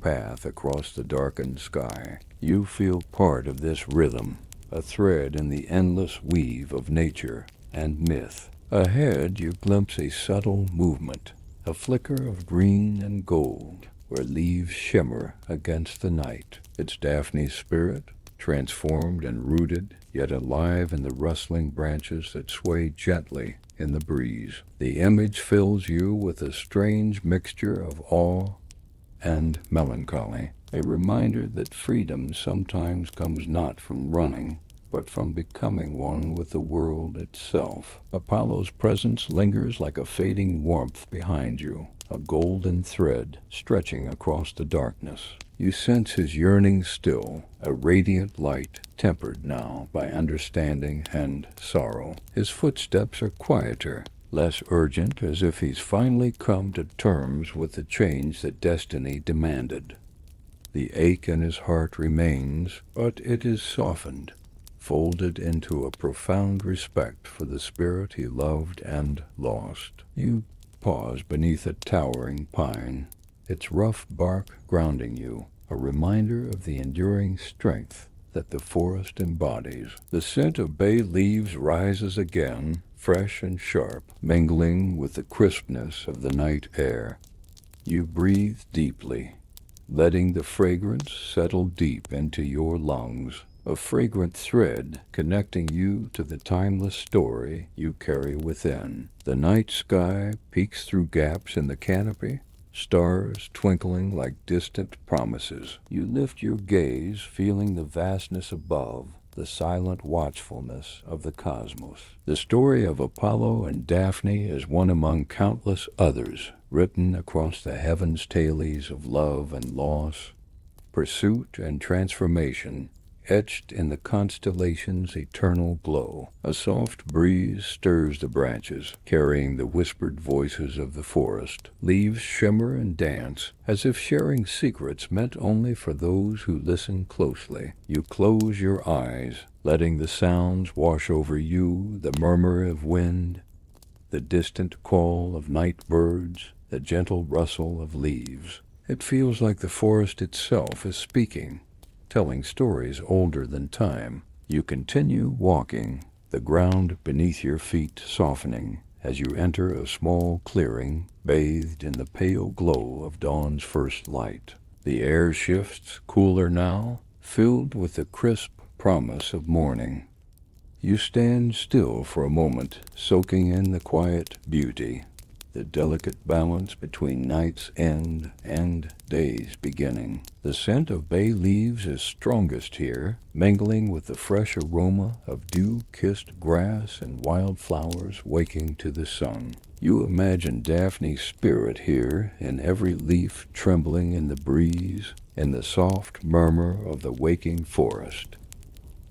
A: path across the darkened sky. You feel part of this rhythm, a thread in the endless weave of nature and myth. Ahead you glimpse a subtle movement, a flicker of green and gold, where leaves shimmer against the night. It's Daphne's spirit, transformed and rooted, yet alive in the rustling branches that sway gently in the breeze. The image fills you with a strange mixture of awe and melancholy, a reminder that freedom sometimes comes not from running, but from becoming one with the world itself. Apollo's presence lingers like a fading warmth behind you, a golden thread stretching across the darkness. You sense his yearning still, a radiant light tempered now by understanding and sorrow. His footsteps are quieter, less urgent, as if he's finally come to terms with the change that destiny demanded. The ache in his heart remains, but it is softened, folded into a profound respect for the spirit he loved and lost. You pause beneath a towering pine, its rough bark grounding you, a reminder of the enduring strength that the forest embodies. The scent of bay leaves rises again, fresh and sharp, mingling with the crispness of the night air. You breathe deeply, letting the fragrance settle deep into your lungs, a fragrant thread connecting you to the timeless story you carry within. The night sky peeks through gaps in the canopy, stars twinkling like distant promises. You lift your gaze, feeling the vastness above, the silent watchfulness of the cosmos. The story of Apollo and Daphne is one among countless others, written across the heavens' tales of love and loss, pursuit and transformation, etched in the constellation's eternal glow. A soft breeze stirs the branches, carrying the whispered voices of the forest. Leaves shimmer and dance, as if sharing secrets meant only for those who listen closely. You close your eyes, letting the sounds wash over you, the murmur of wind, the distant call of night birds, the gentle rustle of leaves. It feels like the forest itself is speaking, telling stories older than time. You continue walking, the ground beneath your feet softening as you enter a small clearing bathed in the pale glow of dawn's first light. The air shifts, cooler now, filled with the crisp promise of morning. You stand still for a moment, soaking in the quiet beauty, the delicate balance between night's end and day's beginning. The scent of bay leaves is strongest here, mingling with the fresh aroma of dew-kissed grass and wildflowers waking to the sun. You imagine Daphne's spirit here, in every leaf trembling in the breeze, in the soft murmur of the waking forest.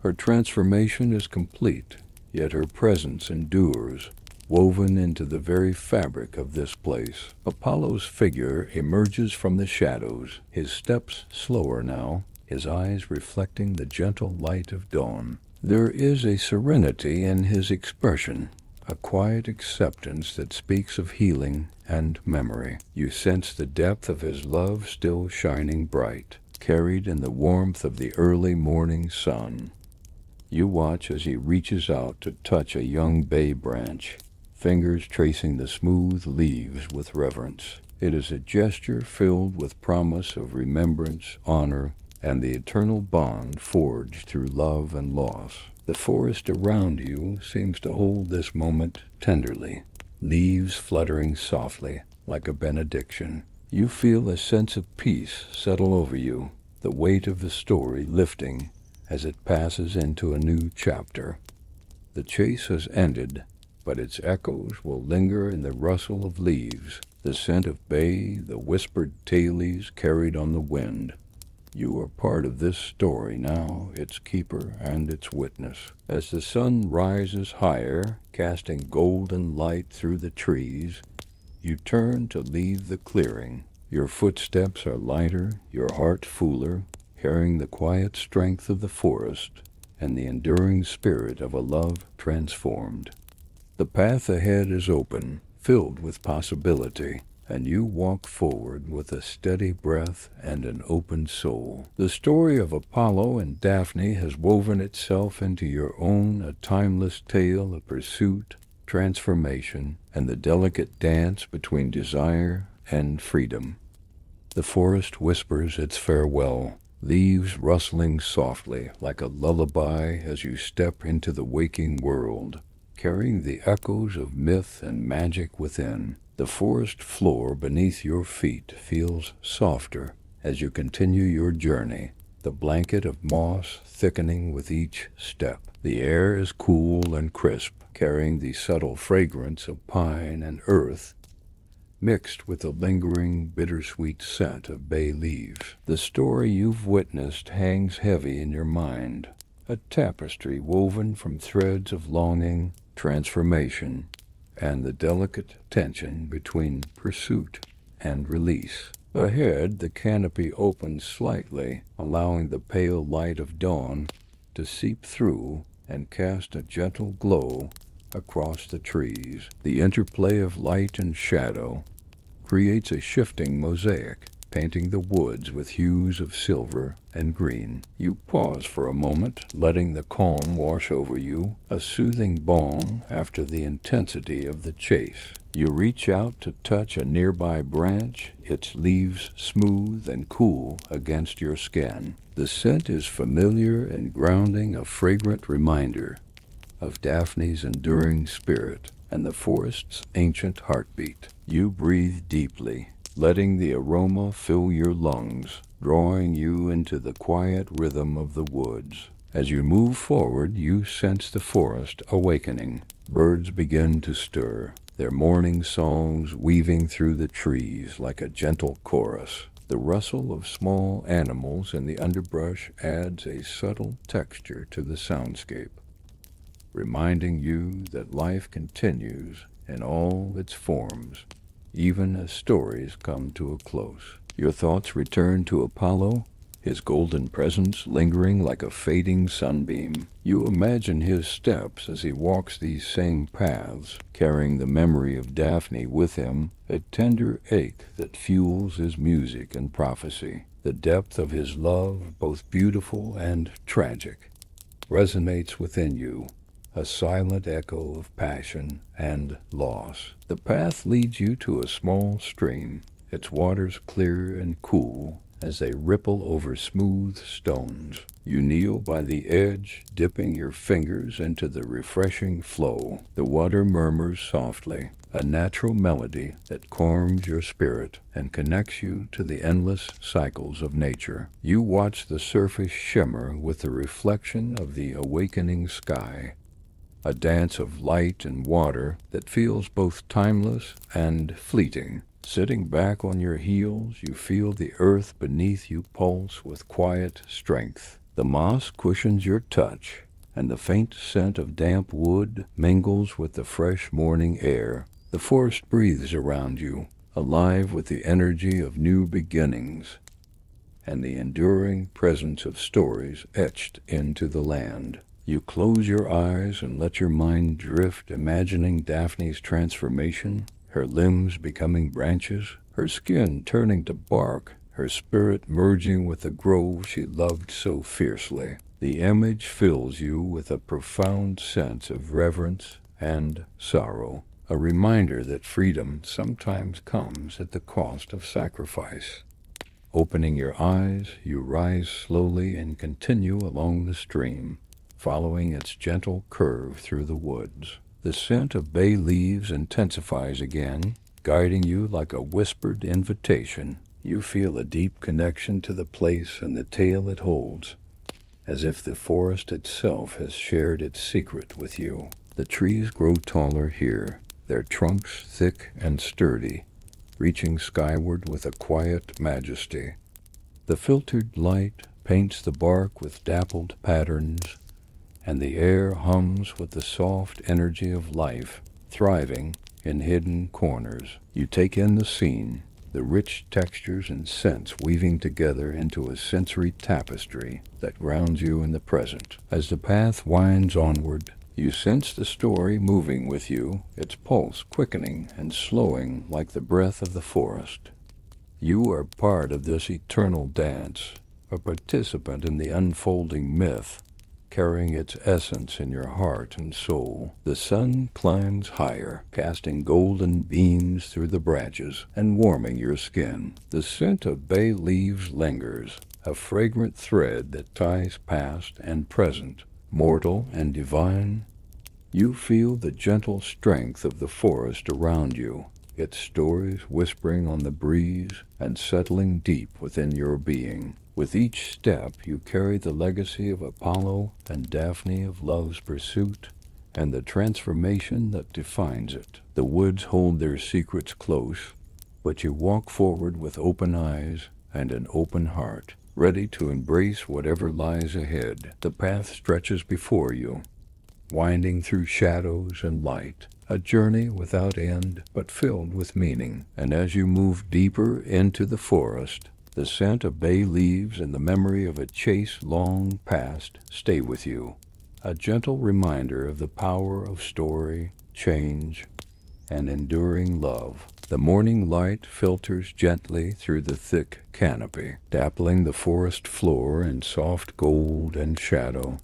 A: Her transformation is complete, yet her presence endures, woven into the very fabric of this place. Apollo's figure emerges from the shadows, his steps slower now, his eyes reflecting the gentle light of dawn. There is a serenity in his expression, a quiet acceptance that speaks of healing and memory. You sense the depth of his love still shining bright, carried in the warmth of the early morning sun. You watch as he reaches out to touch a young bay branch, fingers tracing the smooth leaves with reverence. It is a gesture filled with promise of remembrance, honor, and the eternal bond forged through love and loss. The forest around you seems to hold this moment tenderly, leaves fluttering softly like a benediction. You feel a sense of peace settle over you, the weight of the story lifting as it passes into a new chapter. The chase has ended, but its echoes will linger in the rustle of leaves, the scent of bay, the whispered tailies carried on the wind. You are part of this story now, its keeper and its witness. As the sun rises higher, casting golden light through the trees, you turn to leave the clearing. Your footsteps are lighter, your heart fuller, carrying the quiet strength of the forest and the enduring spirit of a love transformed. The path ahead is open, filled with possibility, and you walk forward with a steady breath and an open soul. The story of Apollo and Daphne has woven itself into your own, a timeless tale of pursuit, transformation, and the delicate dance between desire and freedom. The forest whispers its farewell, leaves rustling softly like a lullaby as you step into the waking world, carrying the echoes of myth and magic within. The forest floor beneath your feet feels softer as you continue your journey, the blanket of moss thickening with each step. The air is cool and crisp, carrying the subtle fragrance of pine and earth, mixed with the lingering, bittersweet scent of bay leaves. The story you've witnessed hangs heavy in your mind, a tapestry woven from threads of longing, transformation, and the delicate tension between pursuit and release. Ahead, the canopy opens slightly, allowing the pale light of dawn to seep through and cast a gentle glow across the trees. The interplay of light and shadow creates a shifting mosaic, painting the woods with hues of silver and green. You pause for a moment, letting the calm wash over you, a soothing balm after the intensity of the chase. You reach out to touch a nearby branch, its leaves smooth and cool against your skin. The scent is familiar and grounding, a fragrant reminder of Daphne's enduring spirit and the forest's ancient heartbeat. You breathe deeply, letting the aroma fill your lungs, drawing you into the quiet rhythm of the woods. As you move forward, you sense the forest awakening. Birds begin to stir, their morning songs weaving through the trees like a gentle chorus. The rustle of small animals in the underbrush adds a subtle texture to the soundscape, reminding you that life continues in all its forms, even as stories come to a close. Your thoughts return to Apollo, his golden presence lingering like a fading sunbeam. You imagine his steps as he walks these same paths, carrying the memory of Daphne with him, a tender ache that fuels his music and prophecy. The depth of his love, both beautiful and tragic, resonates within you, a silent echo of passion and loss. The path leads you to a small stream, its waters clear and cool as they ripple over smooth stones. You kneel by the edge, dipping your fingers into the refreshing flow. The water murmurs softly, a natural melody that calms your spirit and connects you to the endless cycles of nature. You watch the surface shimmer with the reflection of the awakening sky, a dance of light and water that feels both timeless and fleeting. Sitting back on your heels, you feel the earth beneath you pulse with quiet strength. The moss cushions your touch, and the faint scent of damp wood mingles with the fresh morning air. The forest breathes around you, alive with the energy of new beginnings and the enduring presence of stories etched into the land. You close your eyes and let your mind drift, imagining Daphne's transformation, her limbs becoming branches, her skin turning to bark, her spirit merging with the grove she loved so fiercely. The image fills you with a profound sense of reverence and sorrow, a reminder that freedom sometimes comes at the cost of sacrifice. Opening your eyes, you rise slowly and continue along the stream, following its gentle curve through the woods. The scent of bay leaves intensifies again, guiding you like a whispered invitation. You feel a deep connection to the place and the tale it holds, as if the forest itself has shared its secret with you. The trees grow taller here, their trunks thick and sturdy, reaching skyward with a quiet majesty. The filtered light paints the bark with dappled patterns, and the air hums with the soft energy of life, thriving in hidden corners. You take in the scene, the rich textures and scents weaving together into a sensory tapestry that grounds you in the present. As the path winds onward, you sense the story moving with you, its pulse quickening and slowing like the breath of the forest. You are part of this eternal dance, a participant in the unfolding myth, carrying its essence in your heart and soul. The sun climbs higher, casting golden beams through the branches and warming your skin. The scent of bay leaves lingers, a fragrant thread that ties past and present, mortal and divine. You feel the gentle strength of the forest around you, its stories whispering on the breeze and settling deep within your being. With each step, you carry the legacy of Apollo and Daphne of love's pursuit and the transformation that defines it. The woods hold their secrets close, but you walk forward with open eyes and an open heart, ready to embrace whatever lies ahead. The path stretches before you, winding through shadows and light, a journey without end but filled with meaning. And as you move deeper into the forest, the scent of bay leaves and the memory of a chase long past stay with you, a gentle reminder of the power of story, change, and enduring love. The morning light filters gently through the thick canopy, dappling the forest floor in soft gold and shadow.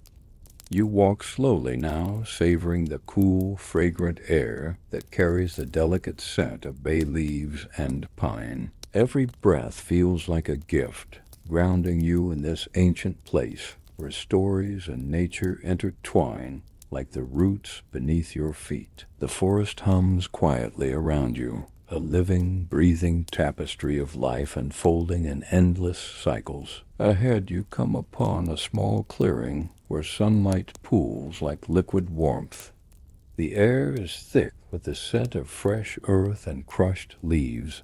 A: You walk slowly now, savoring the cool, fragrant air that carries the delicate scent of bay leaves and pine. Every breath feels like a gift, grounding you in this ancient place where stories and nature intertwine like the roots beneath your feet. The forest hums quietly around you, a living, breathing tapestry of life unfolding in endless cycles. Ahead you come upon a small clearing where sunlight pools like liquid warmth. The air is thick with the scent of fresh earth and crushed leaves,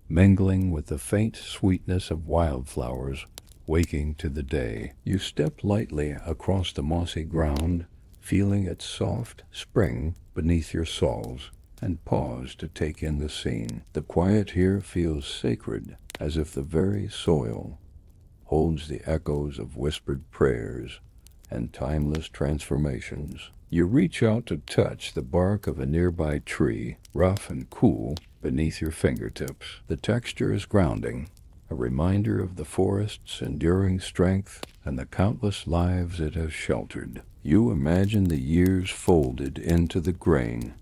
A: mingling with the faint sweetness of wildflowers waking to the day. You step lightly across the mossy ground, feeling its soft spring beneath your soles, and pause to take in the scene. The quiet here feels sacred, as if the very soil holds the echoes of whispered prayers and timeless transformations. You reach out to touch the bark of a nearby tree, rough and cool, beneath your fingertips. The texture is grounding, a reminder of the forest's enduring strength and the countless lives it has sheltered. You imagine the years folded into the grain,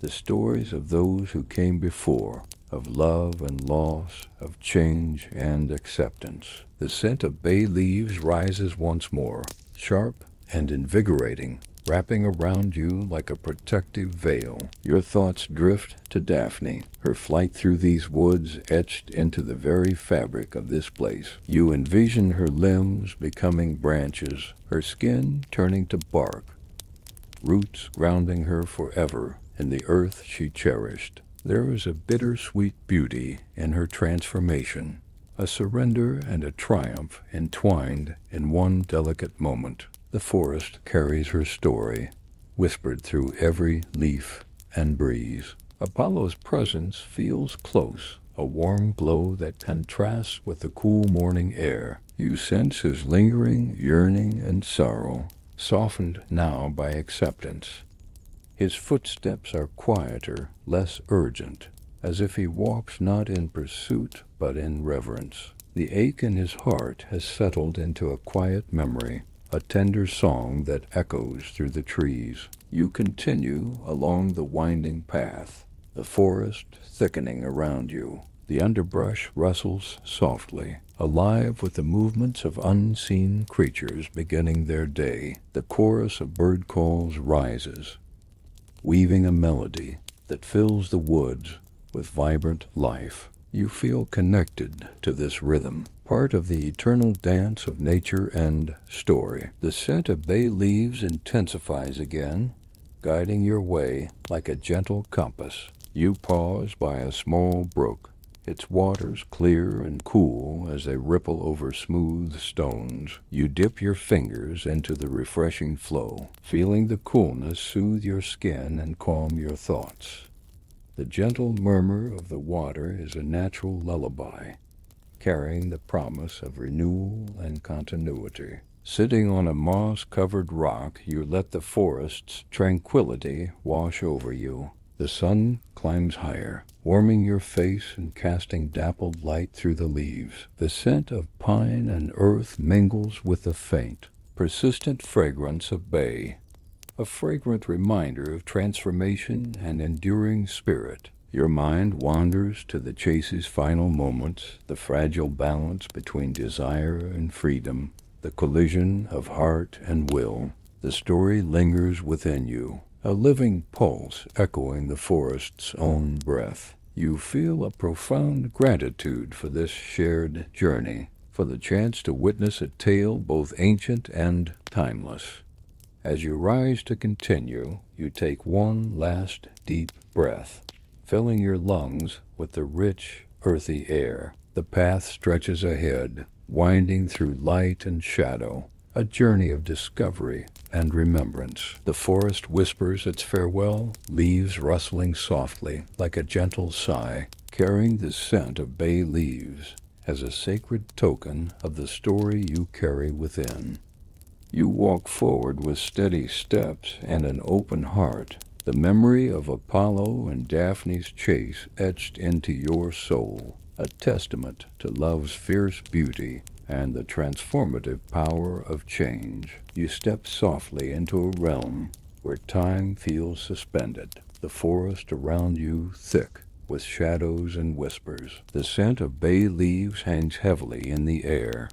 A: the stories of those who came before, of love and loss, of change and acceptance. The scent of bay leaves rises once more, sharp and invigorating, wrapping around you like a protective veil. Your thoughts drift to Daphne, her flight through these woods etched into the very fabric of this place. You envision her limbs becoming branches, her skin turning to bark, roots grounding her forever in the earth she cherished. There is a bittersweet beauty in her transformation, a surrender and a triumph entwined in one delicate moment. The forest carries her story, whispered through every leaf and breeze. Apollo's presence feels close, a warm glow that contrasts with the cool morning air. You sense his lingering yearning and sorrow, softened now by acceptance. His footsteps are quieter, less urgent, as if he walks not in pursuit but in reverence. The ache in his heart has settled into a quiet memory, a tender song that echoes through the trees. You continue along the winding path, the forest thickening around you, The underbrush rustles softly, alive with the movements of unseen creatures beginning their day. The chorus of bird calls rises, weaving a melody that fills the woods with vibrant life. You feel connected to this rhythm, part of the eternal dance of nature and story. The scent of bay leaves intensifies again, guiding your way like a gentle compass. You pause by a small brook, its waters clear and cool as they ripple over smooth stones. You dip your fingers into the refreshing flow, feeling the coolness soothe your skin and calm your thoughts. The gentle murmur of the water is a natural lullaby, carrying the promise of renewal and continuity. Sitting on a moss-covered rock, you let the forest's tranquility wash over you. The sun climbs higher, warming your face and casting dappled light through the leaves. The scent of pine and earth mingles with the faint, persistent fragrance of bay, a fragrant reminder of transformation and enduring spirit. Your mind wanders to the chase's final moments, the fragile balance between desire and freedom, the collision of heart and will. The story lingers within you, a living pulse echoing the forest's own breath. You feel a profound gratitude for this shared journey, for the chance to witness a tale both ancient and timeless. As you rise to continue, you take one last deep breath, filling your lungs with the rich, earthy air. The path stretches ahead, winding through light and shadow, a journey of discovery and remembrance. The forest whispers its farewell, leaves rustling softly like a gentle sigh, carrying the scent of bay leaves as a sacred token of the story you carry within. You walk forward with steady steps and an open heart, the memory of Apollo and Daphne's chase etched into your soul, a testament to love's fierce beauty and the transformative power of change. You step softly into a realm where time feels suspended, the forest around you thick with shadows and whispers. The scent of bay leaves hangs heavily in the air,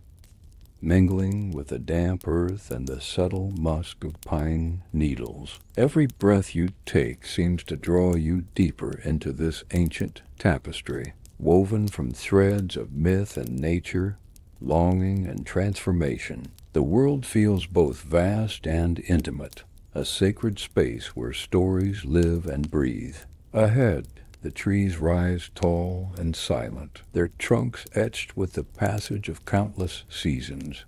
A: mingling with the damp earth and the subtle musk of pine needles. Every breath you take seems to draw you deeper into this ancient tapestry, woven from threads of myth and nature, longing and transformation. The world feels both vast and intimate, a sacred space where stories live and breathe. Ahead, the trees rise tall and silent, their trunks etched with the passage of countless seasons.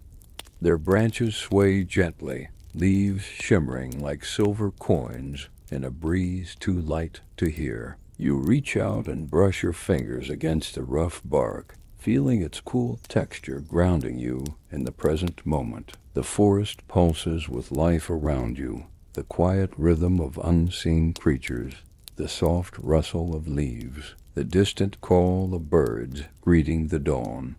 A: Their branches sway gently, leaves shimmering like silver coins in a breeze too light to hear. You reach out and brush your fingers against the rough bark, feeling its cool texture grounding you in the present moment. The forest pulses with life around you, the quiet rhythm of unseen creatures, the soft rustle of leaves, the distant call of birds greeting the dawn.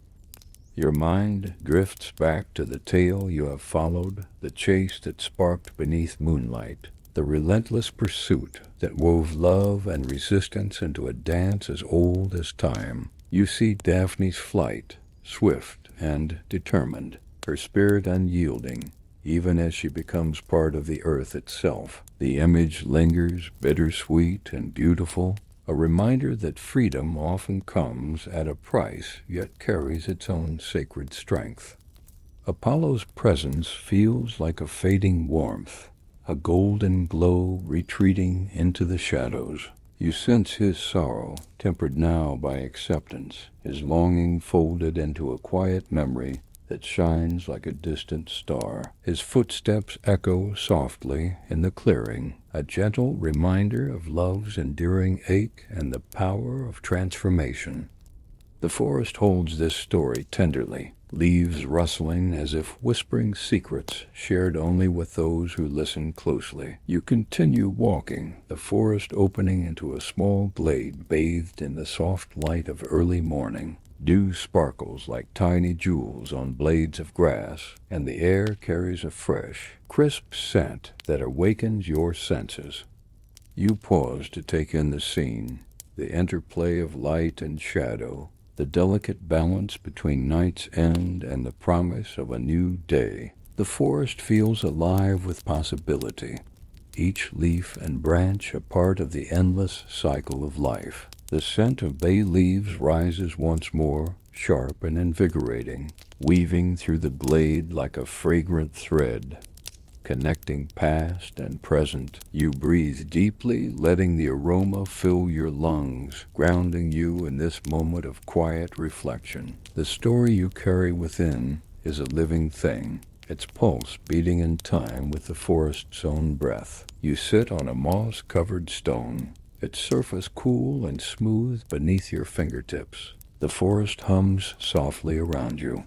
A: Your mind drifts back to the tale you have followed, the chase that sparked beneath moonlight, the relentless pursuit that wove love and resistance into a dance as old as time. You see Daphne's flight, swift and determined, her spirit unyielding, even as she becomes part of the earth itself. The image lingers, bittersweet and beautiful, a reminder that freedom often comes at a price, yet carries its own sacred strength. Apollo's presence feels like a fading warmth, a golden glow retreating into the shadows. You sense his sorrow, tempered now by acceptance, his longing folded into a quiet memory that shines like a distant star. His footsteps echo softly in the clearing, a gentle reminder of love's enduring ache and the power of transformation. The forest holds this story tenderly, leaves rustling as if whispering secrets shared only with those who listen closely. You continue walking, the forest opening into a small glade bathed in the soft light of early morning. Dew sparkles like tiny jewels on blades of grass, and the air carries a fresh, crisp scent that awakens your senses. You pause to take in the scene, the interplay of light and shadow, the delicate balance between night's end and the promise of a new day. The forest feels alive with possibility, each leaf and branch a part of the endless cycle of life. The scent of bay leaves rises once more, sharp and invigorating, weaving through the glade like a fragrant thread, connecting past and present. You breathe deeply, letting the aroma fill your lungs, grounding you in this moment of quiet reflection. The story you carry within is a living thing, its pulse beating in time with the forest's own breath. You sit on a moss-covered stone, its surface cool and smooth beneath your fingertips. The forest hums softly around you,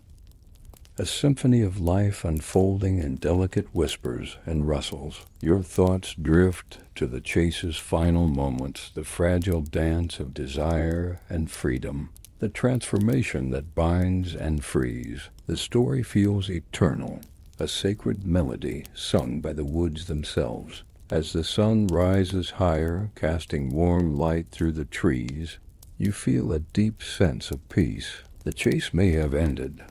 A: a symphony of life unfolding in delicate whispers and rustles. Your thoughts drift to the chase's final moments, the fragile dance of desire and freedom, the transformation that binds and frees. The story feels eternal, a sacred melody sung by the woods themselves. As the sun rises higher, casting warm light through the trees, you feel a deep sense of peace. The chase may have ended,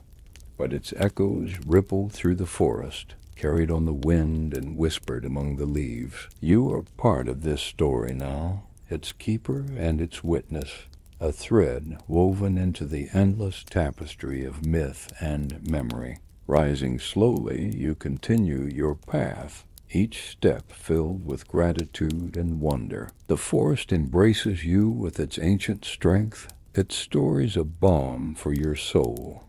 A: but its echoes ripple through the forest, carried on the wind and whispered among the leaves. You are part of this story now, its keeper and its witness, a thread woven into the endless tapestry of myth and memory. Rising slowly, you continue your path, each step filled with gratitude and wonder. The forest embraces you with its ancient strength, its stories a balm for your soul.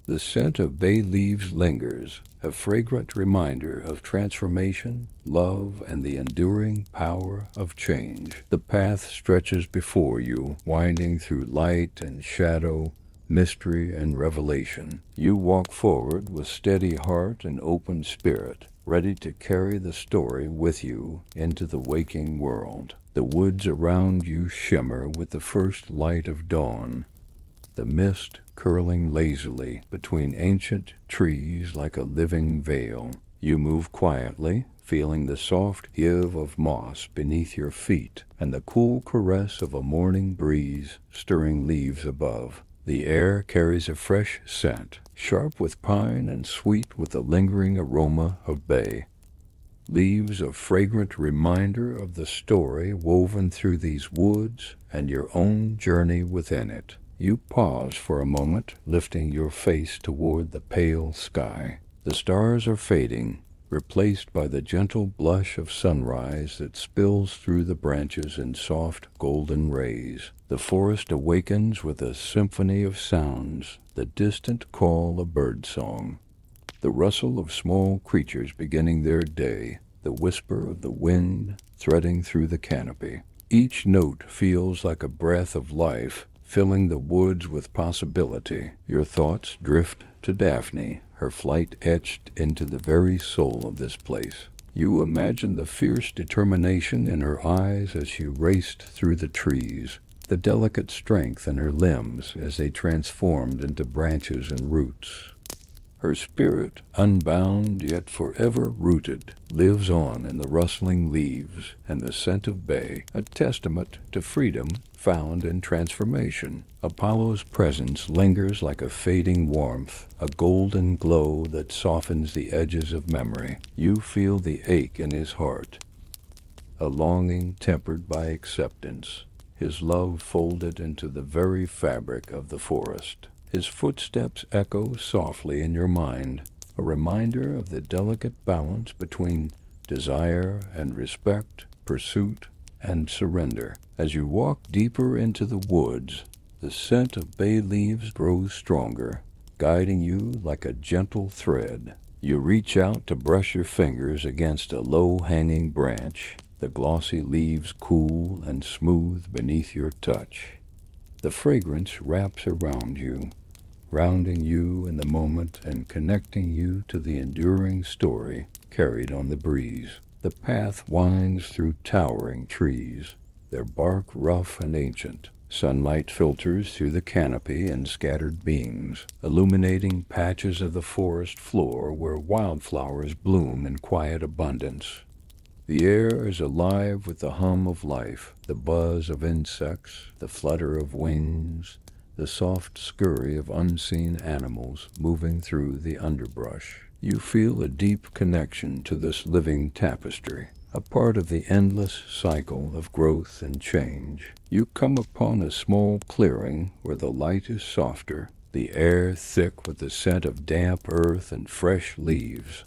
A: The scent of bay leaves lingers, a fragrant reminder of transformation, love, and the enduring power of change. The path stretches before you, winding through light and shadow, mystery and revelation. You walk forward with steady heart and open spirit, ready to carry the story with you into the waking world. The woods around you shimmer with the first light of dawn, the mist curling lazily between ancient trees like a living veil. You move quietly, feeling the soft give of moss beneath your feet and the cool caress of a morning breeze stirring leaves above. The air carries a fresh scent, sharp with pine and sweet with the lingering aroma of bay. Leaves a fragrant reminder of the story woven through these woods and your own journey within it. You pause for a moment, lifting your face toward the pale sky. The stars are fading, replaced by the gentle blush of sunrise that spills through the branches in soft golden rays. The forest awakens with a symphony of sounds, the distant call of birdsong, the rustle of small creatures beginning their day, the whisper of the wind threading through the canopy. Each note feels like a breath of life, filling the woods with possibility. Your thoughts drift to Daphne, her flight etched into the very soul of this place. You imagine the fierce determination in her eyes as she raced through the trees, the delicate strength in her limbs as they transformed into branches and roots. Her spirit, unbound yet forever rooted, lives on in the rustling leaves and the scent of bay, a testament to freedom found in transformation. Apollo's presence lingers like a fading warmth, a golden glow that softens the edges of memory. You feel the ache in his heart, a longing tempered by acceptance, his love folded into the very fabric of the forest. His footsteps echo softly in your mind, a reminder of the delicate balance between desire and respect, pursuit and surrender. As you walk deeper into the woods, the scent of bay leaves grows stronger, guiding you like a gentle thread. You reach out to brush your fingers against a low-hanging branch, the glossy leaves cool and smooth beneath your touch. The fragrance wraps around you, grounding you in the moment and connecting you to the enduring story carried on the breeze. The path winds through towering trees, their bark rough and ancient. Sunlight filters through the canopy in scattered beams, illuminating patches of the forest floor where wildflowers bloom in quiet abundance. The air is alive with the hum of life, the buzz of insects, the flutter of wings, the soft scurry of unseen animals moving through the underbrush. You feel a deep connection to this living tapestry, a part of the endless cycle of growth and change. You come upon a small clearing where the light is softer, the air thick with the scent of damp earth and fresh leaves.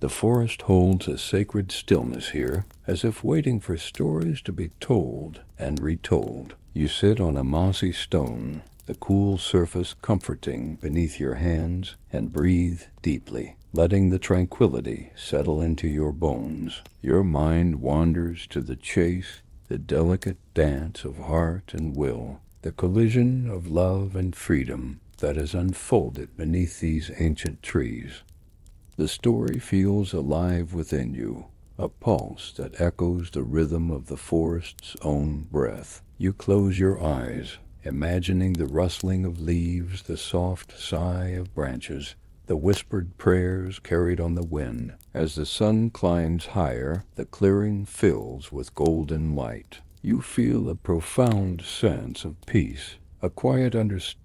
A: The forest holds a sacred stillness here, as if waiting for stories to be told and retold. You sit on a mossy stone, the cool surface comforting beneath your hands, and breathe deeply, letting the tranquility settle into your bones. Your mind wanders to the chase, the delicate dance of heart and will, the collision of love and freedom that is unfolded beneath these ancient trees. The story feels alive within you, a pulse that echoes the rhythm of the forest's own breath. You close your eyes, imagining the rustling of leaves, the soft sigh of branches, the whispered prayers carried on the wind. As the sun climbs higher, the clearing fills with golden light. You feel a profound sense of peace, a quiet understanding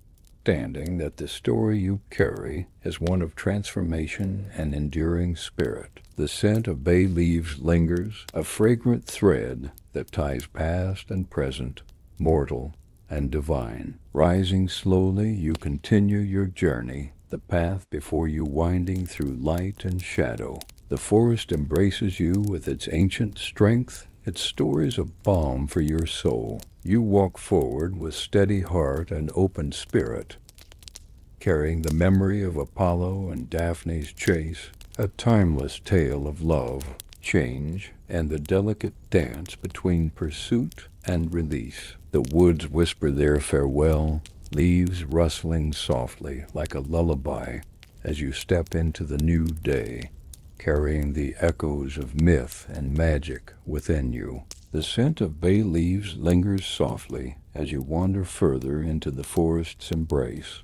A: that the story you carry is one of transformation and enduring spirit. The scent of bay leaves lingers, a fragrant thread that ties past and present, mortal and divine. Rising slowly, you continue your journey, the path before you winding through light and shadow. The forest embraces you with its ancient strength, its stories of balm for your soul. You walk forward with steady heart and open spirit, carrying the memory of Apollo and Daphne's chase, a timeless tale of love, change, and the delicate dance between pursuit and release. The woods whisper their farewell, leaves rustling softly like a lullaby as you step into the new day, carrying the echoes of myth and magic within you. The scent of bay leaves lingers softly as you wander further into the forest's embrace,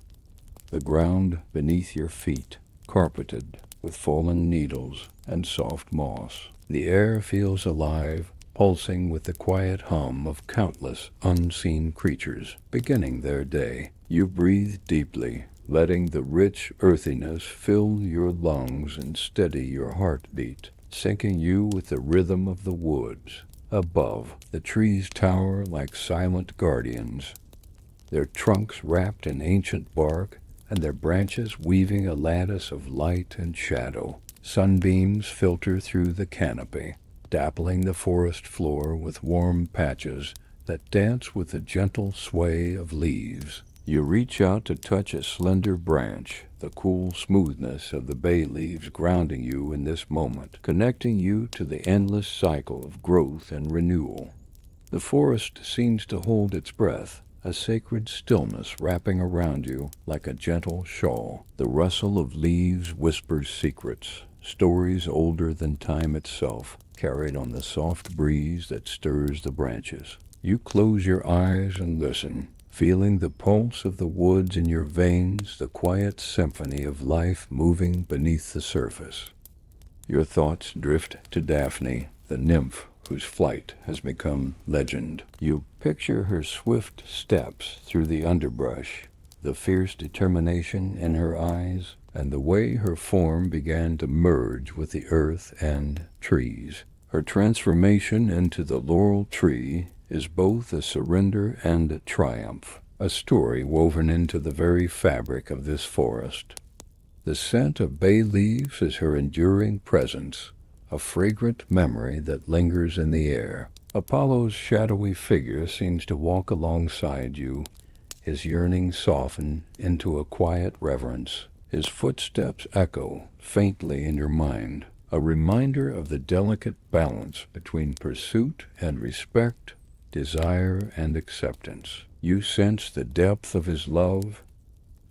A: the ground beneath your feet carpeted with fallen needles and soft moss. The air feels alive, pulsing with the quiet hum of countless unseen creatures beginning their day. You breathe deeply, letting the rich earthiness fill your lungs and steady your heartbeat, syncing you with the rhythm of the woods. Above, the trees tower like silent guardians, their trunks wrapped in ancient bark and their branches weaving a lattice of light and shadow. Sunbeams filter through the canopy, dappling the forest floor with warm patches that dance with the gentle sway of leaves. You reach out to touch a slender branch, the cool smoothness of the bay leaves grounding you in this moment, connecting you to the endless cycle of growth and renewal. The forest seems to hold its breath, a sacred stillness wrapping around you like a gentle shawl. The rustle of leaves whispers secrets, stories older than time itself, carried on the soft breeze that stirs the branches. You close your eyes and listen, feeling the pulse of the woods in your veins, the quiet symphony of life moving beneath the surface. Your thoughts drift to Daphne, the nymph whose flight has become legend. You picture her swift steps through the underbrush, the fierce determination in her eyes, and the way her form began to merge with the earth and trees. Her transformation into the laurel tree is both a surrender and a triumph, a story woven into the very fabric of this forest. The scent of bay leaves is her enduring presence, a fragrant memory that lingers in the air. Apollo's shadowy figure seems to walk alongside you, his yearning softened into a quiet reverence. His footsteps echo faintly in your mind, a reminder of the delicate balance between pursuit and respect, desire and acceptance. You sense the depth of his love,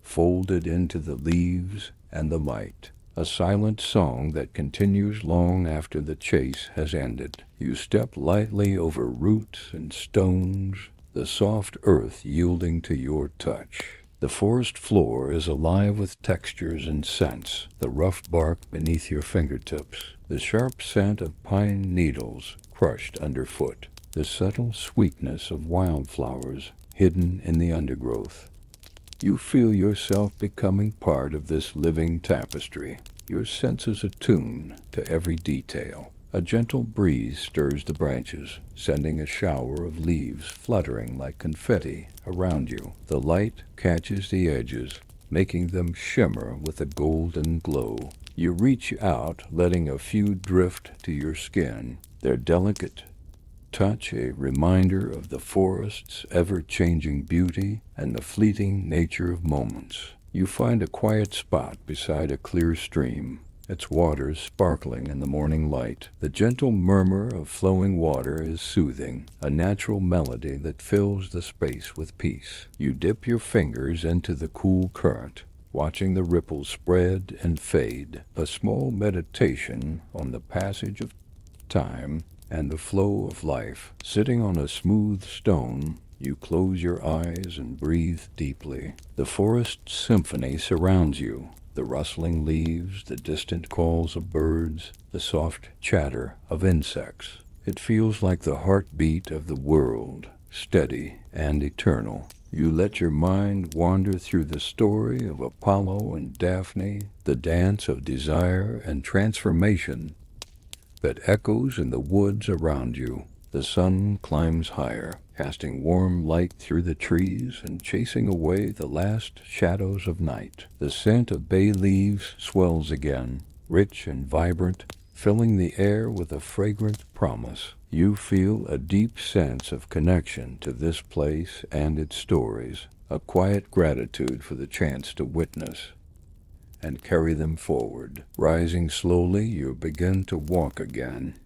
A: folded into the leaves and the light, a silent song that continues long after the chase has ended. You step lightly over roots and stones, the soft earth yielding to your touch. The forest floor is alive with textures and scents, the rough bark beneath your fingertips, the sharp scent of pine needles crushed underfoot, the subtle sweetness of wildflowers hidden in the undergrowth. You feel yourself becoming part of this living tapestry, your senses attuned to every detail. A gentle breeze stirs the branches, sending a shower of leaves fluttering like confetti around you. The light catches the edges, making them shimmer with a golden glow. You reach out, letting a few drift to your skin, their delicate touch a reminder of the forest's ever-changing beauty and the fleeting nature of moments. You find a quiet spot beside a clear stream, its waters sparkling in the morning light. The gentle murmur of flowing water is soothing, a natural melody that fills the space with peace. You dip your fingers into the cool current, watching the ripples spread and fade, a small meditation on the passage of time and the flow of life. Sitting on a smooth stone, you close your eyes and breathe deeply. The forest symphony surrounds you, the rustling leaves, the distant calls of birds, the soft chatter of insects. It feels like the heartbeat of the world, steady and eternal. You let your mind wander through the story of Apollo and Daphne, the dance of desire and transformation that echoes in the woods around you. The sun climbs higher, casting warm light through the trees and chasing away the last shadows of night. The scent of bay leaves swells again, rich and vibrant, filling the air with a fragrant promise. You feel a deep sense of connection to this place and its stories, a quiet gratitude for the chance to witness and carry them forward. Rising slowly, you begin to walk again,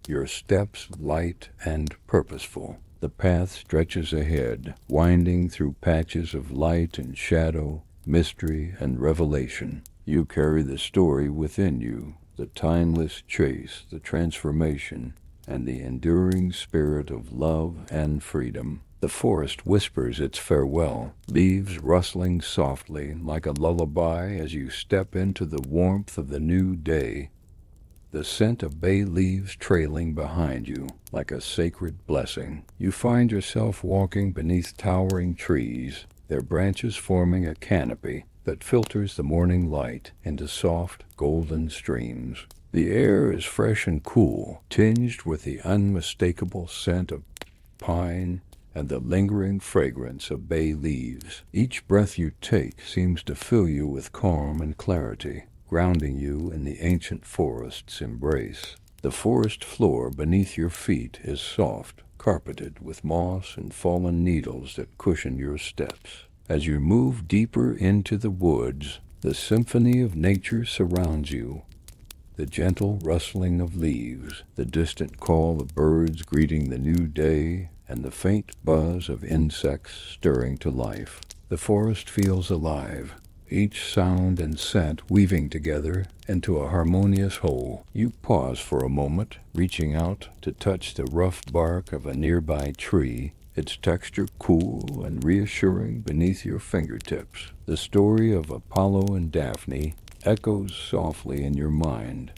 A: your steps light and purposeful. The path stretches ahead, winding through patches of light and shadow, mystery and revelation. You carry the story within you, the timeless chase, the transformation, and the enduring spirit of love and freedom. The forest whispers its farewell, leaves rustling softly like a lullaby as you step into the warmth of the new day, the scent of bay leaves trailing behind you like a sacred blessing. You find yourself walking beneath towering trees, their branches forming a canopy that filters the morning light into soft, golden streams. The air is fresh and cool, tinged with the unmistakable scent of pine and the lingering fragrance of bay leaves. Each breath you take seems to fill you with calm and clarity, grounding you in the ancient forest's embrace. The forest floor beneath your feet is soft, carpeted with moss and fallen needles that cushion your steps. As you move deeper into the woods, the symphony of nature surrounds you. The gentle rustling of leaves, the distant call of birds greeting the new day, and the faint buzz of insects stirring to life. The forest feels alive, each sound and scent weaving together into a harmonious whole. You pause for a moment, reaching out to touch the rough bark of a nearby tree, its texture cool and reassuring beneath your fingertips. The story of Apollo and Daphne echoes softly in your mind.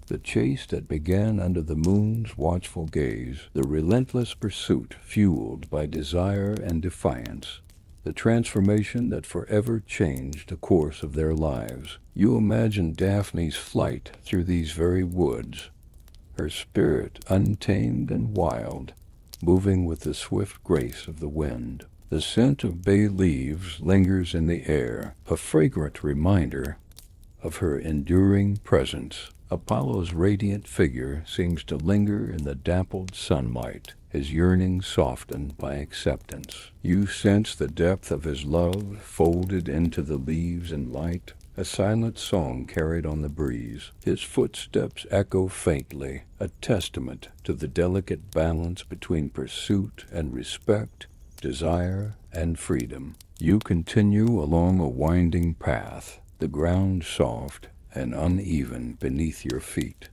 A: The chase that began under the moon's watchful gaze, the relentless pursuit fueled by desire and defiance, the transformation that forever changed the course of their lives. You imagine Daphne's flight through these very woods, her spirit untamed and wild, moving with the swift grace of the wind. The scent of bay leaves lingers in the air, a fragrant reminder of her enduring presence. Apollo's radiant figure seems to linger in the dappled sunlight, his yearning softened by acceptance. You sense the depth of his love folded into the leaves and light, a silent song carried on the breeze. His footsteps echo faintly, a testament to the delicate balance between pursuit and respect, desire and freedom. You continue along a winding path, the ground soft and uneven beneath your feet.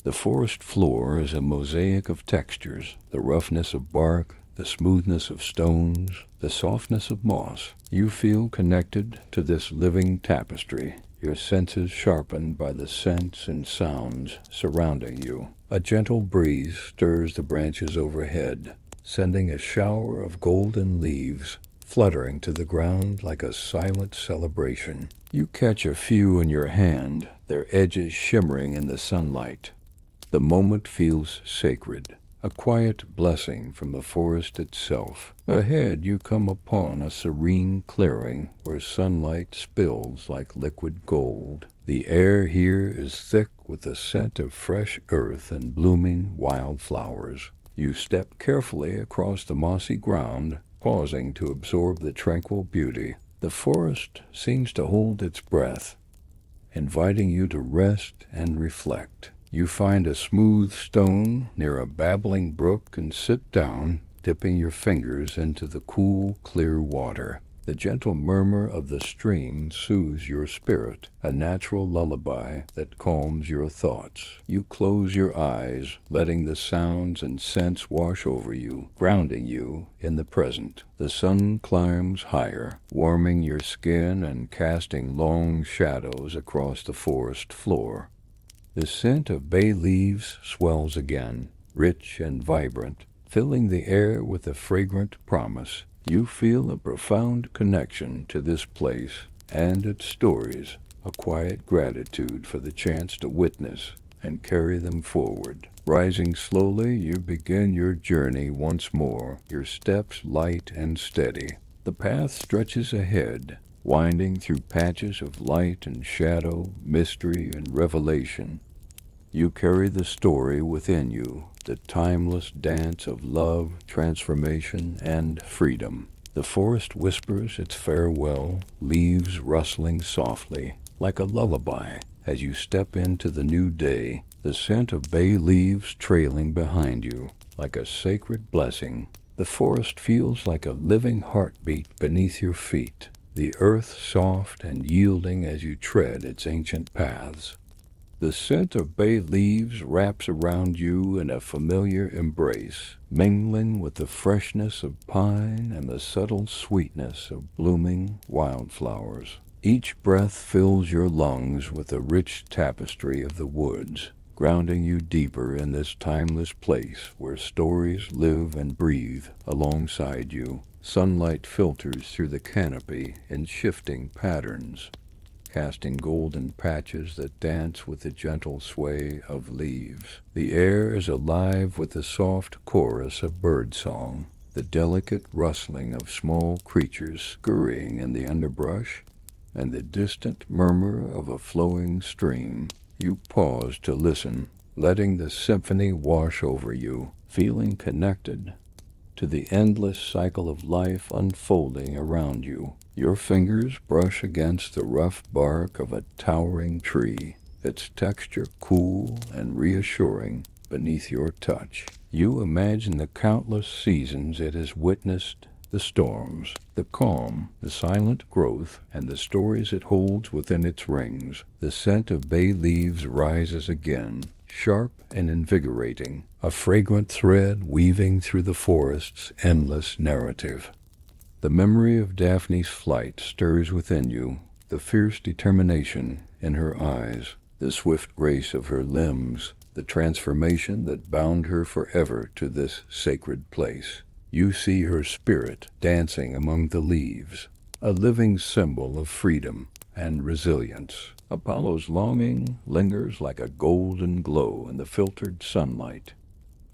A: The forest floor is a mosaic of textures, the roughness of bark, the smoothness of stones, the softness of moss. You feel connected to this living tapestry, your senses sharpened by the scents and sounds surrounding you. A gentle breeze stirs the branches overhead, sending a shower of golden leaves fluttering to the ground like a silent celebration. You catch a few in your hand, their edges shimmering in the sunlight. The moment feels sacred, a quiet blessing from the forest itself. Ahead you come upon a serene clearing where sunlight spills like liquid gold. The air here is thick with the scent of fresh earth and blooming wildflowers. You step carefully across the mossy ground, pausing to absorb the tranquil beauty. The forest seems to hold its breath, inviting you to rest and reflect. You find a smooth stone near a babbling brook and sit down, dipping your fingers into the cool, clear water. The gentle murmur of the stream soothes your spirit, a natural lullaby that calms your thoughts. You close your eyes, letting the sounds and scents wash over you, grounding you in the present. The sun climbs higher, warming your skin and casting long shadows across the forest floor. The scent of bay leaves swells again, rich and vibrant, filling the air with a fragrant promise. You feel a profound connection to this place and its stories, a quiet gratitude for the chance to witness and carry them forward. Rising slowly, you begin your journey once more, your steps light and steady. The path stretches ahead, winding through patches of light and shadow, mystery and revelation. You carry the story within you, the timeless dance of love, transformation, and freedom. The forest whispers its farewell, leaves rustling softly, like a lullaby, as you step into the new day, the scent of bay leaves trailing behind you, like a sacred blessing. The forest feels like a living heartbeat beneath your feet, the earth soft and yielding as you tread its ancient paths. The scent of bay leaves wraps around you in a familiar embrace, mingling with the freshness of pine and the subtle sweetness of blooming wildflowers. Each breath fills your lungs with the rich tapestry of the woods, grounding you deeper in this timeless place where stories live and breathe alongside you. Sunlight filters through the canopy in shifting patterns, casting golden patches that dance with the gentle sway of leaves. The air is alive with the soft chorus of birdsong, the delicate rustling of small creatures scurrying in the underbrush, and the distant murmur of a flowing stream. You pause to listen, letting the symphony wash over you, feeling connected to the endless cycle of life unfolding around you. Your fingers brush against the rough bark of a towering tree, its texture cool and reassuring beneath your touch. You imagine the countless seasons it has witnessed, the storms, the calm, the silent growth, and the stories it holds within its rings. The scent of bay leaves rises again, sharp and invigorating, a fragrant thread weaving through the forest's endless narrative. The memory of Daphne's flight stirs within you, the fierce determination in her eyes, the swift grace of her limbs, the transformation that bound her forever to this sacred place. You see her spirit dancing among the leaves, a living symbol of freedom and resilience. Apollo's longing lingers like a golden glow in the filtered sunlight.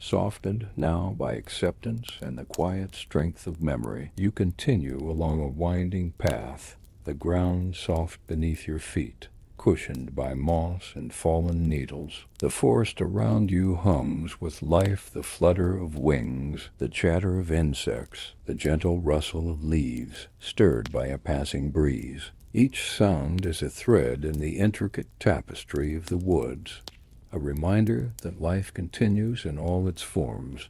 A: Softened now by acceptance and the quiet strength of memory, you continue along a winding path, the ground soft beneath your feet, cushioned by moss and fallen needles. The forest around you hums with life, the flutter of wings, the chatter of insects, the gentle rustle of leaves, stirred by a passing breeze. Each sound is a thread in the intricate tapestry of the woods, a reminder that life continues in all its forms,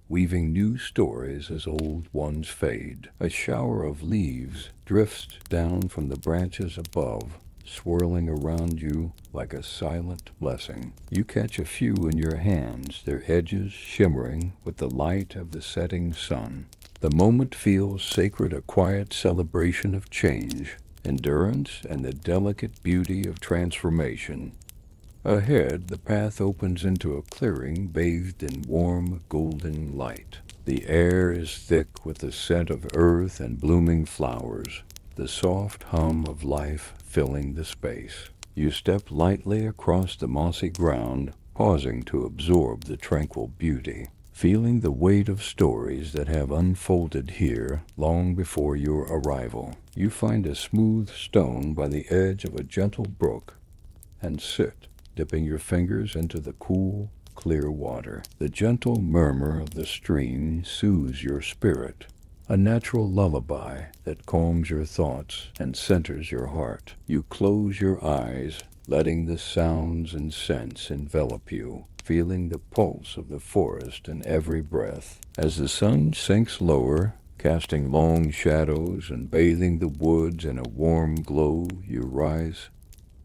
A: weaving new stories as old ones fade. A shower of leaves drifts down from the branches above, swirling around you like a silent blessing. You catch a few in your hands, their edges shimmering with the light of the setting sun. The moment feels sacred, a quiet celebration of change, endurance, and the delicate beauty of transformation. Ahead, the path opens into a clearing bathed in warm, golden light. The air is thick with the scent of earth and blooming flowers, the soft hum of life filling the space. You step lightly across the mossy ground, pausing to absorb the tranquil beauty, feeling the weight of stories that have unfolded here long before your arrival. You find a smooth stone by the edge of a gentle brook and sit, dipping your fingers into the cool, clear water. The gentle murmur of the stream soothes your spirit, a natural lullaby that calms your thoughts and centers your heart. You close your eyes, letting the sounds and scents envelop you, feeling the pulse of the forest in every breath. As the sun sinks lower, casting long shadows and bathing the woods in a warm glow, you rise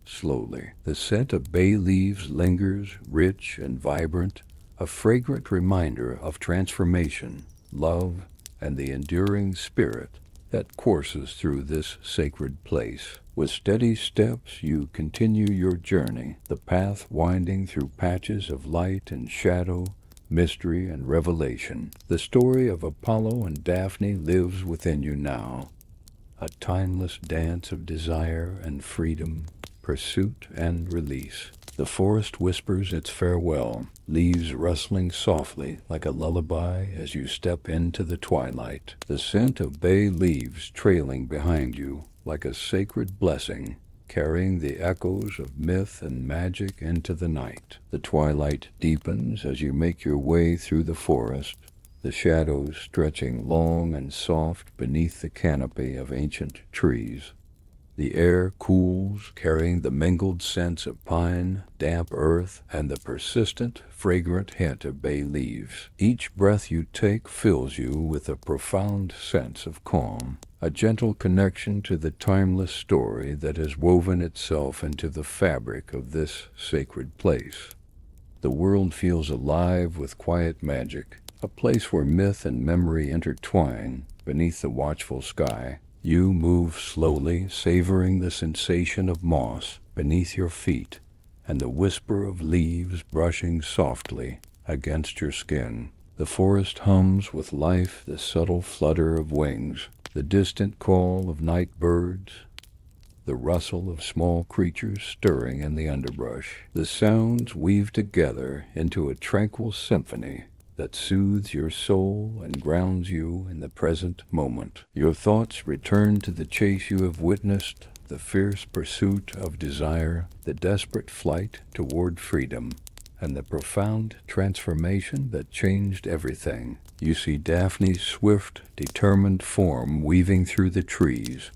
A: slowly. The scent of bay leaves lingers, rich and vibrant, a fragrant reminder of transformation, love, and the enduring spirit that courses through this sacred place. With steady steps, you continue your journey, the path winding through patches of light and shadow, mystery and revelation. The story of Apollo and Daphne lives within you now, a timeless dance of desire and freedom, pursuit and release. The forest whispers its farewell, leaves rustling softly like a lullaby as you step into the twilight. The scent of bay leaves trailing behind you like a sacred blessing, carrying the echoes of myth and magic into the night. The twilight deepens as you make your way through the forest, the shadows stretching long and soft beneath the canopy of ancient trees. The air cools, carrying the mingled scents of pine, damp earth, and the persistent, fragrant hint of bay leaves. Each breath you take fills you with a profound sense of calm, a gentle connection to the timeless story that has woven itself into the fabric of this sacred place. The world feels alive with quiet magic, a place where myth and memory intertwine beneath the watchful sky. You move slowly, savoring the sensation of moss beneath your feet and the whisper of leaves brushing softly against your skin. The forest hums with life, the subtle flutter of wings, the distant call of night birds, the rustle of small creatures stirring in the underbrush. The sounds weave together into a tranquil symphony that soothes your soul and grounds you in the present moment. Your thoughts return to the chase you have witnessed, the fierce pursuit of desire, the desperate flight toward freedom, and the profound transformation that changed everything. You see Daphne's swift, determined form weaving through the trees,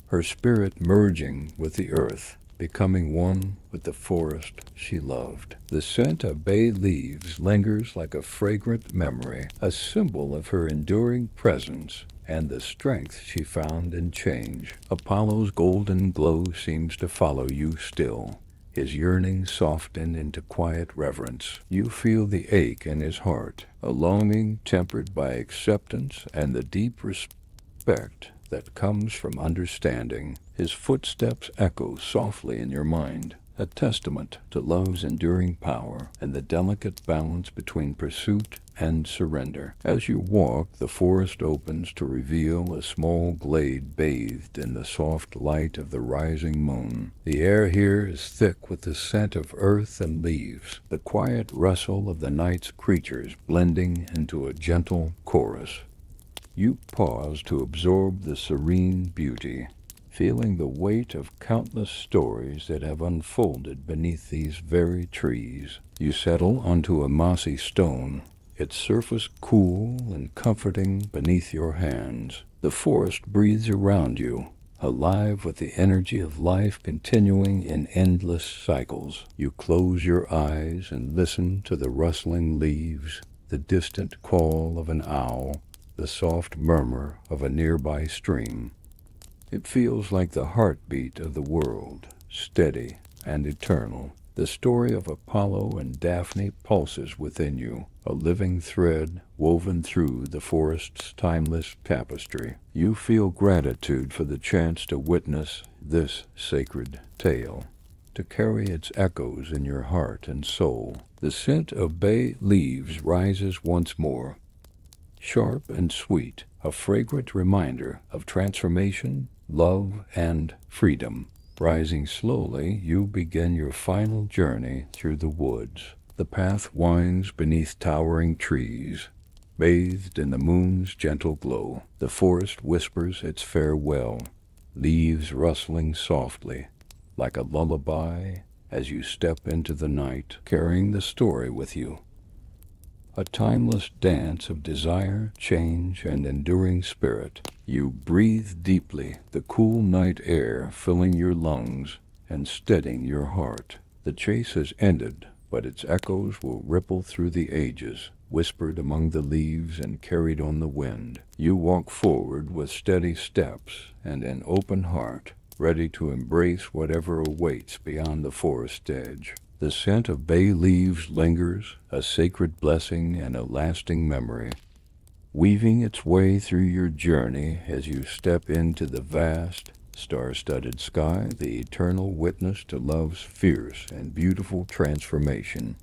A: her spirit merging with the earth, becoming one with the forest she loved. The scent of bay leaves lingers like a fragrant memory, a symbol of her enduring presence and the strength she found in change. Apollo's golden glow seems to follow you still, his yearning softened into quiet reverence. You feel the ache in his heart, a longing tempered by acceptance and the deep respect that comes from understanding. His footsteps echo softly in your mind, a testament to love's enduring power and the delicate balance between pursuit and surrender. As you walk, the forest opens to reveal a small glade bathed in the soft light of the rising moon. The air here is thick with the scent of earth and leaves, the quiet rustle of the night's creatures blending into a gentle chorus. You pause to absorb the serene beauty, feeling the weight of countless stories that have unfolded beneath these very trees. You settle onto a mossy stone, its surface cool and comforting beneath your hands. The forest breathes around you, alive with the energy of life continuing in endless cycles. You close your eyes and listen to the rustling leaves, the distant call of an owl, the soft murmur of a nearby stream. It feels like the heartbeat of the world, steady, and eternal. The story of Apollo and Daphne pulses within you, a living thread woven through the forest's timeless tapestry. You feel gratitude for the chance to witness this sacred tale, to carry its echoes in your heart and soul. The scent of bay leaves rises once more, sharp and sweet, a fragrant reminder of transformation, love, and freedom. Rising slowly, you begin your final journey through the woods. The path winds beneath towering trees, bathed in the moon's gentle glow. The forest whispers its farewell, leaves rustling softly, like a lullaby as you step into the night, carrying the story with you. A timeless dance of desire, change, and enduring spirit. You breathe deeply, the cool night air filling your lungs and steadying your heart. The chase has ended, but its echoes will ripple through the ages, whispered among the leaves and carried on the wind. You walk forward with steady steps and an open heart, ready to embrace whatever awaits beyond the forest edge. The scent of bay leaves lingers, a sacred blessing and a lasting memory, weaving its way through your journey as you step into the vast, star-studded sky, the eternal witness to love's fierce and beautiful transformation.